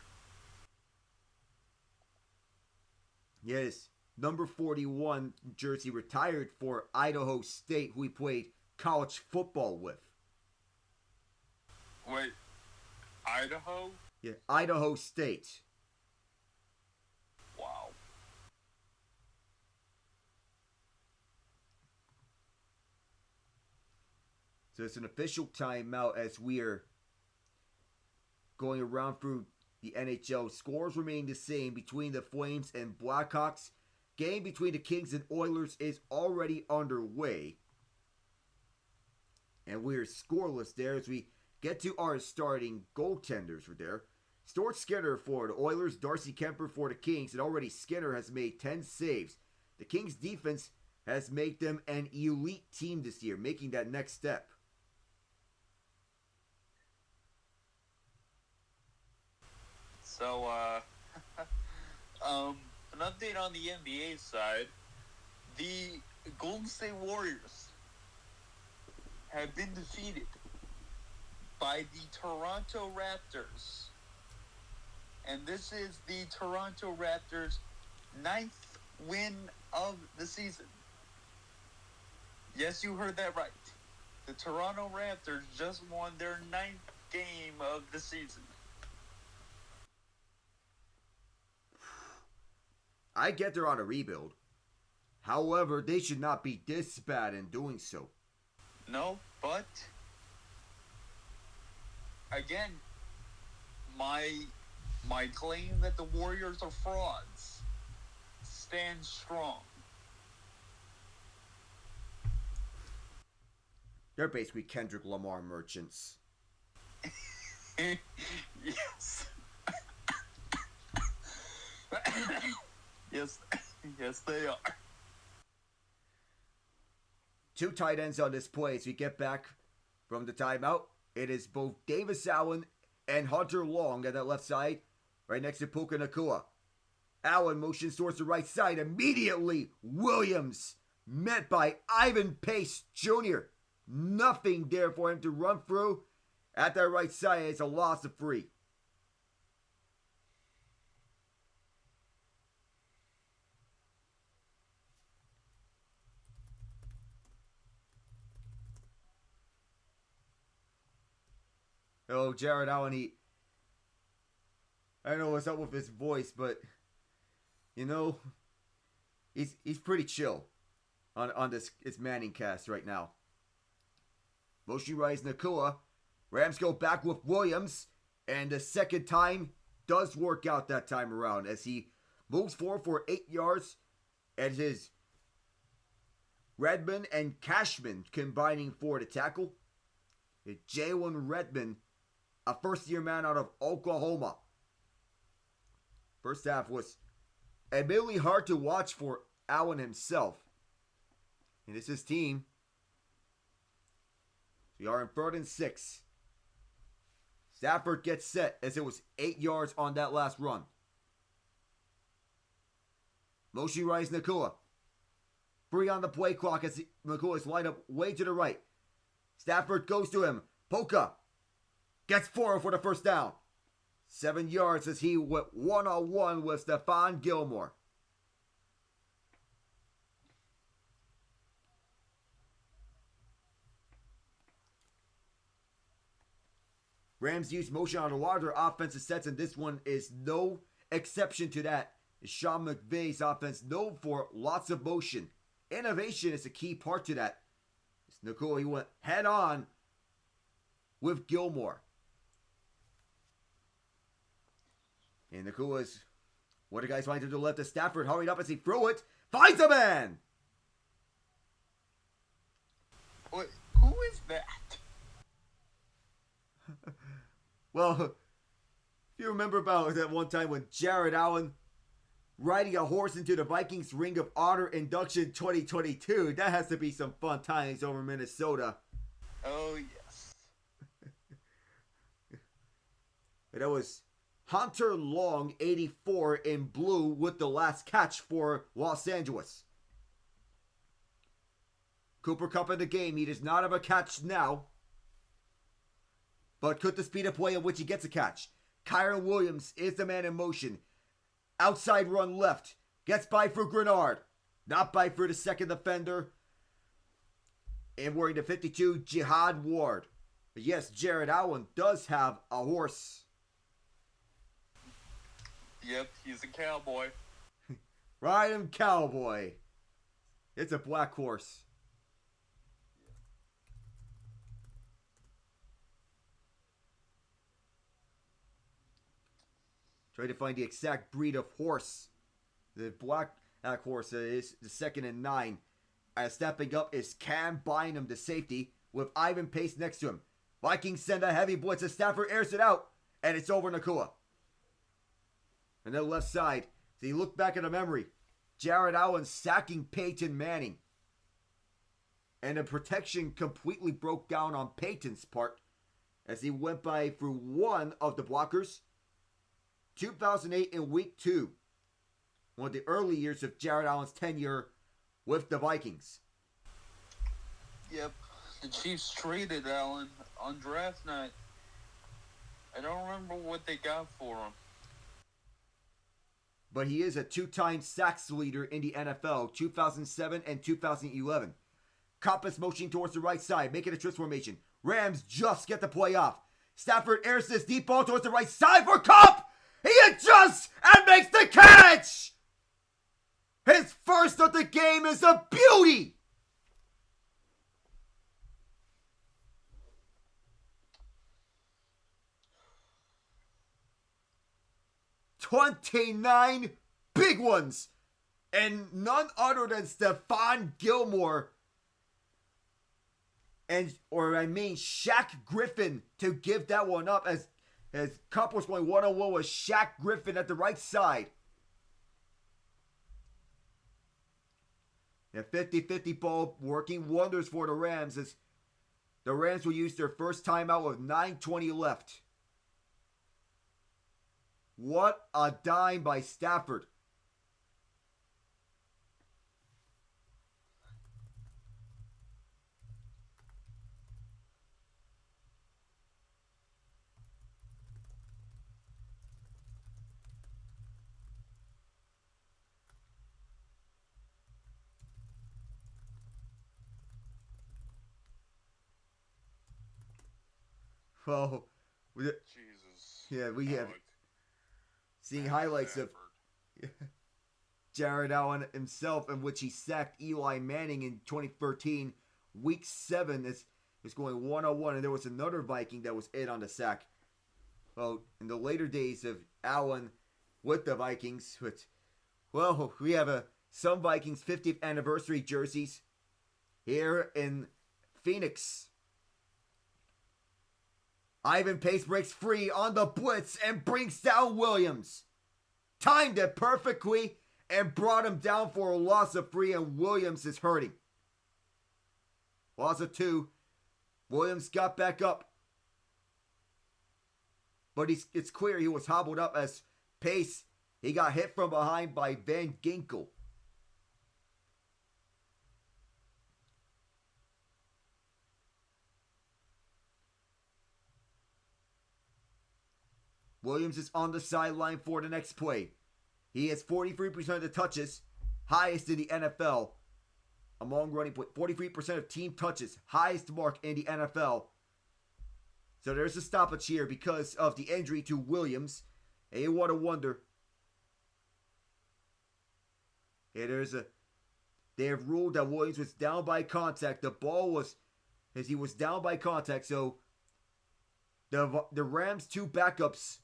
Yes, number 41 jersey retired for Idaho State, who he played college football with. Wait, Idaho? Yeah, Idaho State. Wow. So it's an official timeout as we are going around through the NHL. Scores remain the same between the Flames and Blackhawks. Game between the Kings and Oilers is already underway. And we're scoreless there as we get to our starting goaltenders for there. Stuart Skinner for the Oilers, Darcy Kemper for the Kings, and already Skinner has made 10 saves. The Kings' defense has made them an elite team this year, making that next step. So, an update on the NBA side. The Golden State Warriors have been defeated by the Toronto Raptors. And this is the Toronto Raptors ninth win of the season. Yes, you heard that right. The Toronto Raptors just won their 9th game of the season. I get they're on a rebuild. However, they should not be this bad in doing so. No, but again, my claim that the Warriors are frauds stands strong. They're basically Kendrick Lamar merchants. Yes. Yes, they are. 2 tight ends on this play as we get back from the timeout. It is both Davis Allen and Hunter Long at that left side, right next to Puka Nacua. Allen motions towards the right side. Immediately, Williams met by Ivan Pace Jr. Nothing there for him to run through. At that right side, it's a loss of 3. Oh, Jared Allen, I don't know what's up with his voice, but, you know, he's pretty chill on this Manning cast right now. Motion rise Nacua. Rams go back with Williams, and the second time does work out that time around as he moves forward for 8 yards, and his Redmond and Cashman combining for the tackle. It's Jalen Redmond, a first-year man out of Oklahoma. First half was admittedly hard to watch for Allen himself. And it's his team. We are in 3rd and 6. Stafford gets set as it was 8 yards on that last run. Motion rise Nacua. 3 on the play clock as Nacua is lined up way to the right. Stafford goes to him. Puka gets 4 for the first down. 7 yards as he went one-on-one with Stephon Gilmore. Rams use motion on a lot of their offensive sets, and this one is no exception to that. Sean McVay's offense known for lots of motion. Innovation is a key part to that. Nacua, he went head on with Gilmore. And Nacua's, what do guys find to the left of Stafford, hurried up as he threw it. Finds a man! What? Who is that? Well, if you remember about that one time when Jared Allen riding a horse into the Vikings Ring of Honor induction 2022, that has to be some fun times over Minnesota. Oh, yes. That was Hunter Long, 84, in blue with the last catch for Los Angeles. Cooper Kupp in the game. He does not have a catch now, but could the speed of play in which he gets a catch. Kyron Williams is the man in motion. Outside run left. Gets by for Grenard. Not by for the second defender. And wearing the 52, Jihad Ward. But yes, Jared Allen does have a horse. Yep, he's a cowboy. Ride him, cowboy. It's a black horse. Try to find the exact breed of horse. The black horse is the 2nd and 9. Stepping up is Cam Bynum, the safety, with Ivan Pace next to him. Vikings send a heavy blitz as Stafford airs it out, and it's over Nacua. And then left side, so you look back at a memory. Jared Allen sacking Peyton Manning. And the protection completely broke down on Peyton's part as he went by through one of the blockers. 2008 in week 2. One of the early years of Jared Allen's tenure with the Vikings. Yep. The Chiefs traded Allen on draft night. I don't remember what they got for him. but he is a two-time sacks leader in the NFL, 2007 and 2011. Kupp is motioning towards the right side, making a twist formation. Rams just get the play off. Stafford airs this deep ball towards the right side for Kupp. He adjusts and makes the catch. His first of the game is a beauty. "29 big ones," and none other than Stephon Gilmore Shaq Griffin to give that one up as Kupp was going one-on-one with Shaq Griffin at the right side. The 50-50 ball working wonders for the Rams as the Rams will use their first timeout with 9:20 left. What a dime by Stafford. Well, Jesus. Yeah, we have seeing highlights of Jared Allen himself, in which he sacked Eli Manning in 2013. Week 7 is going one-on-one, and there was another Viking that was in on the sack. Well, in the later days of Allen with the Vikings, we have some Vikings 50th anniversary jerseys here in Phoenix. Ivan Pace breaks free on the blitz and brings down Williams. Timed it perfectly and brought him down for a loss of 3, and Williams is hurting. Loss of 2. Williams got back up. But it's clear he was hobbled up as Pace, he got hit from behind by Van Ginkel. Williams is on the sideline for the next play. He has 43% of the touches, highest in the NFL. Among running play, 43% of team touches, highest mark in the NFL. So there's a stoppage here because of the injury to Williams. Hey, what a wonder. Hey, they have ruled that Williams was down by contact. The ball was, as he was down by contact. So the Rams' 2 backups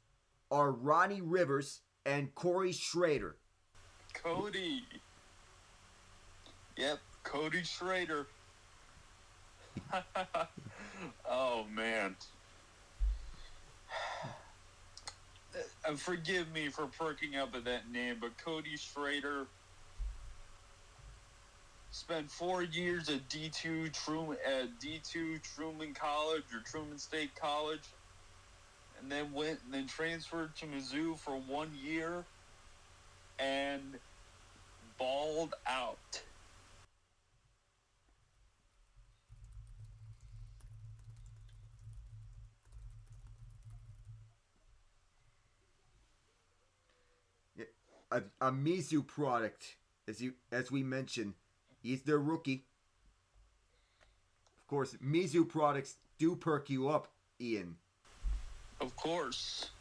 are Ronnie Rivers and Corey Schrader. Cody. Yep, Cody Schrader. Oh, man. Forgive me for perking up at that name, but Cody Schrader spent 4 years at D2 Truman College or Truman State College, and then transferred to Mizzou for 1 year and balled out. A Mizzou product, as we mentioned. He's their rookie. Of course, Mizzou products do perk you up, Ian. Of course.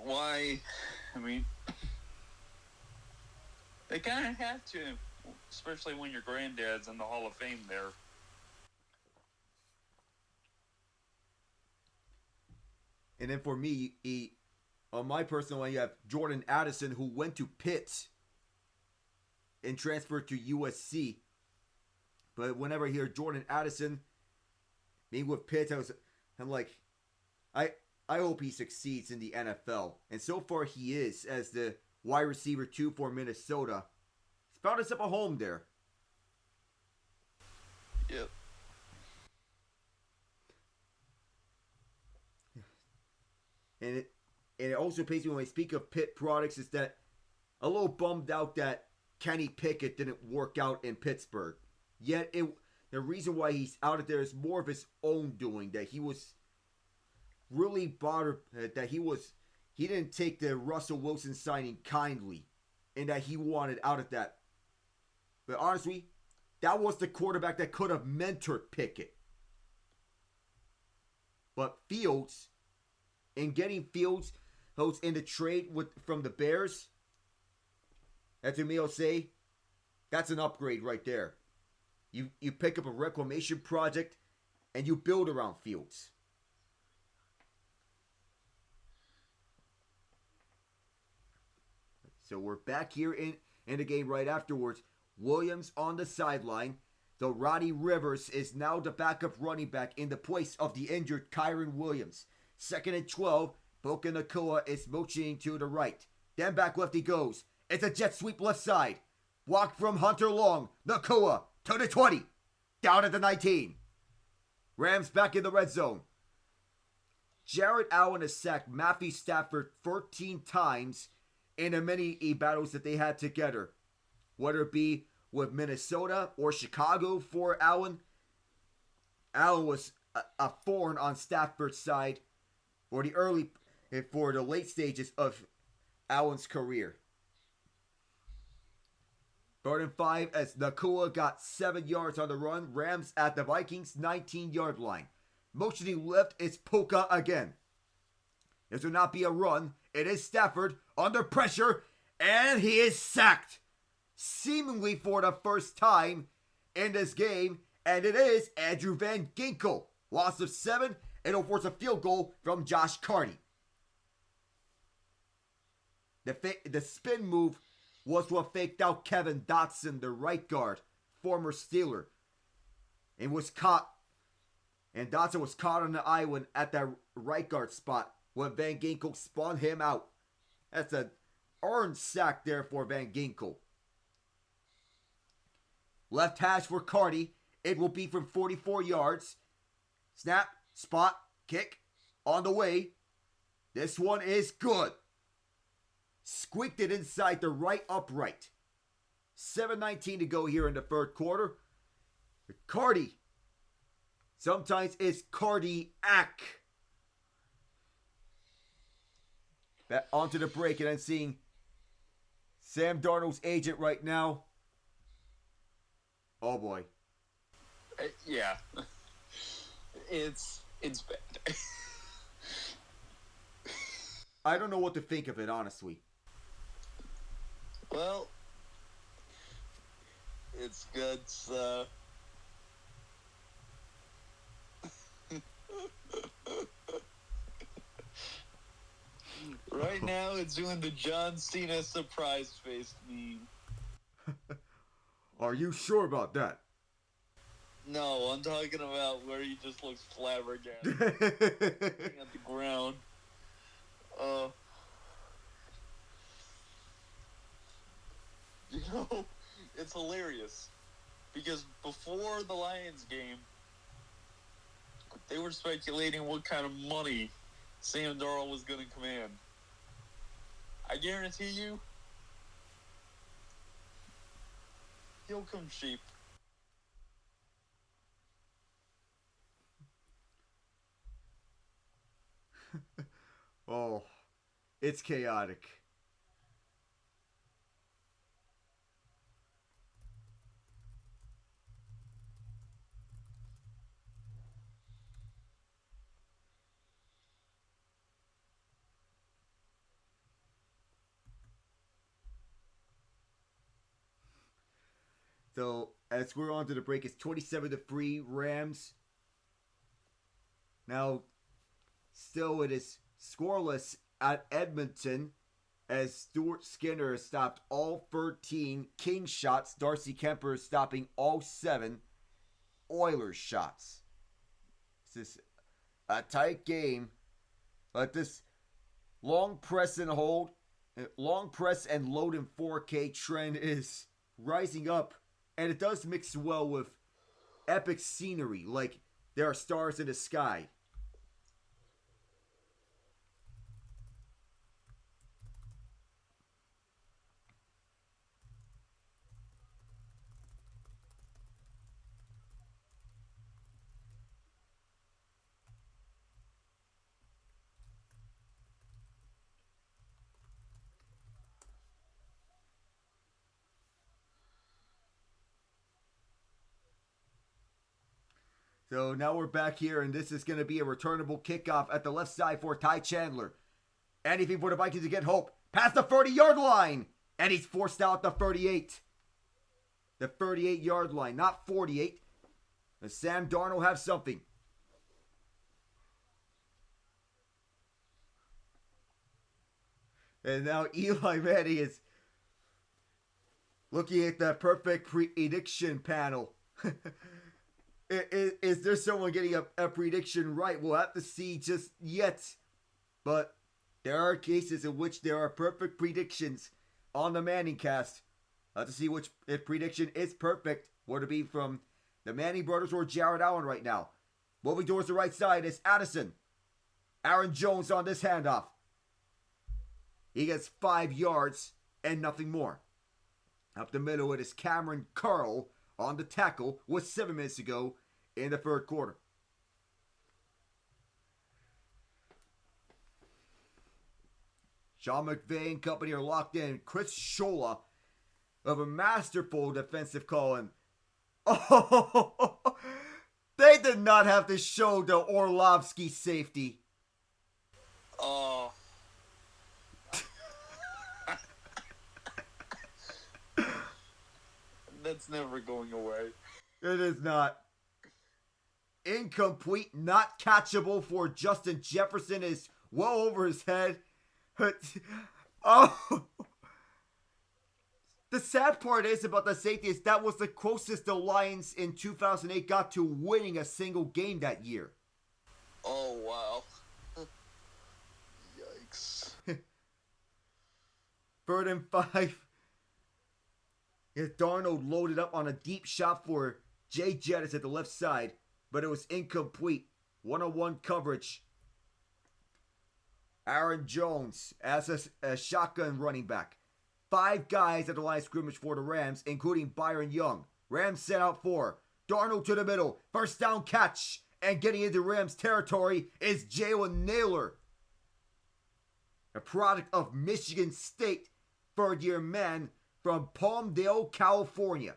Why? I mean, they kind of have to, especially when your granddad's in the Hall of Fame there. And then for me, on my personal one, you have Jordan Addison, who went to Pitt and transferred to USC. But whenever I hear Jordan Addison being with Pitt, I'm like, I hope he succeeds in the NFL. And so far he is, as the wide receiver 2 for Minnesota. He's found himself a home there. Yep. And it also pains me when I speak of Pitt products is that a little bummed out that Kenny Pickett didn't work out in Pittsburgh. Yet the reason why he's out of there is more of his own doing. That he was really bothered. That he he didn't take the Russell Wilson signing kindly, in that he wanted out of that. But honestly, that was the quarterback that could have mentored Pickett. But Fields, in getting Fields in the trade from the Bears, as Emil say, that's an upgrade right there. You pick up a reclamation project and you build around Fields. So we're back here in the game right afterwards. Williams on the sideline. So Roddy Rivers is now the backup running back in the place of the injured Kyron Williams. 2nd and 12. Puka Nacua is motioning to the right. Then back left he goes. It's a jet sweep left side. Block from Hunter Long. Nacua to the 20. Down at the 19. Rams back in the red zone. Jared Allen has sacked Matthew Stafford 13 times in the many battles that they had together. Whether it be with Minnesota or Chicago for Allen. Allen was a thorn on Stafford's side for the late stages of Allen's career. 3rd and 5 as Nacua got 7 yards on the run. Rams at the Vikings 19-yard line. Motioning left is Puka again. This will not be a run. It is Stafford under pressure, and he is sacked. Seemingly for the first time in this game, and it is Andrew Van Ginkel. Loss of 7, and it'll force a field goal from Josh Carney. The spin move was what faked out Kevin Dotson, the right guard, former Steeler, and Dotson was caught on the island at that right guard spot when Van Ginkel spun him out. That's an earned sack there for Van Ginkel. Left hash for Carney. It will be from 44 yards. Snap, spot, kick, on the way. This one is good. Squeaked it inside the right upright. 7:19 to go here in the third quarter. Cardi. Sometimes it's cardiac. Back onto the break, and I'm seeing Sam Darnold's agent right now. Oh boy. Yeah. It's bad. I don't know what to think of it, honestly. Well, it's good, so... Right now, it's doing the John Cena surprise face meme. Are you sure about that? No, I'm talking about where he just looks flabbergasted at the ground. You know, it's hilarious because before the Lions game, they were speculating what kind of money Sam Darnold was going to command. I guarantee you, he'll come cheap. Oh, it's chaotic. So, as we're on to the break, it's 27-3 Rams. Now, still it is scoreless at Edmonton as Stuart Skinner stopped all 13 Kings shots. Darcy Kemper stopping all 7 Oilers shots. This is a tight game, but this long press and load in 4K trend is rising up. And it does mix well with epic scenery, like there are stars in the sky. So now we're back here, and this is going to be a returnable kickoff at the left side for Ty Chandler. Anything for the Vikings to get hope. Past the 30-yard line, and he's forced out the 38. The 38-yard line, not 48. Does Sam Darnold have something? And now Eli Manning is looking at the perfect prediction panel. Is there someone getting a prediction right? We'll have to see just yet. But there are cases in which there are perfect predictions on the Manning cast. We'll have to see which if prediction is perfect. Would it be from the Manning brothers or Jared Allen right now? Moving towards the right side is Addison. Aaron Jones on this handoff. He gets 5 yards and nothing more. Up the middle it is Cameron Curl on the tackle with 7 minutes to go in the third quarter. Sean McVay and company are locked in. Chris Scholla of a masterful defensive call. And they did not have to show the Orlovsky safety. Oh. That's never going away. It is not. Incomplete, not catchable for Justin Jefferson is well over his head. Oh. The sad part is about the safety is that was the closest the Lions in 2008 got to winning a single game that year. Oh, wow. Yikes. 3rd and 5. As Darnold loaded up on a deep shot for Jay Jettis at the left side, but it was incomplete. 1-on-1 coverage. Aaron Jones as a shotgun running back. 5 guys at the line of scrimmage for the Rams, including Byron Young. Rams set out 4. Darnold to the middle. First down catch. And getting into Rams territory is Jalen Naylor, a product of Michigan State, 3rd-year man from Palmdale, California.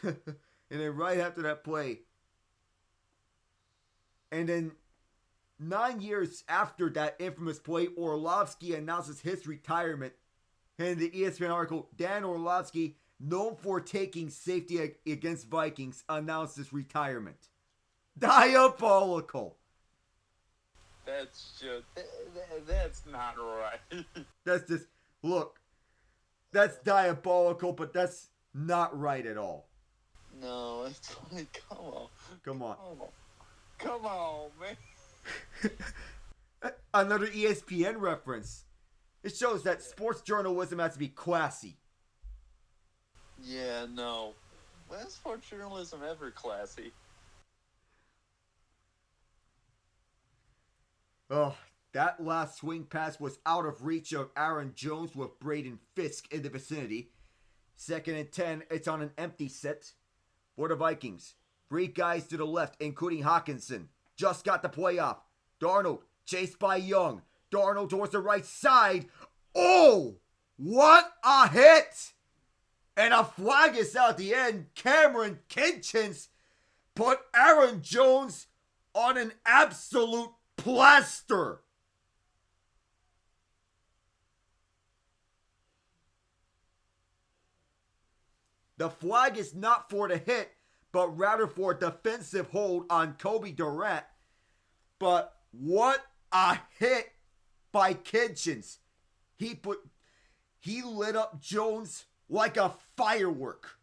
And then right after that play, and then 9 years after that infamous play, Orlovsky announces his retirement. And the ESPN article, Dan Orlovsky, known for taking safety against Vikings, announced his retirement. Diabolical. That's just, that's not right. That's just, look, that's diabolical, but that's not right at all. No, it's like, come on. Come on. Come on, man. Another ESPN reference. It shows that sports journalism has to be classy. Yeah, no. When is sports journalism ever classy? Oh, that last swing pass was out of reach of Aaron Jones with Braden Fisk in the vicinity. 2nd and 10, it's on an empty set for the Vikings. 3 guys to the left, including Hawkinson. Just got the play off. Darnold, chased by Young. Darnold towards the right side. Oh, what a hit! And a flag is out at the end. Cameron Kitchens put Aaron Jones on an absolute plaster. The flag is not for the hit, but rather for a defensive hold on Kobe Durant. But what a hit by Kitchens. He lit up Jones like a firework.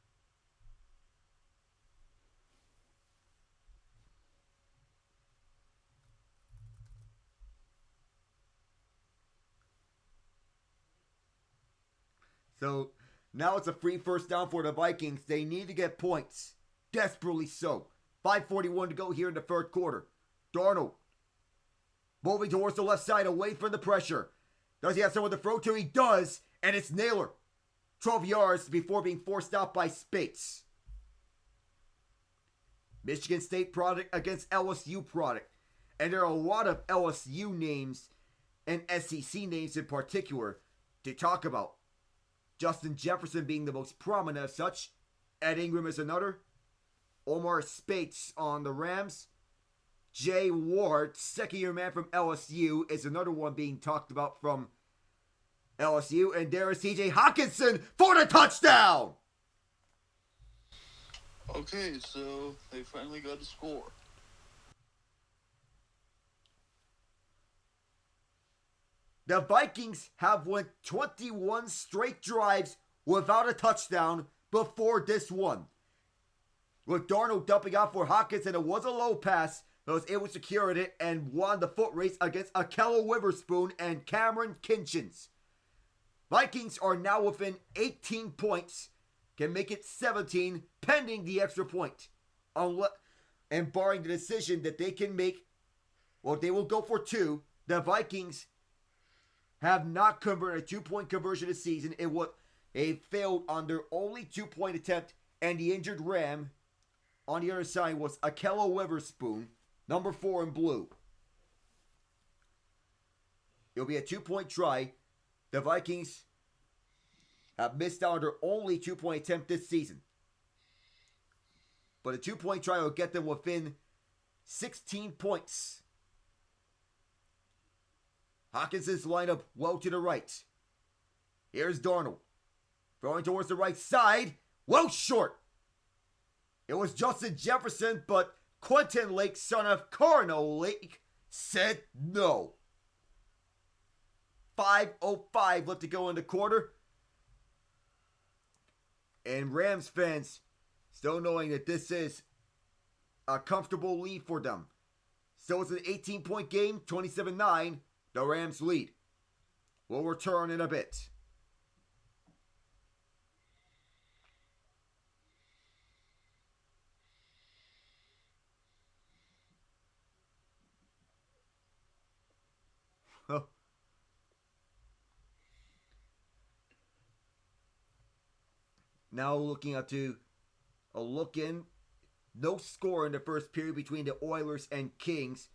So now it's a free first down for the Vikings. They need to get points. Desperately so. 5:41 to go here in the 3rd quarter. Darnold moving towards the left side away from the pressure. Does he have someone to throw to? He does. And it's Naylor. 12 yards before being forced out by Spates. Michigan State product against LSU product. And there are a lot of LSU names and SEC names in particular to talk about. Justin Jefferson being the most prominent of such. Ed Ingram is another. Omar Speights on the Rams. Jay Ward, second-year man from LSU, is another one being talked about from LSU. And there is TJ Hawkinson for the touchdown! Okay, so they finally got a score. The Vikings have won 21 straight drives without a touchdown before this one. With Darnold dumping out for Hawkinson, it was a low pass, but was able to secure it and won the foot race against Akello Witherspoon and Cameron Kinchins. Vikings are now within 18 points, can make it 17 pending the extra point. And barring the decision that they can make, well, they will go for 2. The Vikings have not converted a 2-point conversion this season. They failed on their only 2-point attempt, and the injured Ram on the other side was Akello Witherspoon, number 4 in blue. It'll be a 2-point try. The Vikings have missed out on their only 2-point attempt this season. But a 2-point try will get them within 16 points. Hawkinson's lineup well to the right. Here's Darnold. Throwing towards the right side. Well short. It was Justin Jefferson, but Quentin Lake, son of Carno Lake, said no. 5:05 left to go in the quarter. And Rams fans still knowing that this is a comfortable lead for them. So it's an 18-point game, 27-9. The Rams lead. We'll return in a bit. Now looking up to a look in. No score in the first period between the Oilers and Kings.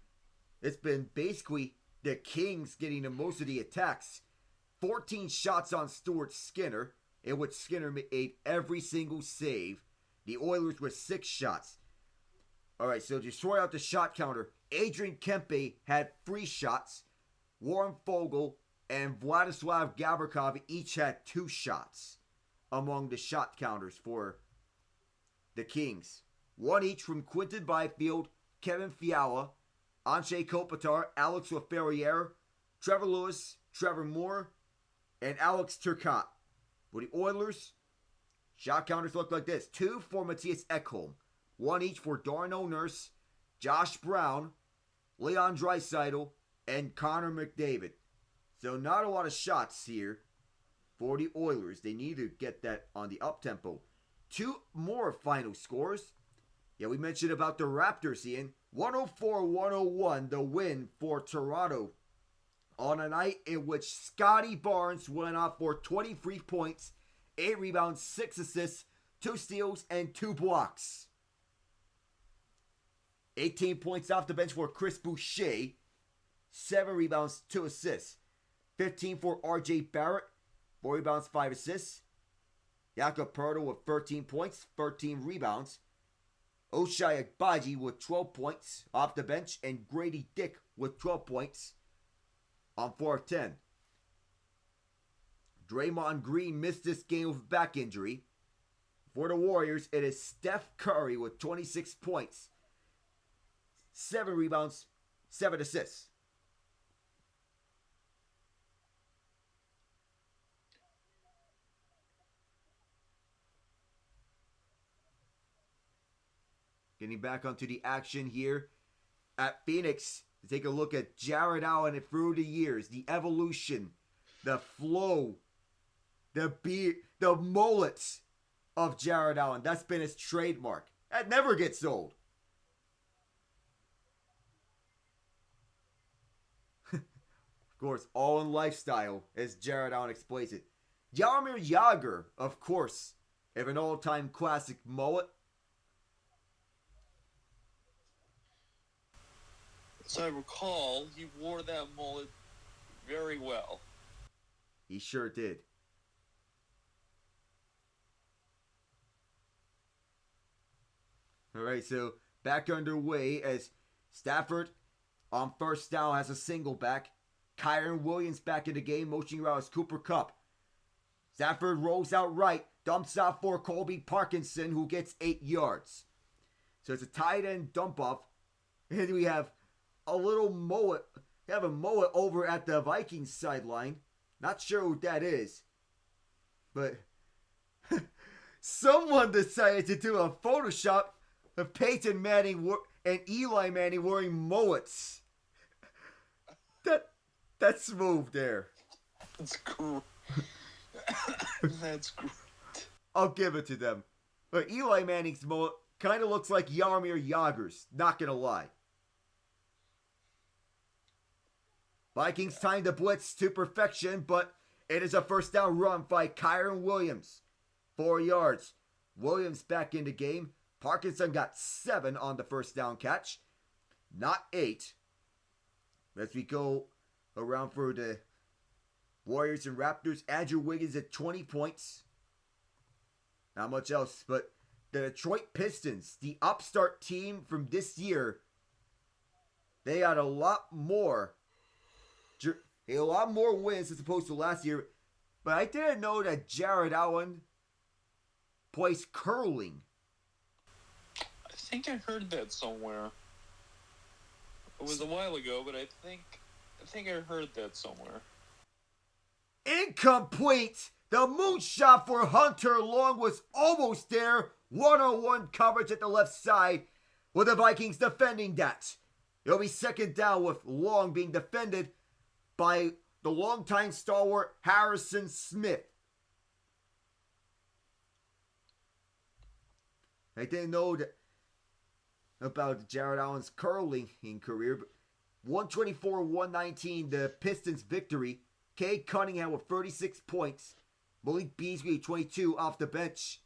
It's been basically the Kings getting the most of the attacks. 14 shots on Stuart Skinner, in which Skinner made every single save. The Oilers with 6 shots. Alright, so to sort out the shot counter, Adrian Kempe had 3 shots. Warren Fogle and Vladislav Gavrikov each had 2 shots among the shot counters for the Kings. 1 each from Quinton Byfield, Kevin Fiala, Anze Kopitar, Alex Laferriere, Trevor Lewis, Trevor Moore, and Alex Turcotte. For the Oilers, shot counters look like this. 2 for Matthias Ekholm. 1 each for Darnell Nurse, Josh Brown, Leon Draisaitl, and Connor McDavid. So not a lot of shots here for the Oilers. They need to get that on the up-tempo. 2 more final scores. Yeah, we mentioned about the Raptors, Ian. 104-101, the win for Toronto on a night in which Scotty Barnes went off for 23 points, 8 rebounds, 6 assists, 2 steals, and 2 blocks. 18 points off the bench for Chris Boucher, 7 rebounds, 2 assists. 15 for RJ Barrett, 4 rebounds, 5 assists. Jakob Poeltl with 13 points, 13 rebounds. Ochai Agbaji with 12 points off the bench, and Grady Dick with 12 points on 4 of 10. Draymond Green missed this game with back injury. For the Warriors, it is Steph Curry with 26 points, 7 rebounds, 7 assists. Getting back onto the action here at Phoenix to take a look at Jared Allen through the years, the evolution, the flow, the beard, the mullets of Jared Allen. That's been his trademark. That never gets old. Of course, all in lifestyle, as Jared Allen explains it. Jaromir Jagr, of course, have an all-time classic mullet. As I recall, he wore that mullet very well. He sure did. All right, so back underway as Stafford on first down has a single back. Kyren Williams back in the game, motioning around as Cooper Kupp. Stafford rolls out right, dumps out for Colby Parkinson, who gets 8 yards. So it's a tight end dump off. And we have a little mullet. We have a mullet over at the Vikings sideline. Not sure what that is. But someone decided to do a Photoshop of Peyton Manning and Eli Manning wearing mullets. That's smooth there. That's cool. That's great. I'll give it to them. But Eli Manning's mullet kind of looks like Jaromir Jagr's. Not gonna lie. Vikings timed the blitz to perfection, but it is a first down run by Kyren Williams. 4 yards. Williams back in the game. Parkinson got 7 on the first down catch. Not 8. As we go around for the Warriors and Raptors, Andrew Wiggins at 20 points. Not much else, but the Detroit Pistons, the upstart team from this year, they had a lot more wins as opposed to last year. But I didn't know that Jared Allen plays curling. I think I heard that somewhere. It was a while ago, but I think I heard that somewhere. Incomplete! The moonshot for Hunter Long was almost there. 1-on-1 coverage at the left side with the Vikings defending that. It'll be second down with Long being defended by the longtime stalwart Harrison Smith. I didn't know about Jared Allen's curling career, but 124-119, the Pistons victory. Cade Cunningham with 36 points. Malik Beasley 22 off the bench.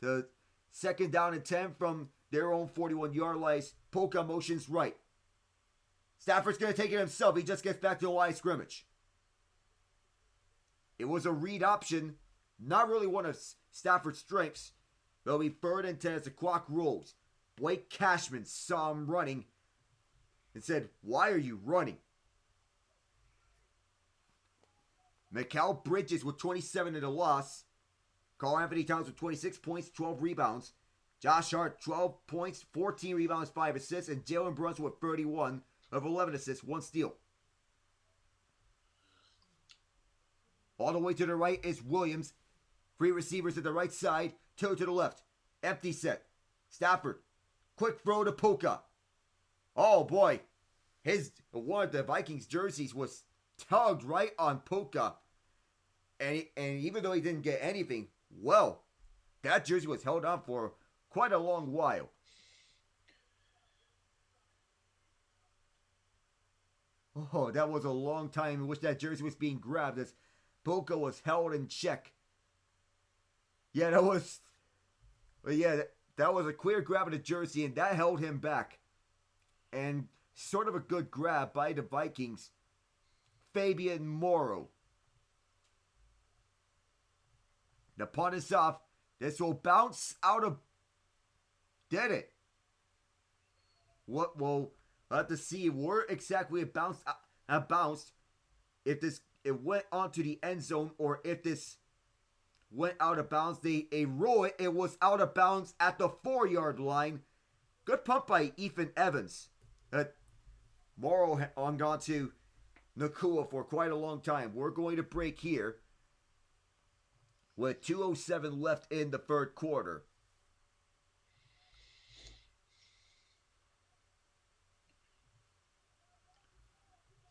The second down and 10 from their own 41-yard line. Puka motions right. Stafford's going to take it himself. He just gets back to the line of scrimmage. It was a read option. Not really one of Stafford's strengths. They'll be third and 10 as the clock rolls. Blake Cashman saw him running and said, "Why are you running?" Mikal Bridges with 27 in the loss. Carl Anthony Towns with 26 points, 12 rebounds. Josh Hart, 12 points, 14 rebounds, 5 assists. And Jalen Brunson with 31 of 11 assists, 1 steal. All the way to the right is Williams. 3 receivers at the right side, 2 to the left. Empty set. Stafford. Quick throw to Puka. Oh boy. One of the Vikings jerseys was tugged right on Puka. And even though he didn't get anything, well, that jersey was held on for quite a long while. Oh, that was a long time in which that jersey was being grabbed as Puka was held in check. Yeah, that was a clear grab of the jersey, and that held him back. And sort of a good grab by the Vikings. Fabian Morrow. The punt is off. This will bounce out of... Did it? What? Well, we'll have to see where exactly it bounced. If it went onto the end zone or if this went out of bounds. They roll it. It was out of bounds at the 4-yard line. Good punt by Ethan Evans. Morrow hung on to Nacua for quite a long time. We're going to break here with 2:07 left in the third quarter.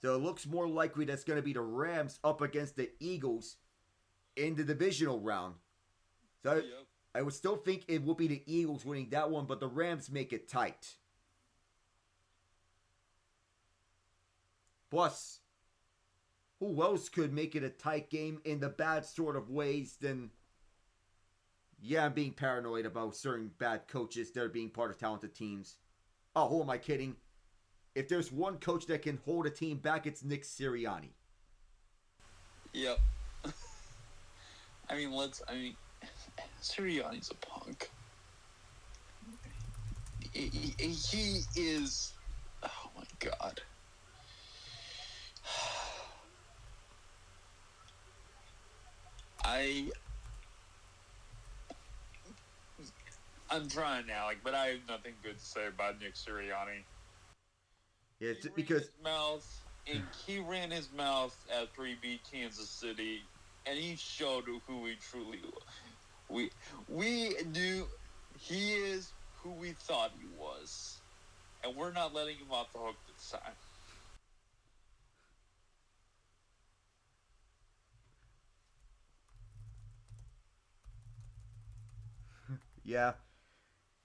So it looks more likely that's going to be the Rams up against the Eagles in the divisional round. So yep. I would still think it will be the Eagles winning that one, but the Rams make it tight. Plus, who else could make it a tight game in the bad sort of ways than... Yeah, I'm being paranoid about certain bad coaches that are being part of talented teams. Oh, who am I kidding? If there's one coach that can hold a team back, it's Nick Sirianni. Yep. I mean, Sirianni's a punk. he is. Oh my God. I'm trying now, but I have nothing good to say about Nick Sirianni. It's because he ran his mouth after he beat Kansas City, and he showed who he truly was. We knew he is who we thought he was, and we're not letting him off the hook this time. Yeah.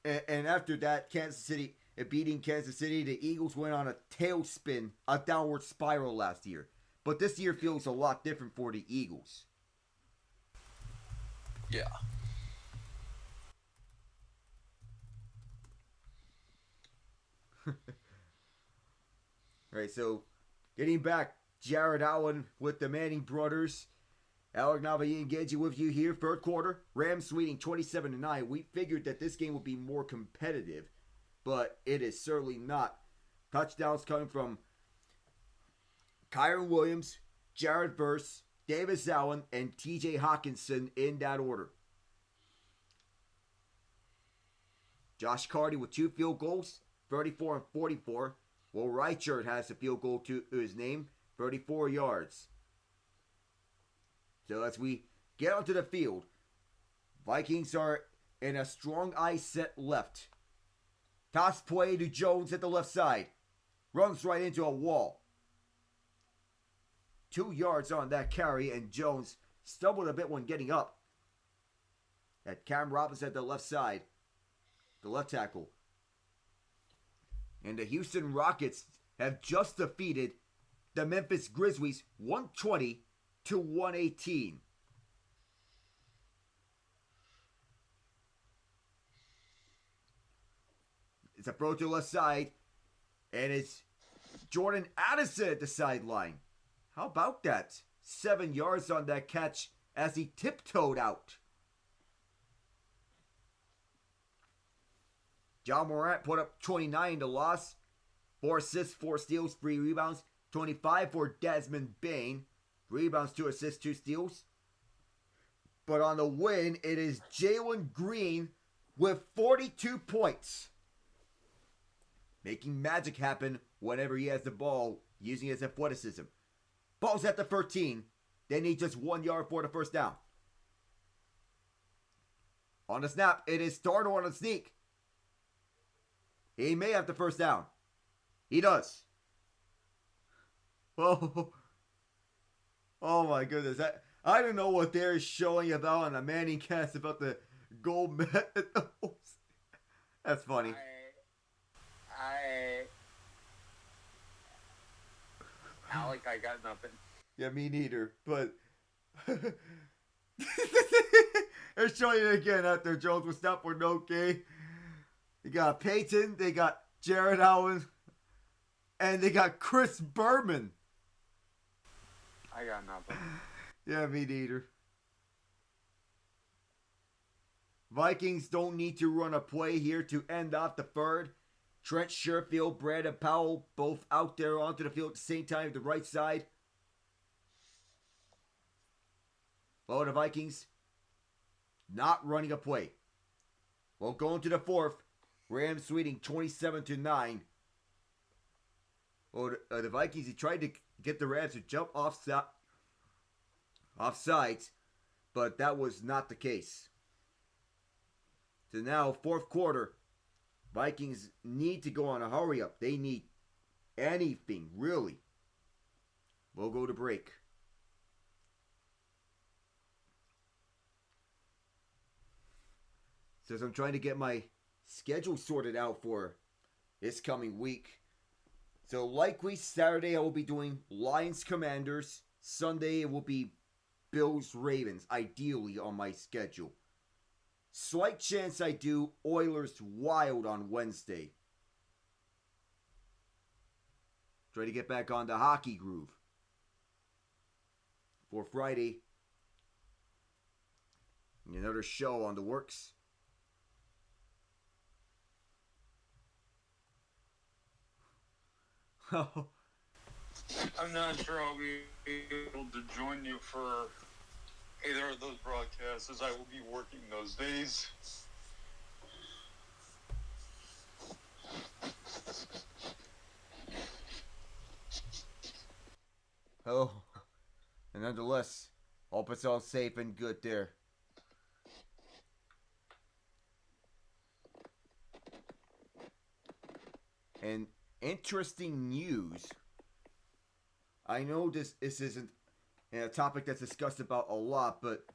And after that, beating Kansas City, the Eagles went on a tailspin, a downward spiral last year. But this year feels a lot different for the Eagles. Yeah. Alright, so getting back, Jared Allen with the Manning brothers. Alec Nava, Ian Genge with you here. Third quarter, Rams leading 27-9. We figured that this game would be more competitive, but it is certainly not. Touchdowns coming from Kyron Williams, Jared Verse, Davis Allen, and TJ Hawkinson in that order. Josh Carty with 2 field goals, 34 and 44. Will Reichert has a field goal to his name, 34 yards. So as we get onto the field, Vikings are in a strong eye set left. Toss play to Jones at the left side. Runs right into a wall. 2 yards on that carry, and Jones stumbled a bit when getting up. At Cam Robinson at the left side. The left tackle. And the Houston Rockets have just defeated the Memphis Grizzlies 120 to 118. It's a throw to the left side, and it's Jordan Addison at the sideline. How about that? 7 yards on that catch as he tiptoed out. John Morant put up 29 in the loss. 4 assists, 4 steals, 3 rebounds. 25 for Desmond Bane. 3 rebounds, 2 assists, 2 steals. But on the win, it is Jalen Green with 42 points. Making magic happen whenever he has the ball, using his athleticism. Ball's at the 13. They need just 1 yard for the first down. On the snap, it is Darnold on a sneak. He may have the first down. He does. Oh my goodness. I don't know what they're showing about on the Manning cast about the gold medals. That's funny. Alec, I got nothing. Yeah, me neither. But they're showing it again after Jones was stopped for no gain. They got Peyton, they got Jared Allen, and they got Chris Berman. I got nothing. Yeah, me neither. Vikings don't need to run a play here to end off the third. Trent Sherfield, Brandon Powell, both out there onto the field at the same time, the right side. Well, the Vikings not running a play. Well, going to the fourth, Rams leading 27-9. Well, the Vikings, he tried to get the Rams to jump offsides, but that was not the case. So now, fourth quarter, Vikings need to go on a hurry up. They need anything, really. We'll go to break. So as I'm trying to get my schedule sorted out for this coming week. So likely Saturday I will be doing Lions Commanders. Sunday it will be Bills Ravens, ideally on my schedule. Slight chance I do Oilers Wild on Wednesday. Try to get back on the hockey groove. For Friday, another show on the works. I'm not sure I'll be able to join you for either of those broadcasts, as I will be working those days. Oh, and nonetheless, hope it's all safe and good there. And interesting news. I know this isn't a topic that's discussed about a lot, but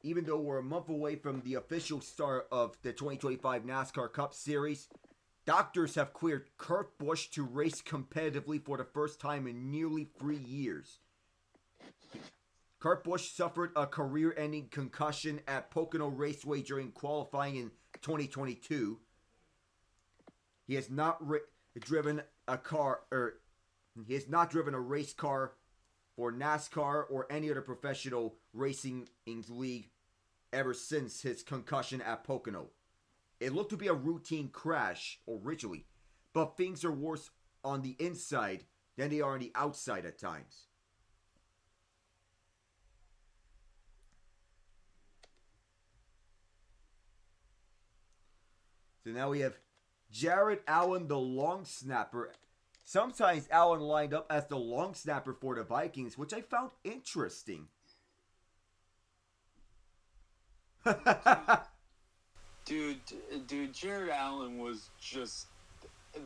even though we're a month away from the official start of the 2025 NASCAR Cup Series, doctors have cleared Kurt Busch to race competitively for the first time in nearly 3 years. Kurt Busch suffered a career-ending concussion at Pocono Raceway during qualifying in 2022. He has not driven a race car for NASCAR or any other professional racing league ever since his concussion at Pocono. It looked to be a routine crash originally, but things are worse on the inside than they are on the outside at times. So now we have Jared Allen, the long snapper. Sometimes Allen lined up as the long snapper for the Vikings, which I found interesting. Dude, Jared Allen was just...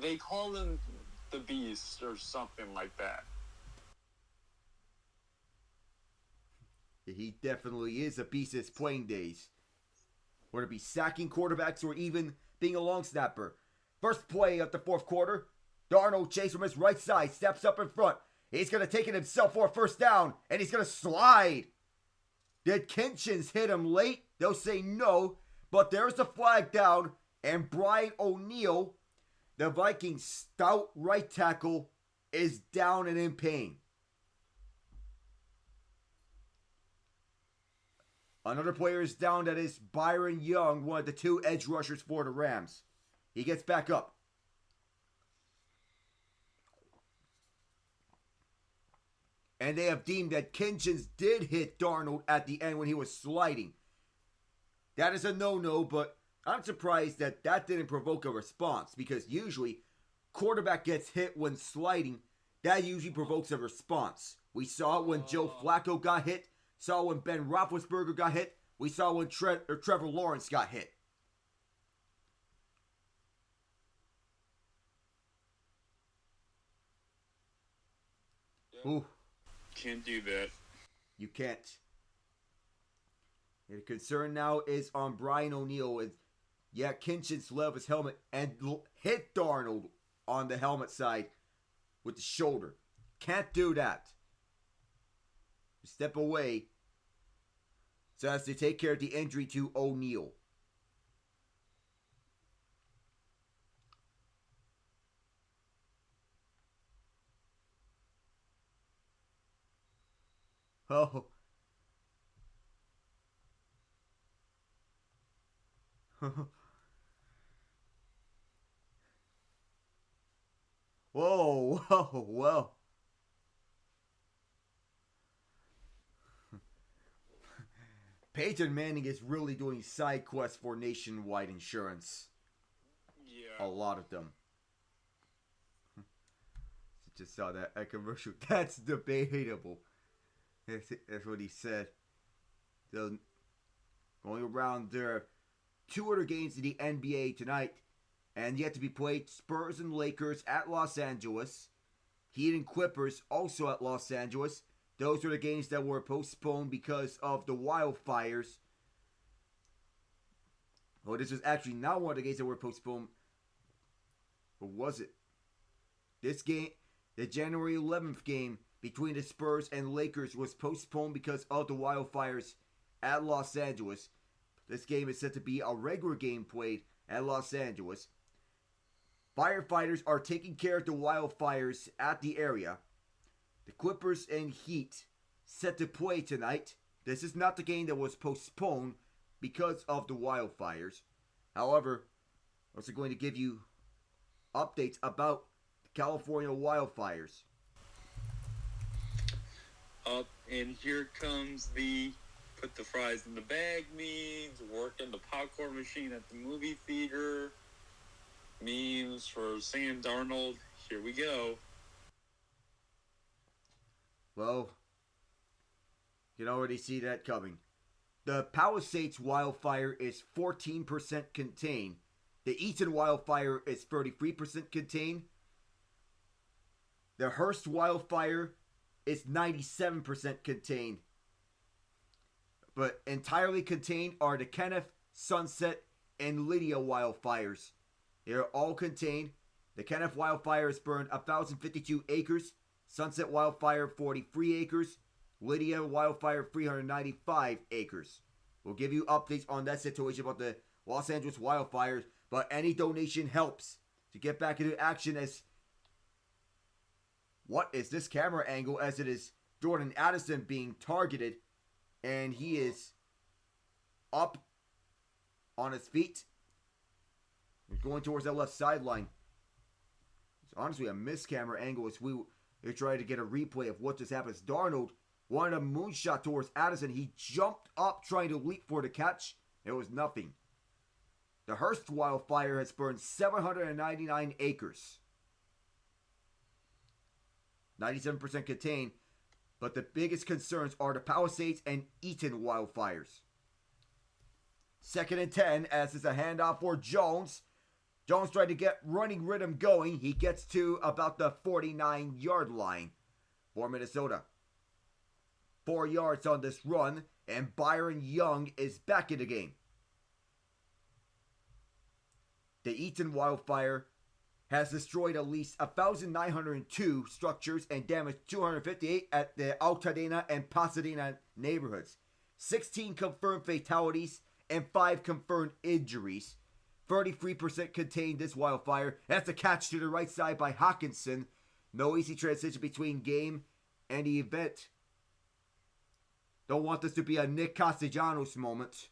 They call him the Beast or something like that. He definitely is a beast in his playing days. Whether it be sacking quarterbacks or even being a long snapper. First play of the fourth quarter, Darnold chased from his right side, steps up in front. He's going to take it himself for a first down, and he's going to slide. Did Kinchins hit him late? They'll say no, but there's the flag down, and Brian O'Neill, the Vikings' stout right tackle, is down and in pain. Another player is down, that is Byron Young, one of the two edge rushers for the Rams. He gets back up. And they have deemed that Kinchins did hit Darnold at the end when he was sliding. That is a no-no, but I'm surprised that didn't provoke a response, because usually quarterback gets hit when sliding. That usually provokes a response. We saw it when Joe Flacco got hit. Saw when Ben Roethlisberger got hit. We saw when Trevor Lawrence got hit. Ooh. Can't do that. You can't. The concern now is on Brian O'Neill. Kinchins let off his helmet and hit Darnold on the helmet side with the shoulder. Can't do that. Step away so as to take care of the injury to O'Neill. Oh. Whoa, whoa, whoa. Peyton Manning is really doing side quests for Nationwide Insurance. Yeah. A lot of them. Just saw that commercial. That's debatable. That's what he said. So, going around, there are two other games in the NBA tonight, and yet to be played. Spurs and Lakers at Los Angeles. Heat and Clippers also at Los Angeles. Those are the games that were postponed because of the wildfires. Well, this was actually not one of the games that were postponed. Or was it? This game, the January 11th game between the Spurs and Lakers, was postponed because of the wildfires at Los Angeles. This game is set to be a regular game played at Los Angeles. Firefighters are taking care of the wildfires at the area. The Clippers and Heat set to play tonight. This is not the game that was postponed because of the wildfires. However, I'm also going to give you updates about California wildfires. Up, and here comes the put the fries in the bag memes, working the popcorn machine at the movie theater, memes for Sam Darnold. Here we go. Well, you can already see that coming. The Palisades wildfire is 14% contained. The Eaton wildfire is 33% contained. The Hearst wildfire is 97% contained. But entirely contained are the Kenneth, Sunset, and Lydia wildfires. They are all contained. The Kenneth wildfire has burned 1,052 acres. Sunset wildfire 43 acres. Lydia wildfire 395 acres. We'll give you updates on that situation about the Los Angeles wildfires, but any donation helps to get back into action. As what is this camera angle, as it is Jordan Addison being targeted, and he is up on his feet. He's going towards that left sideline. It's honestly a missed camera angle as we try to get a replay of what just happened. Darnold wanted a moonshot towards Addison. He jumped up trying to leap for the catch. It was nothing. The Hearst wildfire has burned 799 acres. 97% contained. But the biggest concerns are the Palisades and Eaton wildfires. 2nd and 10 as it's a handoff for Jones. Jones tried to get running rhythm going. He gets to about the 49-yard line for Minnesota. 4 yards on this run, and Byron Young is back in the game. The Eaton wildfire has destroyed at least 1,902 structures and damaged 258 at the Altadena and Pasadena neighborhoods. 16 confirmed fatalities and 5 confirmed injuries. 33% contained this wildfire. That's a catch to the right side by Hawkinson. No easy transition between game and the event. Don't want this to be a Nick Castellanos moment.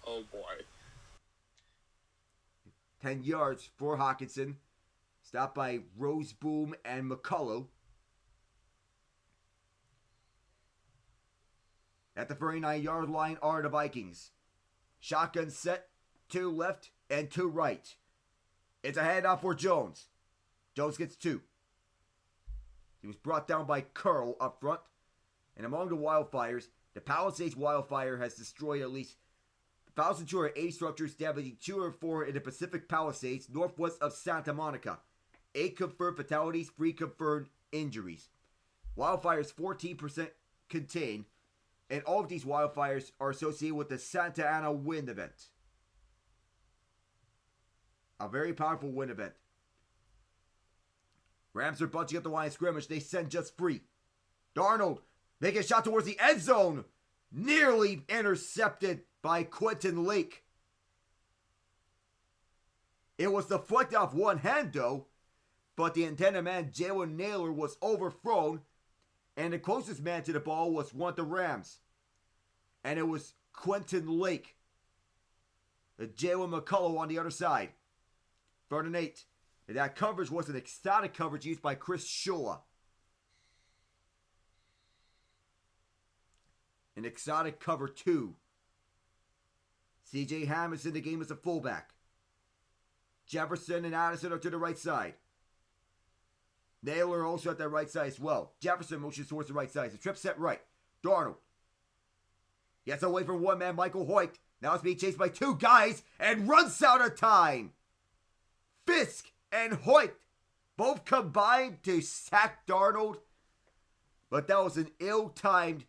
Oh boy. 10 yards for Hawkinson. Stopped by Roseboom and McCullough. At the 39-yard line are the Vikings. Shotgun set, 2 left and 2 right. It's a handoff for Jones. Jones gets 2. He was brought down by Curl up front. And among the wildfires, the Palisades wildfire has destroyed at least 1,280 structures, damaging 204 in the Pacific Palisades, northwest of Santa Monica. 8 confirmed fatalities, 3 confirmed injuries. Wildfires 14% contained, and all of these wildfires are associated with the Santa Ana wind event. A very powerful wind event. Rams are bunching up the line of scrimmage. They send just free. Darnold making a shot towards the end zone. Nearly intercepted by Quentin Lake. It was deflected off one hand though, but the intended man, Jalen Naylor, was overthrown, and the closest man to the ball was one of the Rams. And it was Quentin Lake. Jalen McCullough on the other side. 3rd and 8. And that coverage was an ecstatic coverage used by Chris Shula. An exotic cover 2. C.J. Ham is in the game as a fullback. Jefferson and Addison are to the right side. Naylor also at that right side as well. Jefferson motions towards the right side. The trip set right. Darnold gets away from one man, Michael Hoyt. Now it's being chased by 2 guys and runs out of time. Fisk and Hoyt both combined to sack Darnold. But that was an ill-timed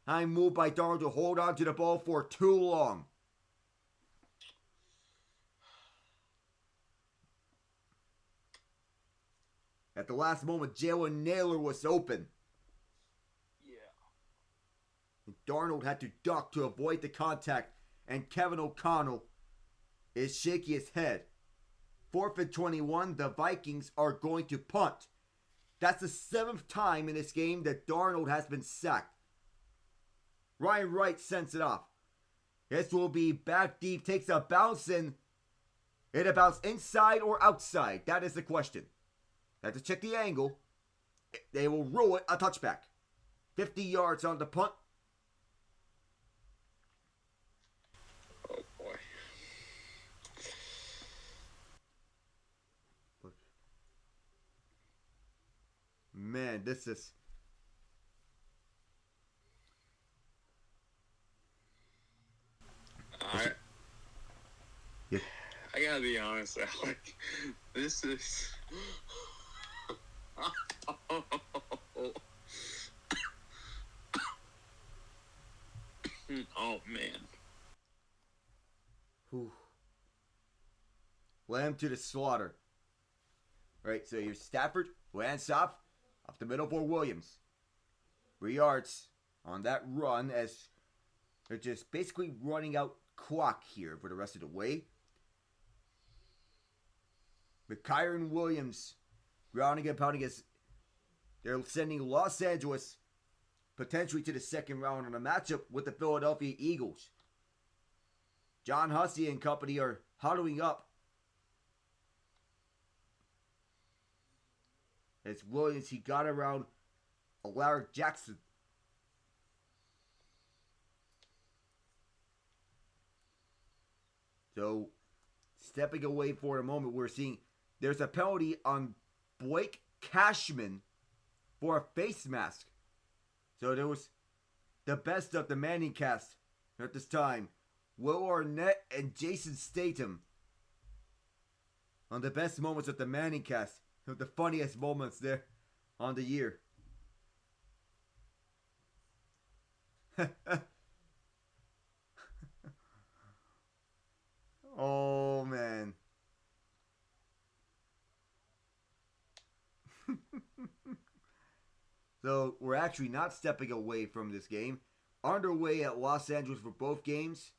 move by Darnold to hold on to the ball for too long. At the last moment, Jalen Naylor was open. Yeah. And Darnold had to duck to avoid the contact, and Kevin O'Connell is shaking his head. 4th and 21, the Vikings are going to punt. That's the 7th time in this game that Darnold has been sacked. Ryan Wright sends it off. This will be back deep, takes a bounce, and It'll bounce inside or outside. That is the question. Have to check the angle. They will rule it a touchback. 50 yards on the punt. Oh, boy. Man, this is... I gotta be honest, Alec. This is... Oh, man. Whew. Lamb to the slaughter. Right, so here's Stafford, hands off up the middle for Williams. 3 yards on that run as they're just basically running out clock here for the rest of the way. But Kyron Williams grounding and pounding as they're sending Los Angeles potentially to the second round on a matchup with the Philadelphia Eagles. John Hussey and company are huddling up as Williams, he got around Alaric Jackson. So, stepping away for a moment, we're seeing there's a penalty on Blake Cashman for a face mask. So there was the best of the Manning cast at this time. Will Arnett and Jason Statham on the best moments of the Manning cast. The funniest moments there on the year. Oh, man. So, we're actually not stepping away from this game. Underway at Los Angeles for both games.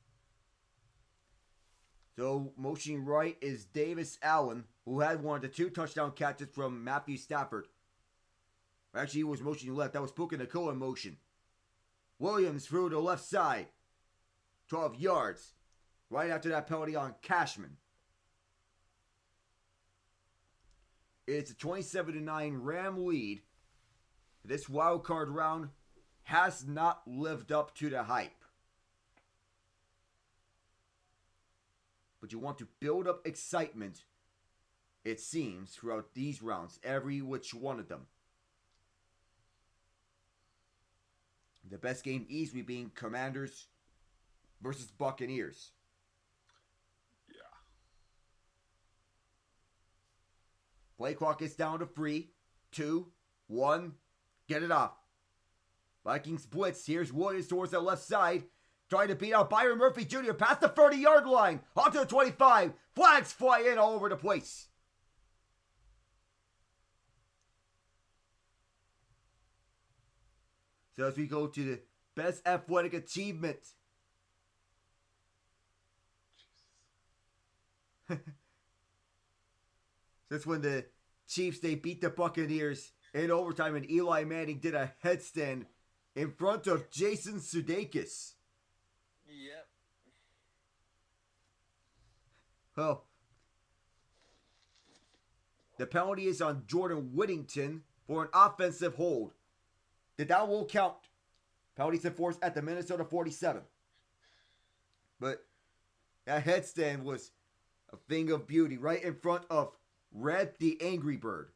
So, motioning right is Davis Allen, who had one of the 2 touchdown catches from Matthew Stafford. Actually, he was motioning left. That was Puka Nacua in motion. Williams through the left side. 12 yards. Right after that penalty on Cashman. It's a 27-9 Ram lead. This wild card round has not lived up to the hype. But you want to build up excitement, it seems, throughout these rounds, every which one of them. The best game easily being Commanders versus Buccaneers. Yeah. Play clock is down to 3, 2, 1. Get it off. Vikings blitz. Here's Williams towards the left side. Trying to beat out Byron Murphy Jr. past the 30-yard line. Onto the 25. Flags fly in all over the place. So as we go to the best athletic achievement. Since when the Chiefs, they beat the Buccaneers in overtime and Eli Manning did a headstand in front of Jason Sudeikis. Yep. Well, the penalty is on Jordan Whittington for an offensive hold. The down will count. Penalties enforced at the Minnesota 47. But that headstand was a thing of beauty right in front of Red the Angry Bird.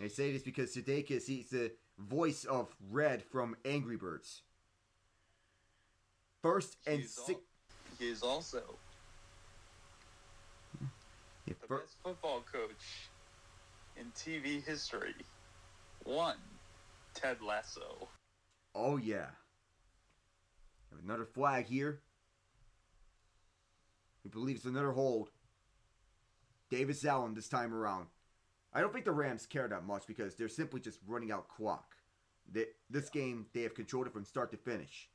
I say this because Sudeikis, he's the voice of Red from Angry Birds. First and six. He is also the best football coach in TV history. 1, Ted Lasso. Oh, yeah. Another flag here. We believe it's another hold. Davis Allen this time around. I don't think the Rams care that much because they're simply just running out clock. This game, they have controlled it from start to finish.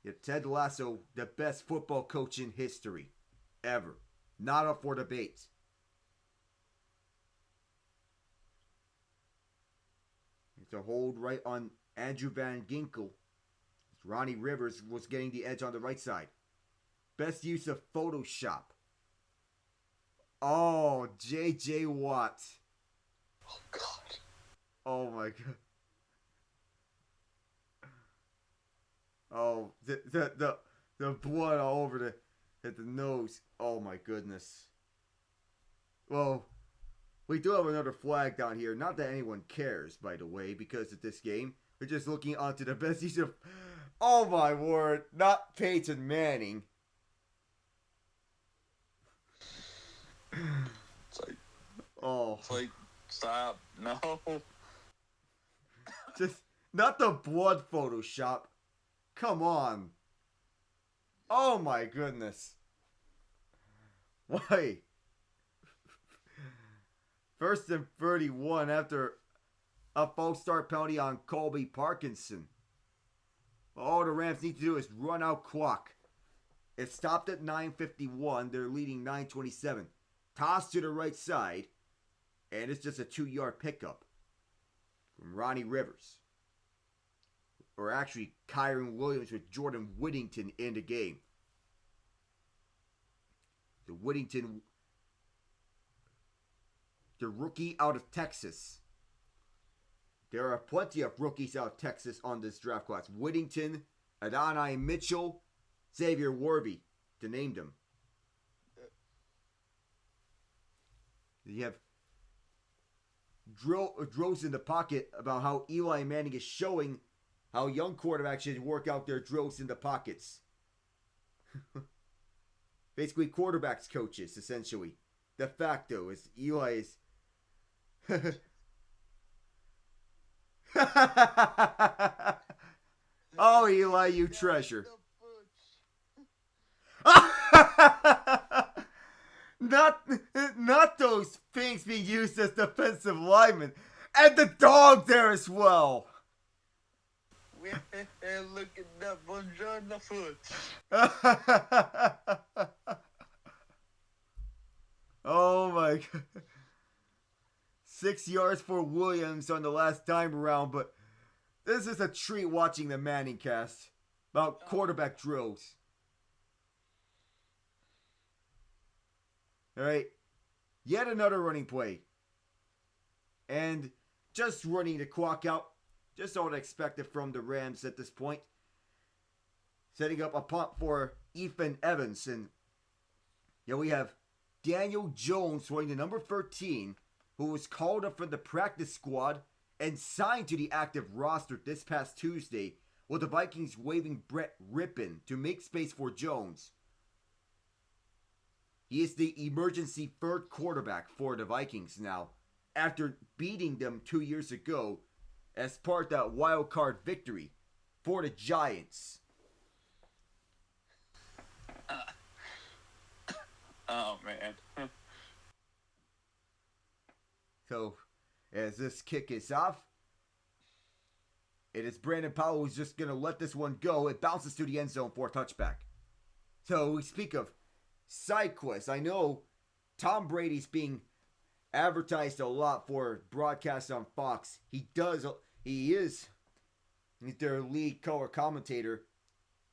Yeah, Ted Lasso, the best football coach in history. Ever. Not up for debate. to hold right on Andrew Van Ginkel. Ronnie Rivers was getting the edge on the right side. Best use of Photoshop. Oh, J.J. Watt. Oh, God. Oh, my God. Oh, the blood all over the nose. Oh, my goodness. Well, we do have another flag down here. Not that anyone cares, by the way, because of this game. We're just looking onto the best use of... Oh, my word. Not Peyton Manning. It's like, stop. No. Just not the blood Photoshop. Come on. Oh my goodness. Why? First and 31 after a false start penalty on Colby Parkinson. All the Rams need to do is run out clock. It stopped at 9:51. They're leading 9:27. Toss to the right side. And it's just a 2-yard pickup from Ronnie Rivers. Or actually, Kyron Williams with Jordan Whittington in the game. The Whittington, the rookie out of Texas. There are plenty of rookies out of Texas on this draft class. Whittington, Adonai Mitchell, Xavier Worthy, to name them. You have drills in the pocket about how Eli Manning is showing how young quarterbacks should work out their drills in the pockets. Basically, quarterbacks coaches, essentially. De facto, is Eli is... Oh, Eli, you treasure. Not those things being used as defensive linemen. And the dog there as well. We're looking at Bonjour foot. Oh my God. 6 yards for Williams on the last time around, but this is a treat watching the Manning cast about quarterback drills. Alright, yet another running play. And just running the clock out. Just all expected from the Rams at this point. Setting up a punt for Ethan Evans. And we have Daniel Jones wearing the number 13, who was called up from the practice squad and signed to the active roster this past Tuesday, with the Vikings waiving Brett Rippon to make space for Jones. He is the emergency third quarterback for the Vikings now, after beating them 2 years ago as part of that wild card victory for the Giants. Oh, man. So, as this kick is off, it is Brandon Powell who's just going to let this one go. It bounces to the end zone for a touchback. So, we speak of side quests. I know Tom Brady's being advertised a lot for broadcast on Fox. He is their lead color commentator.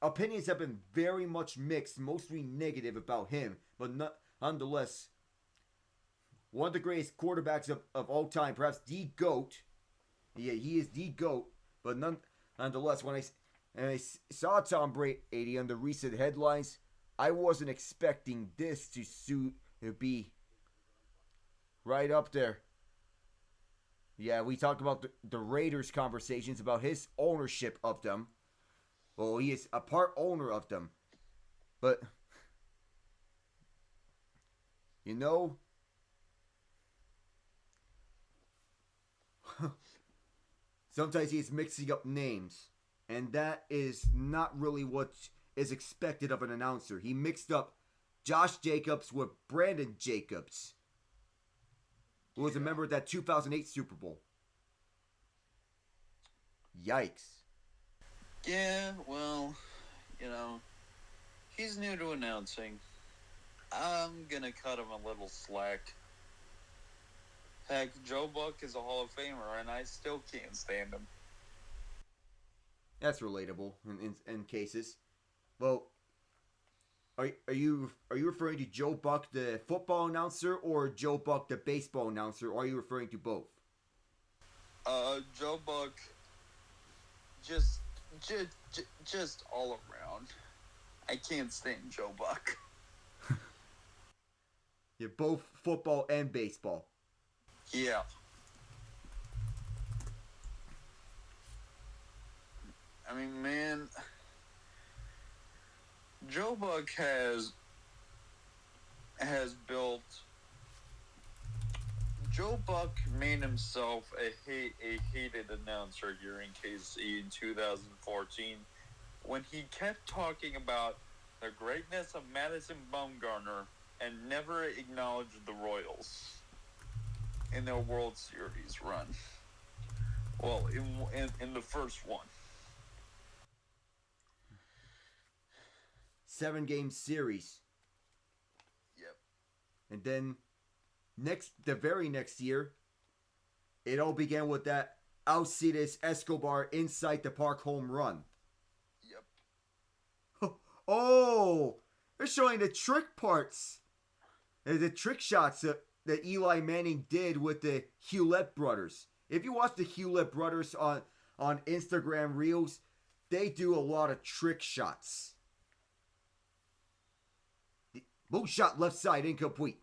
Opinions have been very much mixed, mostly negative about him, but nonetheless, one of the greatest quarterbacks of all time, perhaps the GOAT. Yeah, he is the GOAT, but nonetheless, when I saw Tom Brady on the recent headlines, I wasn't expecting this to be right up there. Yeah, we talked about the Raiders conversations about his ownership of them. Well, he is a part owner of them. But, sometimes he's mixing up names. And that is not really what is expected of an announcer. He mixed up Josh Jacobs with Brandon Jacobs, who was a member of that 2008 Super Bowl. Yikes. Yeah, well, he's new to announcing. I'm going to cut him a little slack. Heck, Joe Buck is a Hall of Famer, and I still can't stand him. That's relatable in cases. Well, are you referring to Joe Buck, the football announcer, or Joe Buck, the baseball announcer, or are you referring to both? Joe Buck, just all around. I can't stand Joe Buck. Yeah, both football and baseball. Yeah. I mean, man, Joe Buck has built. Joe Buck made himself a hated announcer here in KC in 2014 when he kept talking about the greatness of Madison Bumgarner and never acknowledged the Royals in their World Series run. Well, in the first one. 7-game series. Yep. And then the very next year, it all began with that Alcides Escobar inside the park home run. Yep. Oh, they're showing the trick parts. The trick shots that Eli Manning did with the Hewlett brothers. If you watch the Hewlett brothers on Instagram Reels, they do a lot of trick shots. Boom shot left side, incomplete.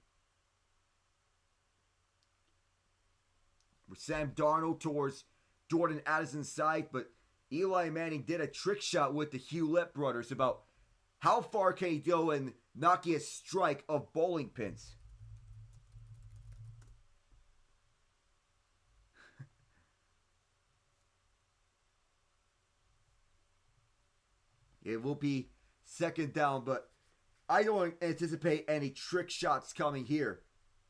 Sam Darnold towards Jordan Addison's side, but Eli Manning did a trick shot with the Hewlett brothers about how far can he go and knock a strike of bowling pins. It will be second down, but I don't anticipate any trick shots coming here.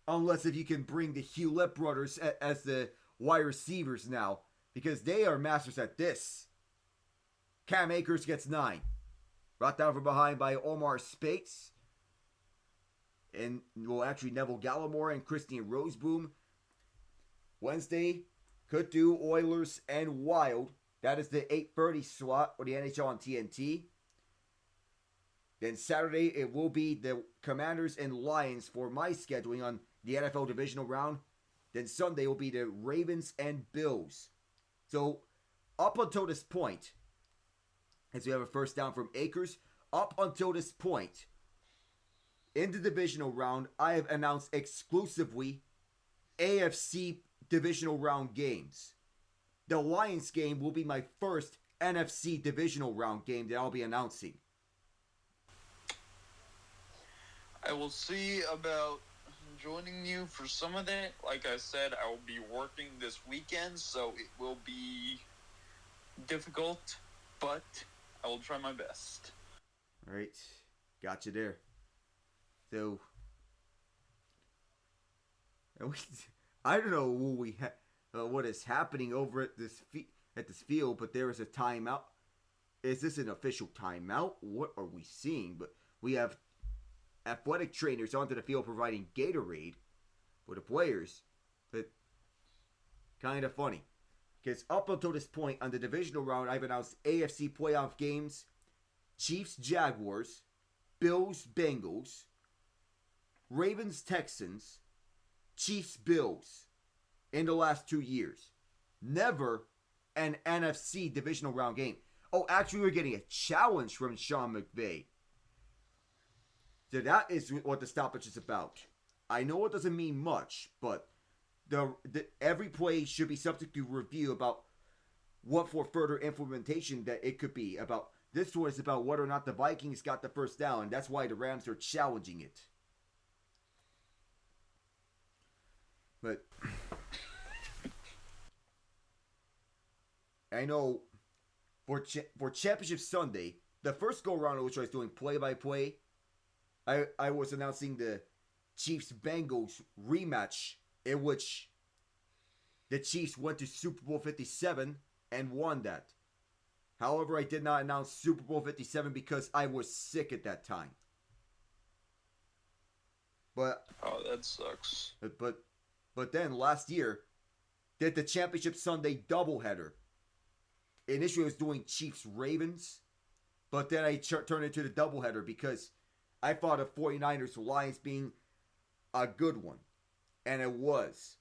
Unless if you can bring the Hewlett brothers as the wide receivers now. Because they are masters at this. Cam Akers gets 9. Brought down from behind by Omar Speights. And, well, actually Neville Gallimore and Christian Roseboom. Wednesday, could do Oilers and Wild. That is the 8:30 slot for the NHL on TNT. Then Saturday, it will be the Commanders and Lions for my scheduling on the NFL divisional round. Then Sunday will be the Ravens and Bills. So, up until this point, as we have a first down from Akers, up until this point, in the divisional round, I have announced exclusively AFC divisional round games. The Lions game will be my first NFC divisional round game that I'll be announcing. I will see about joining you for some of that. Like I said, I will be working this weekend, so it will be difficult, but I will try my best. All right, got you there. So, I don't know what is happening over at this field, but there is a timeout. Is this an official timeout? What are we seeing? But we have athletic trainers onto the field providing Gatorade for the players. But kind of funny. Because up until this point on the divisional round, I've announced AFC playoff games. Chiefs, Jaguars. Bills, Bengals. Ravens, Texans. Chiefs, Bills. In the last 2 years. Never an NFC divisional round game. Oh, actually, we're getting a challenge from Sean McVay. So that is what the stoppage is about. I know it doesn't mean much, but every play should be subject to review about what for further implementation that it could be. About this one is about whether or not the Vikings got the first down, and that's why the Rams are challenging it. But I know for Championship Sunday, the first go around in which I was doing play-by-play, I was announcing the Chiefs-Bengals rematch in which the Chiefs went to Super Bowl 57 and won that. However, I did not announce Super Bowl 57 because I was sick at that time. But oh, that sucks. But But then last year, did the Championship Sunday doubleheader. Initially, I was doing Chiefs-Ravens, but then I turned it to the doubleheader because I thought of 49ers-Lions being a good one. And it was.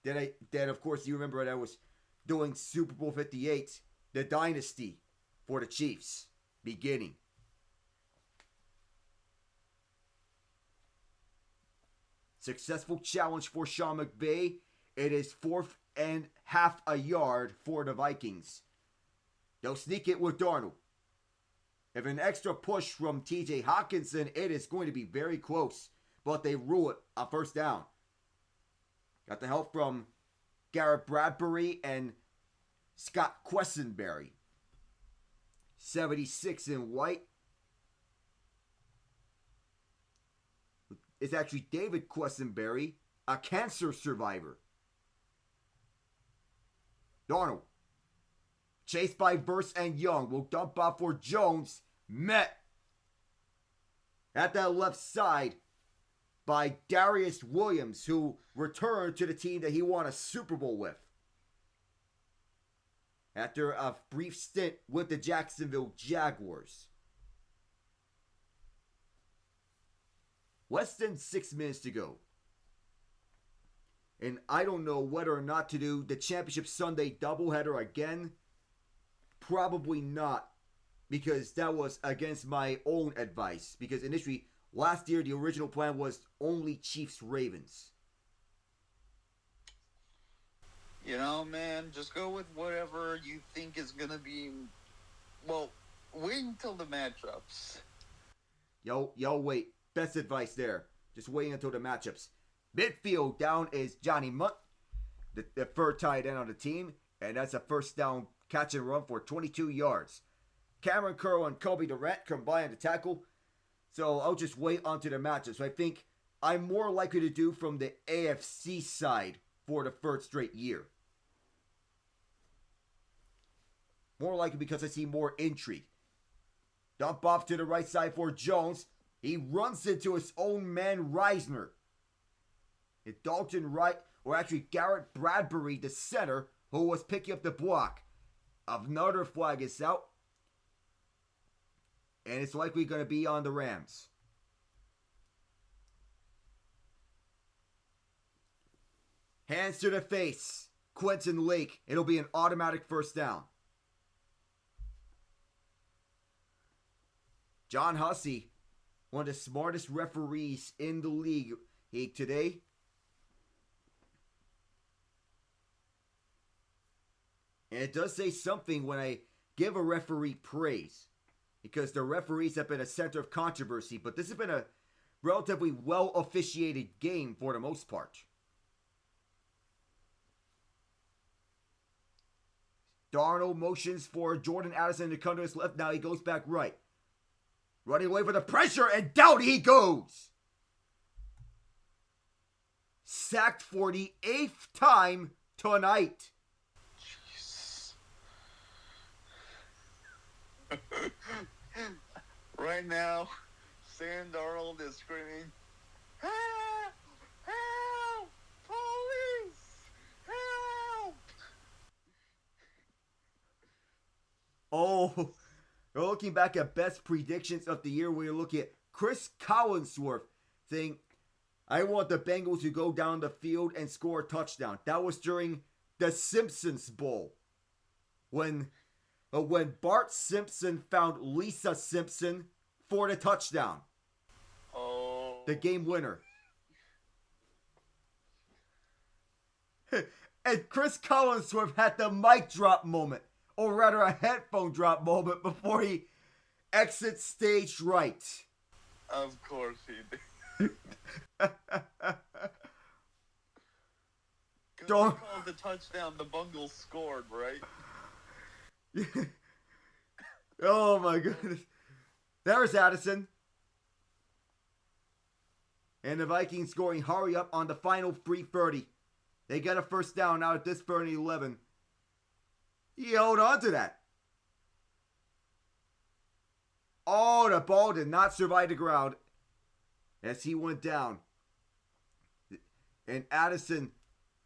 Then of course, you remember that I was doing Super Bowl 58, the dynasty for the Chiefs, beginning. Successful challenge for Sean McVay. It is 4th and half a yard for the Vikings. They'll sneak it with Darnold. If an extra push from TJ Hawkinson, it is going to be very close. But they rule it a first down. Got the help from Garrett Bradbury and Scott Quessenberry. 76 in white. It's actually David Quessenberry, a cancer survivor. Darnold, chased by Verse and Young, will dump off for Jones. Met at that left side by Darius Williams, who returned to the team that he won a Super Bowl with after a brief stint with the Jacksonville Jaguars. Less than 6 minutes to go. And I don't know whether or not to do the Championship Sunday doubleheader again. Probably not, because that was against my own advice. Because initially, last year, the original plan was only Chiefs-Ravens. You know, man, just go with whatever you think is going to be... Well, wait until the matchups. Yo, wait. Best advice there. Just waiting until the matchups. Midfield down is Johnny Munt, the third tight end on the team. And that's a first down catch and run for 22 yards. Cameron Curl and Kobe Durant combined to tackle. So I'll just wait onto the matchups. So I think I'm more likely to do from the AFC side for the third straight year. More likely because I see more intrigue. Dump off to the right side for Jones. He runs into his own man, Reisner. It's Dalton Wright, or actually Garrett Bradbury, the center, who was picking up the block. Another flag is out. And it's likely going to be on the Rams. Hands to the face. Quentin Lake. It'll be an automatic first down. John Hussey, one of the smartest referees in the league today. And it does say something when I give a referee praise. Because the referees have been a center of controversy. But this has been a relatively well-officiated game for the most part. Darnold motions for Jordan Addison to come to his left. Now he goes back right. Running away for the pressure, and down he goes. Sacked for the 8th time tonight. Jeez. Right now, Sam Darnold is screaming, "Help! Help! Police! Help!" Oh, we're looking back at best predictions of the year. We're looking at Chris Collinsworth saying, I want the Bengals to go down the field and score a touchdown. That was during the Simpsons Bowl. When Bart Simpson found Lisa Simpson for the touchdown. Oh. The game winner. And Chris Collinsworth had the mic drop moment. Or rather a headphone drop moment before he exits stage right. Of course he did. Don't call the touchdown the Bungles scored, right? Oh my goodness. There's Addison. And the Vikings scoring hurry up on the final 3:30. They get a first down out at this 30-11. He held on to that. Oh, the ball did not survive the ground as he went down. And Addison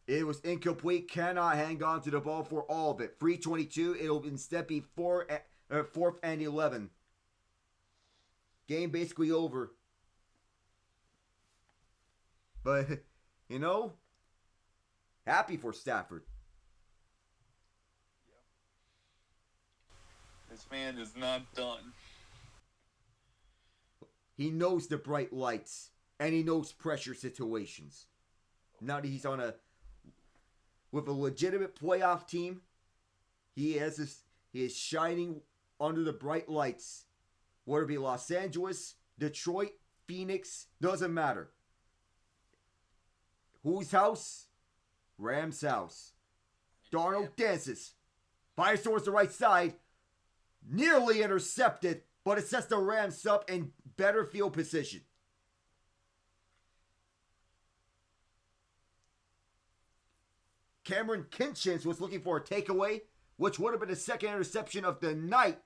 It was incomplete. Cannot hang on to the ball for all of it. 3:22. It'll instead be 4th and 11. Game basically over. But, happy for Stafford. This man is not done. He knows the bright lights, and he knows pressure situations. Now that he's with a legitimate playoff team, he is shining under the bright lights. Whether it be Los Angeles, Detroit, Phoenix, doesn't matter. Whose house? Rams' house. Darnold dances. Fires towards the right side. Nearly intercepted, but it sets the Rams up in better field position. Cameron Kinchins was looking for a takeaway, which would have been the second interception of the night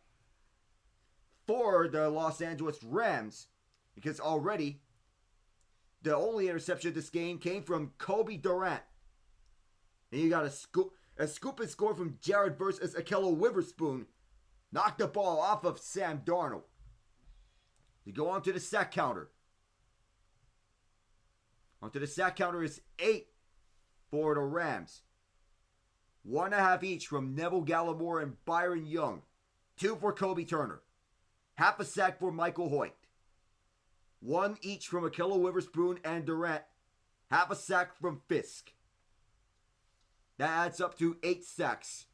for the Los Angeles Rams, because already the only interception of this game came from Kobe Durant. And you got a scoop and score from Jared versus Akello Witherspoon. Knocked the ball off of Sam Darnold. You go on to the sack counter. Onto the sack counter is 8 for the Rams. 1.5 each from Neville Gallimore and Byron Young. 2 for Kobe Turner. Half a sack for Michael Hoyt. 1 each from Akello Witherspoon and Durant. Half a sack from Fisk. That adds up to 8 sacks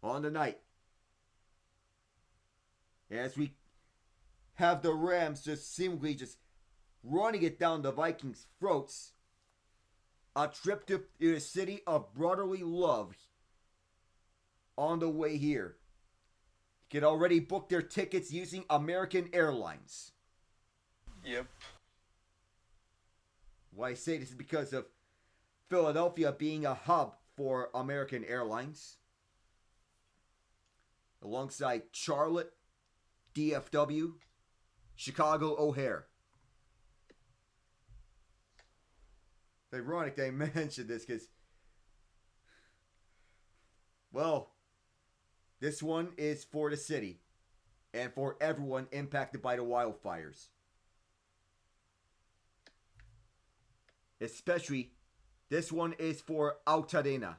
on the night. As we have the Rams just seemingly just running it down the Vikings' throats. A trip to the city of brotherly love on the way here. You can already book their tickets using American Airlines. Yep. Why I say this is because of Philadelphia being a hub for American Airlines. Alongside Charlotte, DFW, Chicago O'Hare. It's ironic they mentioned this because, well, this one is for the city and for everyone impacted by the wildfires. Especially, this one is for Altadena,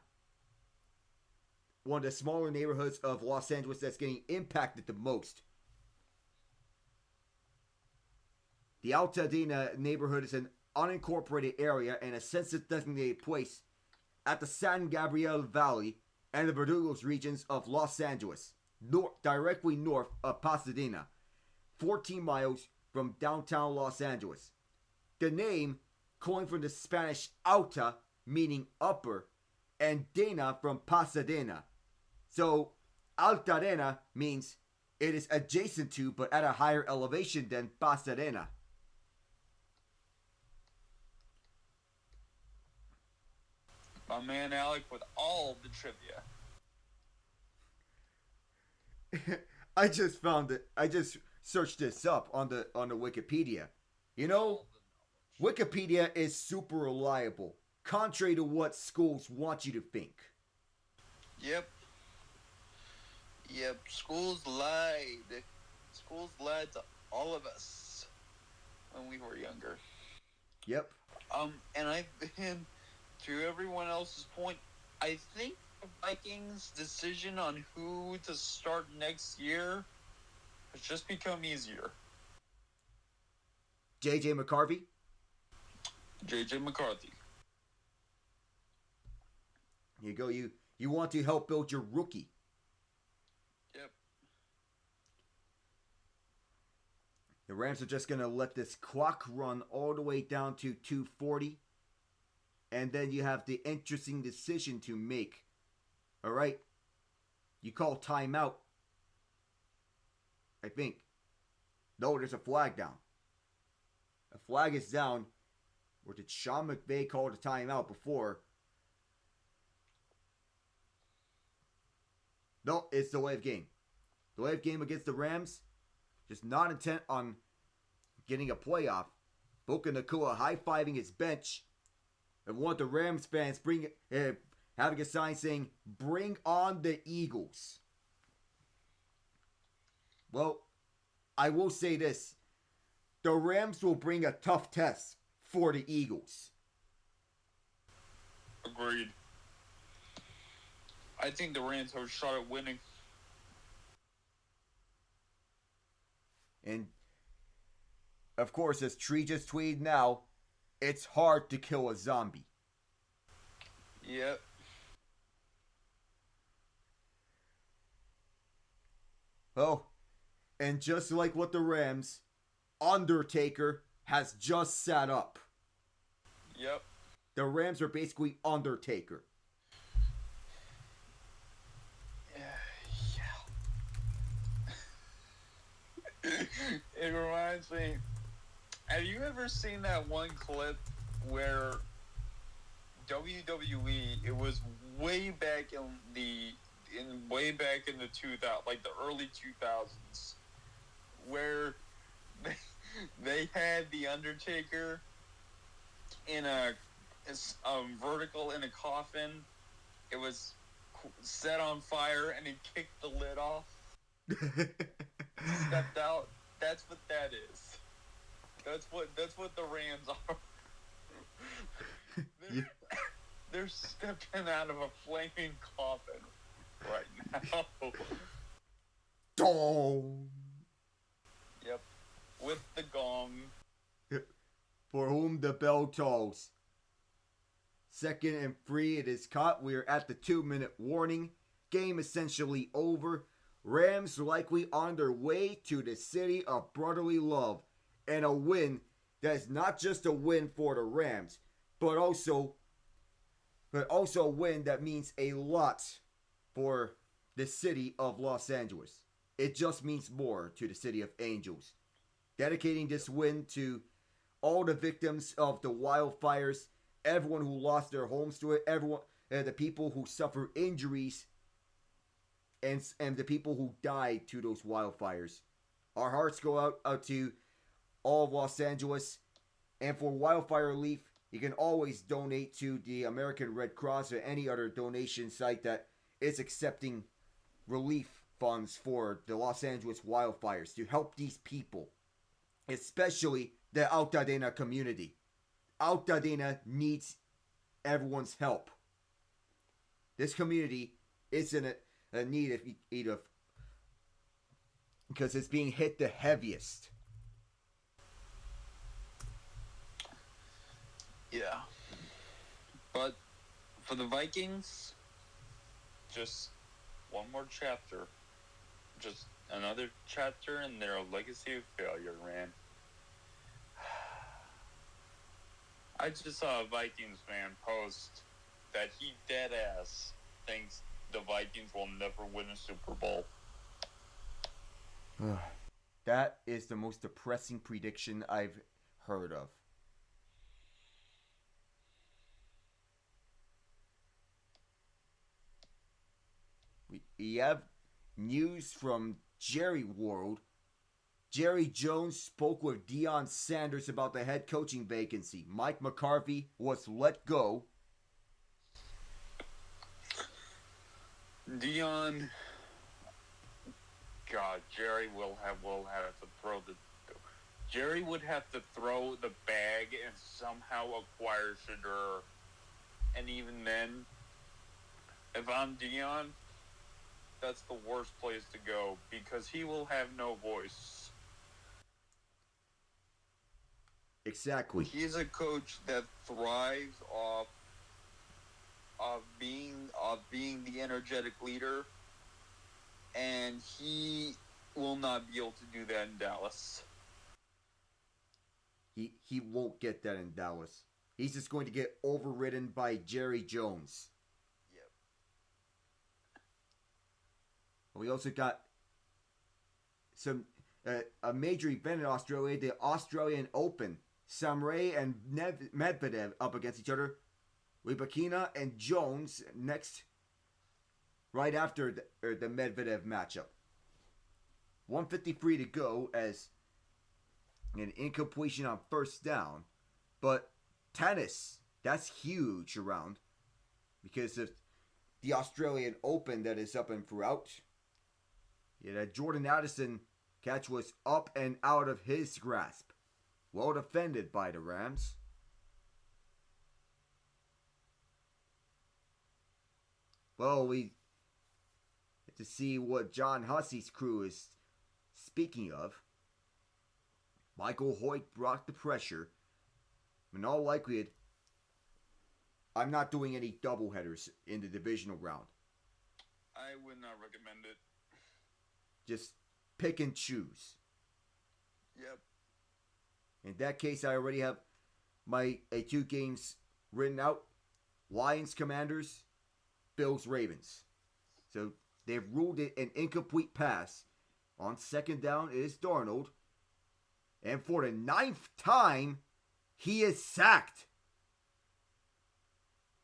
one of the smaller neighborhoods of Los Angeles that's getting impacted the most. The Altadena neighborhood is an unincorporated area and a census-designated place at the San Gabriel Valley and the Verdugos regions of Los Angeles, directly north of Pasadena, 14 miles from downtown Los Angeles. The name coined from the Spanish alta, meaning upper, and dena from Pasadena. So, Altadena means it is adjacent to but at a higher elevation than Pasadena. My man Alec with all the trivia. I just found it. I just searched this up on the Wikipedia. You know, Wikipedia is super reliable, contrary to what schools want you to think. Yep. Schools lied. Schools lied to all of us when we were younger. Yep. And I've been, to everyone else's point, I think the Vikings' decision on who to start next year has just become easier. J.J. McCarthy? J.J. McCarthy. Here you go. You want to help build your rookie. Yep. The Rams are just going to let this clock run all the way down to 2:40. And then you have the interesting decision to make. All right? You call timeout. I think. No, there's a flag down. A flag is down. Or did Sean McVay call the timeout before? No, it's the way of game. The way of game against the Rams. Just not intent on getting a playoff. Puka Nacua high-fiving his bench. And one of the Rams fans having a sign saying, "Bring on the Eagles." Well, I will say this. The Rams will bring a tough test for the Eagles. Agreed. I think the Rams have a shot at winning. And, of course, as Tree just tweeted now, it's hard to kill a zombie. Yep. Oh, and just like with the Rams, Undertaker has just sat up. Yep. The Rams are basically Undertaker. It reminds me. Have you ever seen that one clip where WWE? It was way back in the 2000s, like the early 2000s, where they had the Undertaker in a vertical in a coffin. It was set on fire, and he kicked the lid off. Stepped out. That's what that is. That's what the Rams are. They're stepping out of a flaming coffin right now. Dong. Yep. With the gong. For whom the bell tolls. 2nd and 3, it is caught. We are at the 2-minute warning. Game essentially over. Rams likely on their way to the city of brotherly love. And a win that is not just a win for the Rams, but also a win that means a lot for the city of Los Angeles. It just means more to the city of Angels. Dedicating this win to all the victims of the wildfires, everyone who lost their homes to it, the people who suffer injuries, and the people who died to those wildfires. Our hearts go out to all of Los Angeles. And for wildfire relief, you can always donate to the American Red Cross or any other donation site that is accepting relief funds for the Los Angeles wildfires to help these people, especially the Altadena community. Altadena needs everyone's help. This community is in a need of because it's being hit the heaviest. Yeah. But for the Vikings, just one more chapter. Just another chapter in their legacy of failure, man. I just saw a Vikings fan post that he dead ass thinks the Vikings will never win a Super Bowl. That is the most depressing prediction I've heard of. We have news from Jerry World. Jerry Jones spoke with Deion Sanders about the head coaching vacancy. Mike McCarthy was let go. Deion, God, Jerry will have to throw the. Jerry would have to throw the bag and somehow acquire Shedeur. And even then, if I'm Deion, that's the worst place to go because he will have no voice. Exactly. He's a coach that thrives off being the energetic leader, and he will not be able to do that in Dallas. He won't get that in Dallas. He's just going to get overridden by Jerry Jones. Yep. We also got a major event in Australia, the Australian Open. Sam Ray and Medvedev up against each other. Rybakina and Jones next, right after the Medvedev matchup. 1:53 to go as an incompletion on first down. But tennis That's huge around because of the Australian Open that is up and throughout. Yeah, that Jordan Addison catch was up and out of his grasp. Well defended by the Rams. Well, we get to see what John Hussey's crew is speaking of. Michael Hoyt brought the pressure. In all likelihood, I'm not doing any doubleheaders in the divisional round. I would not recommend it. Just pick and choose. Yep. In that case, I already have my 2 games written out. Lions, Commanders, Bills, Ravens. So they've ruled it an incomplete pass. On second down, it is Darnold. And for the 9th time, he is sacked.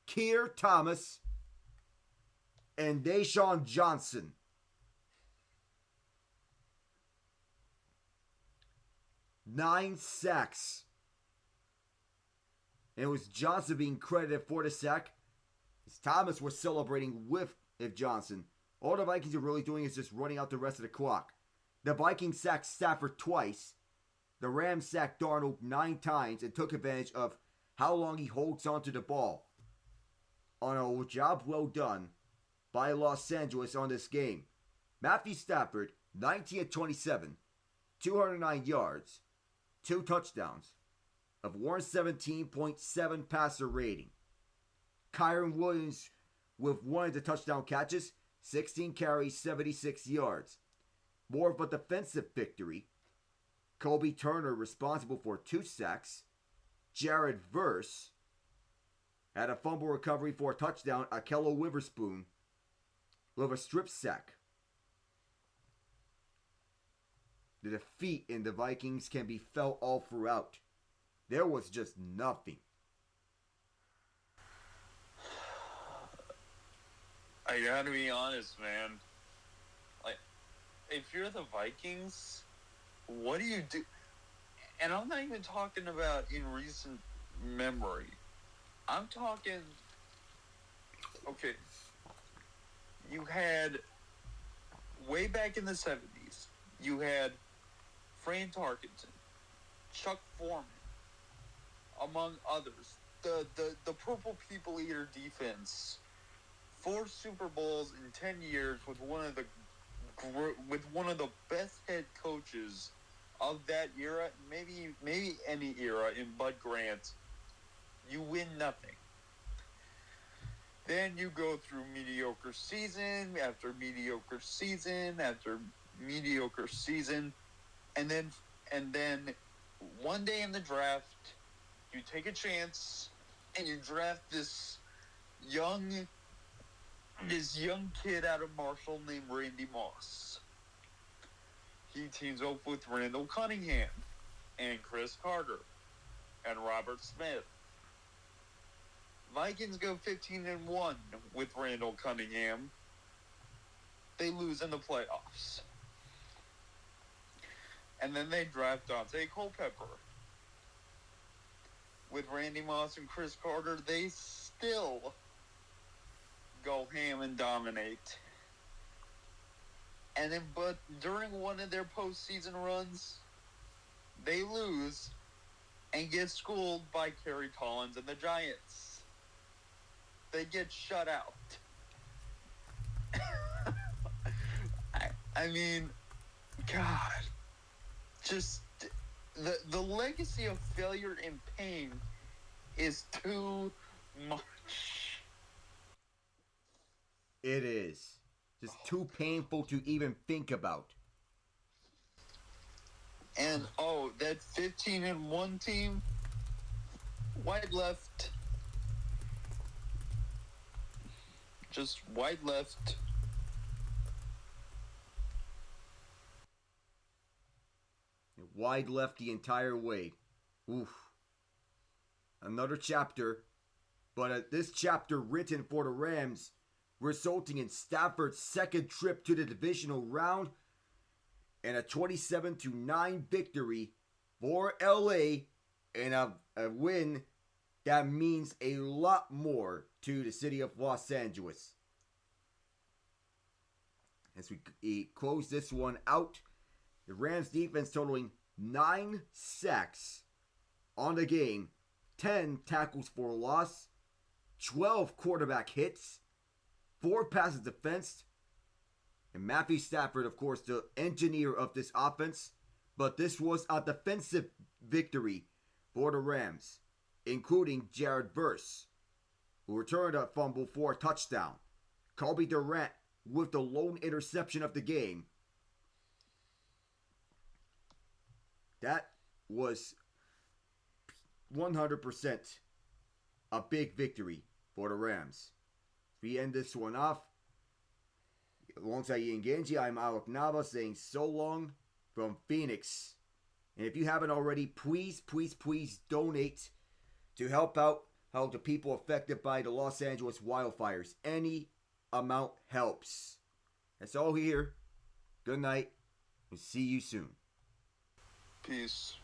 Keir Thomas and Deshaun Johnson. Nine sacks. And it was Johnson being credited for the sack. As Thomas was celebrating with Johnson. All the Vikings are really doing is just running out the rest of the clock. The Vikings sacked Stafford twice. The Rams sacked Darnold 9 times and took advantage of how long he holds onto the ball. On a job well done by Los Angeles on this game. Matthew Stafford, 19 of 27, 209 yards, 2 touchdowns, of 117.7 passer rating. Kyron Williams with one of the touchdown catches, 16 carries, 76 yards. More of a defensive victory. Kobe Turner responsible for 2 sacks. Jared Verse had a fumble recovery for a touchdown. Akello Witherspoon with a strip sack. The defeat in the Vikings can be felt all throughout. There was just nothing. I gotta be honest, man. Like, if you're the Vikings, what do you do? And I'm not even talking about in recent memory. I'm talking, okay, you had, way back in the 70s, you had Fran Tarkenton, Chuck Foreman, among others. The Purple People Eater defense, 4 Super Bowls in 10 years with one of the best head coaches of that era, maybe any era in Bud Grant. You win nothing. Then you go through mediocre season after mediocre season after mediocre season, and then one day in the draft, you take a chance and you draft this young kid out of Marshall named Randy Moss. He teams up with Randall Cunningham and Chris Carter and Robert Smith. Vikings go 15-1 with Randall Cunningham. They lose in the playoffs. And then they draft Dante Culpepper. With Randy Moss and Chris Carter, they still go ham and dominate. And then, but during one of their postseason runs, they lose and get schooled by Kerry Collins and the Giants. They get shut out. I mean, God, just the legacy of failure and pain is too much. It is. Just too painful to even think about. And, that 15-1 team, wide left. Just wide left. Wide left the entire way. Oof. Another chapter. But this chapter written for the Rams, resulting in Stafford's second trip to the divisional round and a 27-9 victory for LA and a win that means a lot more to the city of Los Angeles. As we close this one out, the Rams defense totaling 9 sacks on the game, 10 tackles for loss, 12 quarterback hits, 4 passes defensed, and Matthew Stafford, of course, the engineer of this offense. But this was a defensive victory for the Rams, including Jared Verse, who returned a fumble for a touchdown. Kobe Durant with the lone interception of the game. That was 100% a big victory for the Rams. We end this one off. Alongside Ian Genge, I'm Alec Nava saying so long from Phoenix. And if you haven't already, please donate to help out the people affected by the Los Angeles wildfires. Any amount helps. That's all here. Good night, and see you soon. Peace.